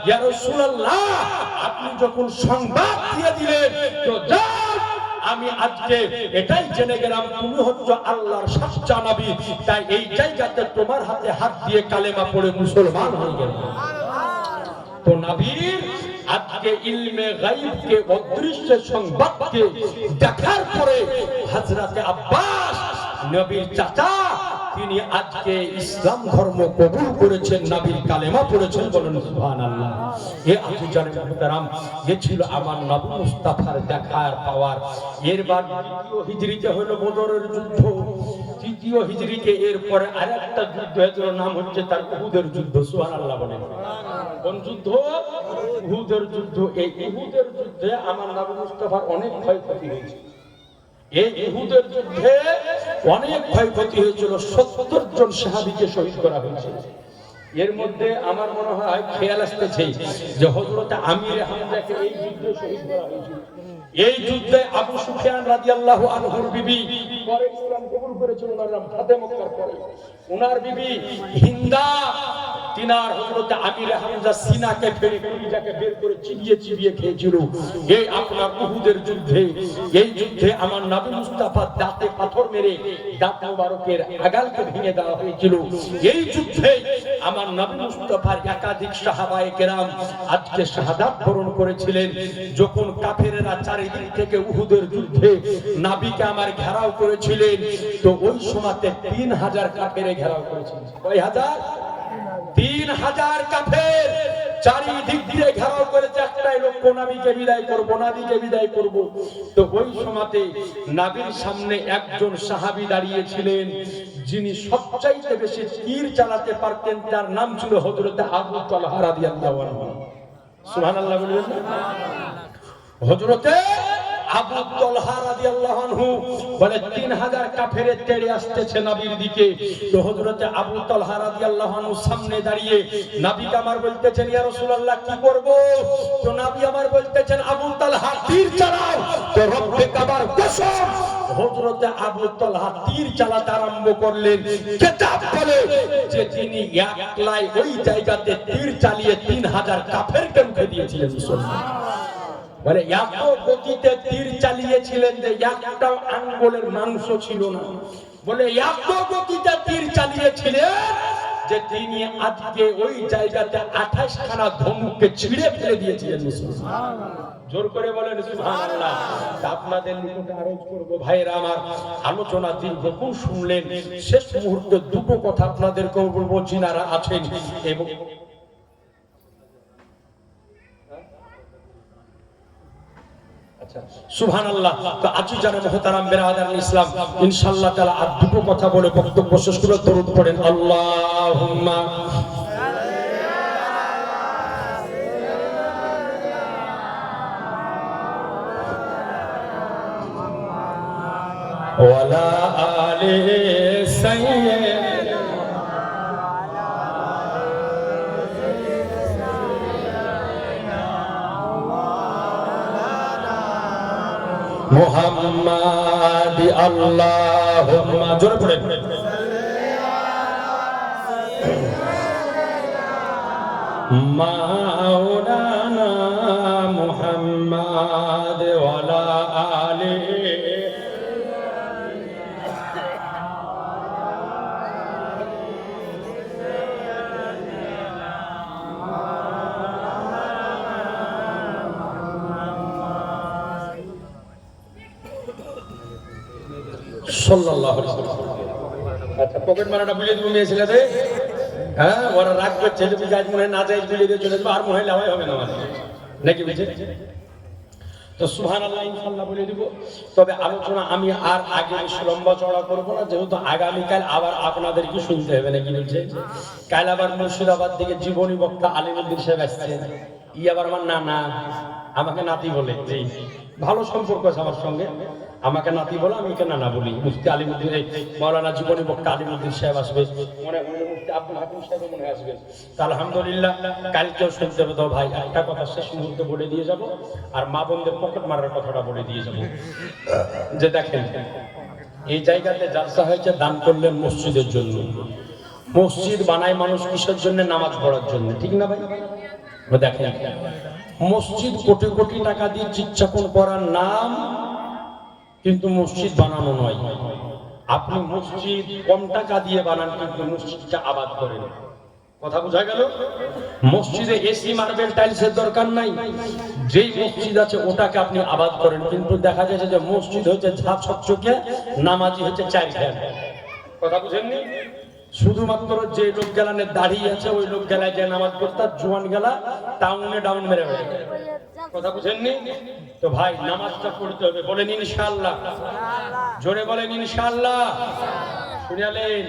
ইয়া রাসূলুল্লাহ, আপনি যখন সংবাদ দিয়ে দিলেন তো আমি আজকে এটাই জেনে গেলাম তুমি হচ্ছ আল্লাহর সচ্চা নবী, তাই এই জায়গাতে তোমার হাতে হাত দিয়ে কালেমা পড়ে মুসলমান হয়ে গেল। তো নবীর আজকে ইলমে গায়বকে অদৃশ্য সংবাদকে দেখার পরে হযরতে আব্বাস নবীর চাচা তিনি আজকে ইসলাম ধর্ম কবুল করেছেন, নবীর কালেমা পড়েছেন। বলেন সুবহানাল্লাহ। এ আজিজানে মুহতারাম, এ ছিল আমার নবী মুস্তাফার দেখার পাওয়ার। এরবার দ্বিতীয় হিজরিতে হলো বদরের যুদ্ধ। তৃতীয় হিজরিতে এরপরে আরেকটা যুদ্ধ হয়েছিল, নাম হচ্ছে তার উহুদের যুদ্ধ। সুবহানাল্লাহ বলেন। কোন যুদ্ধ? উহুদের যুদ্ধ। এই উহুদের যুদ্ধে আমার নবী মুস্তাফার অনেক ক্ষয়ক্ষতি হয়েছে। এই উহুদের যুদ্ধে অনেক ক্ষয়ক্ষতি হয়েছিল, ৭০ জন সাহাবীকে শহীদ করা হয়েছে। এর মধ্যে আমার মনে হয় খেয়াল আসতেছে যে হযরত আমির হামজাকে এই যুদ্ধে শহীদ করা হয়েছিল। এই যুদ্ধে আবু সুফিয়ান রাদিয়াল্লাহু আনহুর বিবি পরে ইসলাম কবুল করেছিল, ওনার নাম ফাতে মক্কার পরে। ওনার বিবি হিন্দা তিনার হযরত আমির হামজা সিনাকে ফেরে কলিজাকে বের করে চিবিয়ে চিবিয়ে খেয়েছিল। এই আপনার উহুদের যুদ্ধে, এই যুদ্ধে আমার নবী মুস্তাফা দাঁতে পাথর মেরে দাঁত মুবারকের আগালকে ভেঙে দেওয়া হয়েছিল। এই যুদ্ধে আমার নবী মুস্তাফার একাধিক সাহাবায়ে কেরাম আজকে শাহাদাত বরণ করেছিলেন। যখন কাফেরেরা চারিদিক থেকে উহুদের যুদ্ধে নবীকে আমার ঘেরাও করেছিলেন, তো ওই সময়তে ৩০০০ কাফেরে ঘেরাও করেছিলেন। কয় হাজার? ৩০০০ কাফের চারিদিক দিয়ে ঘেরাও করেছে। একটাই লক্ষ্য, নবীকে বিদায় করব, নবীকে বিদায় করব। তো ওই সময়তে নবীর সামনে একজন সাহাবী দাঁড়িয়েছিলেন, যিনি সবচাইতে বেশি তীর চালাতে পারতেন। তার নাম ছিল হযরত আবু তালহা রাদিয়াল্লাহু আনহু। সুবহানাল্লাহ বলবেন। হযরতে আবু তালহা রাদিয়াল্লাহু আনহু বলে ৩০০০ কাফের তেড়ে আসতেছে নবীর দিকে। তো হযরতে আবু তালহা রাদিয়াল্লাহু আনহু সামনে দাঁড়িয়ে নবীকে আমার বলতেছেন ইয়া রাসূলুল্লাহ কি করব? তো নবী আমার বলতেছেন আবু তালহা তীর চালাও। তো রব্বে কাবার কসম, হযরতে আবু তালহা তীর চালাতে আরম্ভ করলেন। কিতাব বলে যে তিনি একলাই ওই জায়গাতে তীর চালিয়ে ৩০০০ কাফেরকে মুখে দিয়েছিলেন। বলে এত গতিতে তীর চালিয়েছিলেন যে একটা আঙ্গুলের মাংস ছিল না। বলে এত গতিতে তীর চালিয়েছিলেন যে তিনি আজকে ওই জায়গাতে ২৮ খানা ধনুককে ছিঁড়ে ফেলে দিয়েছিলেন। জোর করে বলেন সুবহানাল্লাহ। আপনাদের নিকটে আরজ করব ভাইরা আমার, আলোচনা দীর্ঘক্ষণ শুনলেন, শেষ মুহূর্তে দুটো কথা আপনাদেরকে বলবো যিনারা আছেন এবং সুবহানাল্লাহ। তো আজিজানে মুহতারাম বিরাদারান ইসলাম, ইনশাআল্লাহ তাআলা আর দুটো কথা বলে বক্তব্য শেষ করে দরুদ পড়েন। আল্লাহুম্মা ওয়ালা আলি সাইয়্যিদ মুহাম্মাদ আল্লাহুম্মা, জোরে পড়েন। মাওলানা মুহাম্মাদ ওয়ালা আলি সাল্লাল্লাহু আলাইহি ওয়াসাল্লাম। আচ্ছা, পকেট মারাটা বুঝে দিব মেয়ে ছেলেদের। হ্যাঁ, ওরা রাগ করছে যদি যাই মনে হয় না যাই বুঝে দিয়ে চলে যাবো, আর মনে হয় লাভাই হবে না আমাদের, নাকি বুঝে? তো সুবহানাল্লাহ ইনশাআল্লাহ বলে দিব। তবে আলোচনা আমি আর আগে বেশি লম্বা চড়া করবো না, যেহেতু আগামীকাল আবার আপনাদেরকে শুনতে হবে, নাকি বলছে? কাল আবার মুর্শিদাবাদ থেকে জীবনী বক্তা আলিমুদ্দিন সাহেব আসছে। আবার আমার নানা, আমাকে নাতি বলে। জি, ভালো সম্পর্ক আছে আমার সঙ্গে, আমাকে নাতি বলে, আমি একে নানা বলি। মুফতি আলিমুদ্দিন, মাওলানা জীবনী বক্তা আলিমুদ্দিন সাহেব আসবে, মনে হয় মুফতি আব্দুল হাকিম সাহেব মনে হয় আসবেন। তা আলহামদুলিল্লাহ কালকেও শুনতে হবে। তো ভাই একটা কথা শেষ মুহূর্তে বলে দিয়ে যাব, আর মা বোনদের পকেট মারার কথাটা বলে দিয়ে যাব। যে দেখেন, এই জায়গাতে জালসা হয়েছে দান করলেন মসজিদের জন্য। মসজিদ বানায় মানুষ কিসের জন্য? নামাজ পড়ার জন্য, ঠিক না ভাই? দেখেন, মসজিদ কোটি কোটি টাকা দিয়ে চিচ্ছাপন করার নাম, কিন্তু মসজিদ বানানো নয়। আপনি মসজিদ কম টাকা দিয়ে বানান, কিন্তু মসজিদটা আবাদ করেন। কথা বোঝা গেল? মসজিদে এসি মার্বেল টাইলসের দরকার নাই, যেই মসজিদ আছে ওটাকে আপনি আবাদ করেন। কিন্তু দেখা যাচ্ছে যে মসজিদ হচ্ছে ঝাঁ চকচকে, নামাজি হচ্ছে চার ফ্যান। কথা বুঝেননি? শুধুমাত্র যে লোক গেলানে দাঁড়িয়ে আছে ওই লোক গেলায় যে নামাজ পড়তে, জোয়ান গেলা টাউনে ডাউন মেরে বেড়ে। কথা বুঝেননি? তো ভাই নামাজটা পড়তে হবে, বলেন ইনশাআল্লাহ। জোরে বলেন ইনশাআল্লাহ। শুনালেন,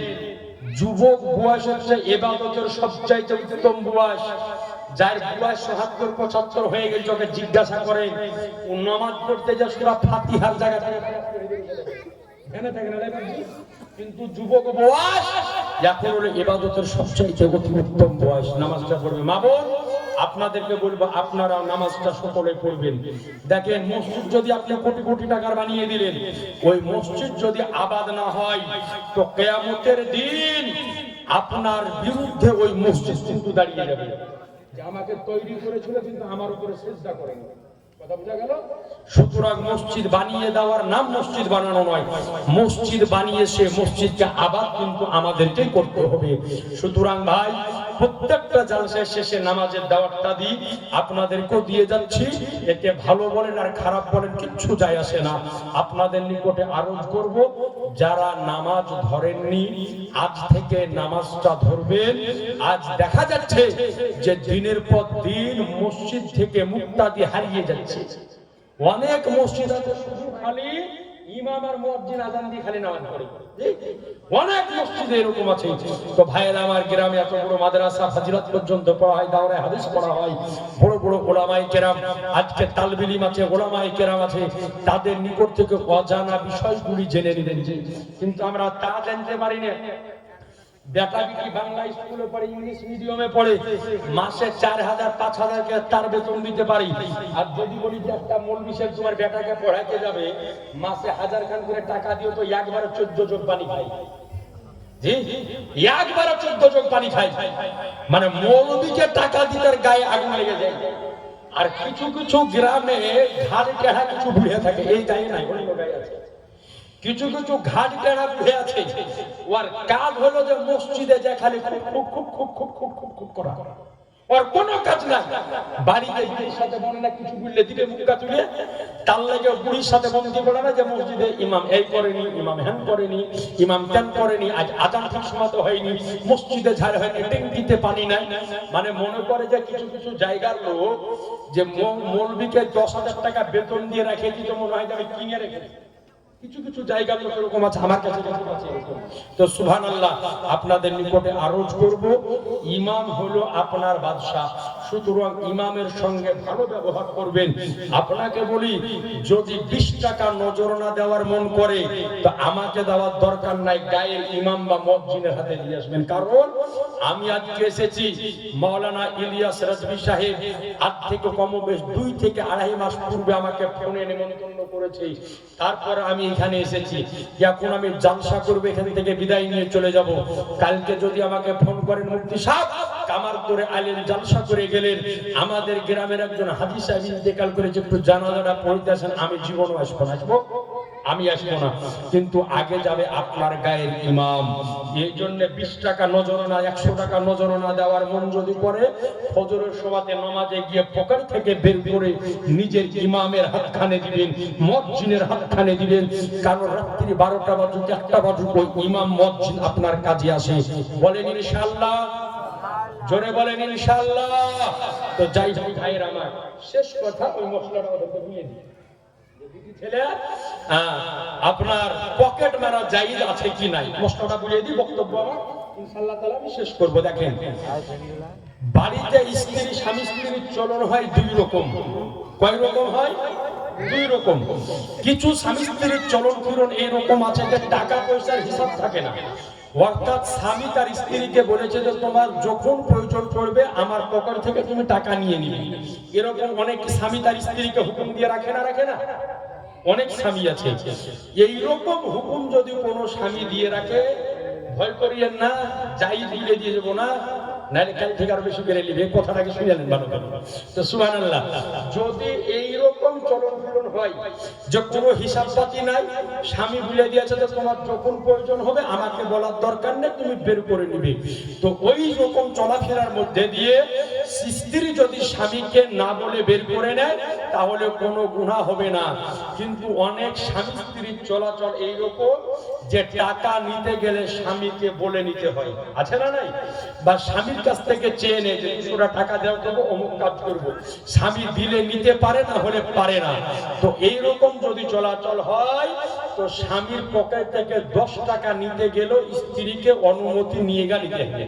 যুবক বয়স হচ্ছে ইবাদতের সবচাইতে উত্তম বয়স। যার বয়স ৭৭-৭৫ হয়ে গেছে ওকে জিজ্ঞাসা করেন, ও নামাজ পড়তে যা সূরা ফাতিহার জায়গা থেকে এখানে থাকে না, কিন্তু যুবক বয়স এখন হলো ইবাদতের সবচাইতে উত্তম বয়স, নামাজটা পড়বে। মা বোন, আপনাদেরকে বলবো আপনারা নামাজটা সকলে পড়বেন। দেখেন, মসজিদ যদি আপনি কোটি কোটি টাকার বানিয়ে দিলেন, ওই মসজিদ যদি আবাদ না হয়, তো কিয়ামতের দিন আপনার বিরুদ্ধে ওই মসজিদ কিন্তু দাঁড়িয়ে যাবে যে আমাকে তৈরি করেছিল কিন্তু আমার উপরে সিজদা করেন। কথা বোঝা গেল? সুতরাং মসজিদ বানিয়ে দেওয়ার নাম মসজিদ বানানো নয়, মসজিদ বানিয়ে সে মসজিদকে আবাদ কিন্তু আমাদেরকেই করতে হবে। সুতরাং ভাই, প্রত্যেকটা জালসার শেষে নামাজের দাওয়াতটা দিই, আপনাদেরকেও দিয়ে যাচ্ছি। এতে ভালো বলেন আর খারাপ বলেন কিচ্ছু যায় আসে না। আপনাদের নিকটে আরজ করব, যারা নামাজ ধরেননি আজ থেকে নামাজটা ধরবেন। আজ দেখা যাচ্ছে যে দিনের পর দিন মসজিদ থেকে মুক্তাদি হারিয়ে যাচ্ছে। অনেক মসজিদ আছে শুধু খালি ইমাম আর মুয়াজ্জিন আযান দিয়ে খালি নামাজ পড়ে, অনেক মসজিদে এরকম আছে। তো ভাইয়েরা আমার, গ্রামে এত বড় মাদ্রাসা, ফাজিলাত পর্যন্ত পড়া হয়, দাওরায়ে হাদিস পড়া হয়, বড় বড় ওলামায়ে কেরাম, আজকে তালবে ইলম আছে, ওলামায়ে কেরাম আছে, তাদের নিকট থেকে অজানা বিষয়গুলি জেনে নিলেন। কিন্তু আমরা তা জানতে পারি না। বেটা বিটি বাংলা স্কুলে পড়ে, ইংলিশ মিডিয়ামে পড়ে, মাসে ৪,০০০-৫,০০০ কে তার বেতন দিতে পারি। আর যদি বলি যে একটা মৌলভী সাহেব তোমার বেটাকে পড়াইতে যাবে, মাসে ১০০০ খান করে টাকা দিও, তো একবারে ১৪ যোগ পানি খাই। জি, একবারে ১৪ যোগ পানি খাই। মানে মৌলভীকে টাকা দিতে গায়ে আগুন লেগে যায়। আর কিছু কিছু গ্রামে ঘাড় টেড়া কিছু বুড়ে থাকে, এই গায়ে নাই, অন্য গায়ে আছে। কিছু কিছু ঘাট টেড়া বুড়ে আছে, ওর কাজ হলো যে মসজিদে যে খালি খুব খুব খুব খুব খুব খুব খুব করা, ওর কোনো কাজ নাই। বাড়িতে বুড়ির সাথে বলে না কিছু বললে দিবে মুখটা তুলে, তার লাগে বুড়ির সাথে বন্ধি বলে না যে মসজিদে ইমাম এই করেনি, ইমাম হ্যান করেনি, ইমাম ত্যান করেনি, আজ আজান ঠিক সময় হয়নি, মসজিদে ঝাড় হয়নি, ট্যাঙ্কিতে পানি নাই। মানে মনে করে যে কিছু কিছু জায়গার লোক যে মৌলভীকে ১০,০০০ টাকা বেতন দিয়ে রাখে দিত, মনে হয় যে আমি কিনে রেখেছি। কিছু কিছু জায়গার লোক এরকম আছে, আমার কাছে আছে। তো সুবহানাল্লাহ, আপনাদের নিকটে আরজ করব, ইমাম হলো আপনার বাদশা। সুতরাং ইমামের সঙ্গে ভালো ব্যবহার করবেন। আপনাকে বলি, যদি ২০ টাকা নজরানা দেওয়ার মন করে, তো আমাকে দেওয়ার দরকার নাই, গায়ের ইমাম বা মুয়াজ্জিনের হাতে দিয়ে আসবেন। কারণ আমি আজকে এসেছি, মাওলানা ইলিয়াস রাজভী সাহেব আজ থেকে কমবেশ ২ থেকে ২.৫ মাস পূর্বে আমাকে ফোনে নিমন্ত্রণ করেছে। তারপর আমি এখানে এসেছি। এখন আমি জালসা করব, এখান থেকে বিদায় নিয়ে চলে যাব। কালকে যদি আমাকে ফোন করেন, মুফতি সাহেব কামার করে আলেম জালসা করে গেলেন, আমাদের গ্রামের একজন হাজী সাহেব ইন্তেকাল করেছে, একটু জানাজাটা পড়তে আসেন, আমি জীবনও আসবো। আমি আসবো না, কিন্তু আগে যাবে আপনার গায়ের ইমাম। এই জন্য 20 টাকা নজরানা 100 টাকা নজরানা দেওয়ার মন যদি করে, ফজরের সময়তে নামাজে গিয়ে পকেট থেকে বের করে নিজের ইমামের হাতখানে দিবেন, মুয়াজ্জিনের হাতখানে দিবেন। কারণ রাত্রি 12টা বাজুক 1টা বাজুক ওই ইমাম মুয়াজ্জিন আপনার কাজে আসে। বলেন ইনশাআল্লাহ, জোরে বলেন ইনশাআল্লাহ। তো যাই যাই ভাইয়ের আমার, শেষ কথা ওই মশলাটা ওদেরকে নিয়ে দিই। ছেলে আপনার পকেট মারা জায়েজ আছে কি নাই মশলাটা বুঝিয়ে দিই, বক্তব্য আমার ইনশাআল্লাহ তাআলা আমি শেষ করব। দেখেন, বাড়িতে স্ত্রী স্বামী স্ত্রীর চলন হয় দুই রকম। কয় রকম হয়? দুই রকম। কিছু স্বামী স্ত্রীর চলন ফিরন এরকম আছে যে টাকা পয়সার হিসাব থাকে না। অর্থাৎ স্বামী তার স্ত্রীকে বলেছে যে তোমার যখন প্রয়োজন পড়বে আমার পকেট থেকে তুমি টাকা নিয়ে নিবে। এরকম অনেক স্বামী তার স্ত্রীকে হুকুম দিয়ে রাখে না, রাখে না? অনেক স্বামী আছে। এইরকম হুকুম যদি কোনো স্বামী দিয়ে রাখে, ভয় করিয়েন না, যাই দিলে দিয়ে যাবো না, নাইলে কাল থেকে আরো বেশি বেড়ে নিবে। কথাটাকে শুনে নেন ভালো করে। তো সুবহানাল্লাহ, যদি এইরকম চলন ফিরন হয় যে কোনো হিসাব পাতি নাই, স্বামী বলে দিয়েছে যে তোমার যখন প্রয়োজন হবে আমাকে বলার দরকার নেই, তুমি বের করে নিবে, তো ওই রকম চলাফেরার মধ্যে দিয়ে স্ত্রী যদি স্বামীকে না বলে বের করে নেয় তাহলে কোনো গুনাহ হবে না। কিন্তু অনেক স্বামী স্ত্রীর চলাচল এইরকম যে টাকা নিতে গেলে স্বামীকে বলে নিতে হয়, আছে না নাই? বা স্বামীর কাছ থেকে চেয়ে নেয় যে 200 টাকা দেওয়া দেবো, অমুক কাজ করবো। স্বামী দিলে নিতে পারে, না হলে পারে না। তো এইরকম যদি চলাচল হয়, তো স্বামীর পকেট থেকে 10 টাকা নিতে গেলেও স্ত্রীকে অনুমতি নিয়ে নিতে হবে।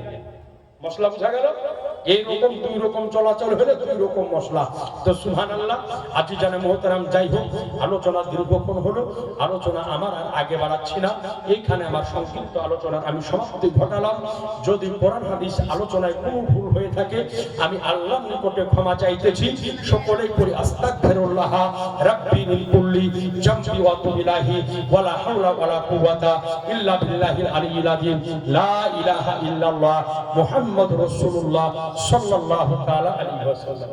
মশলা বুঝা গেল? এইরকম দুই রকম চলাচল হলে দুই রকম মশলা। তো সুবহানাল্লাহ, আজি জানে মোহতারাম, যাই হোক আলোচনা দীর্ঘক্ষণ হলো, আলোচনা আমার আর আগে বাড়াচ্ছি না। এইখানে আমার সংক্ষিপ্ত আলোচনার আমি সমাপ্তি ঘটালাম। যদি কোরআন হাদিস আলোচনায় কোনো ভুল হয়ে থাকে আমি আল্লাহর নিকটে ক্ষমা চাইতেছি। সকলেই করি আস্তাগফিরুল্লাহ রাব্বি মিন কুল্লি জামবি ওয়া তুবু ইলাইহি ওয়ালা হাওলা ওয়ালা কুওয়াতা ইল্লা বিল্লাহিল আলিয়্যিল আযীম। লা ইলাহা ইল্লাল্লাহ মুহাম্মাদুর রাসূলুল্লাহ সাল্লাল্লাহু তাআলা আলাইহি ওয়াসাল্লাম।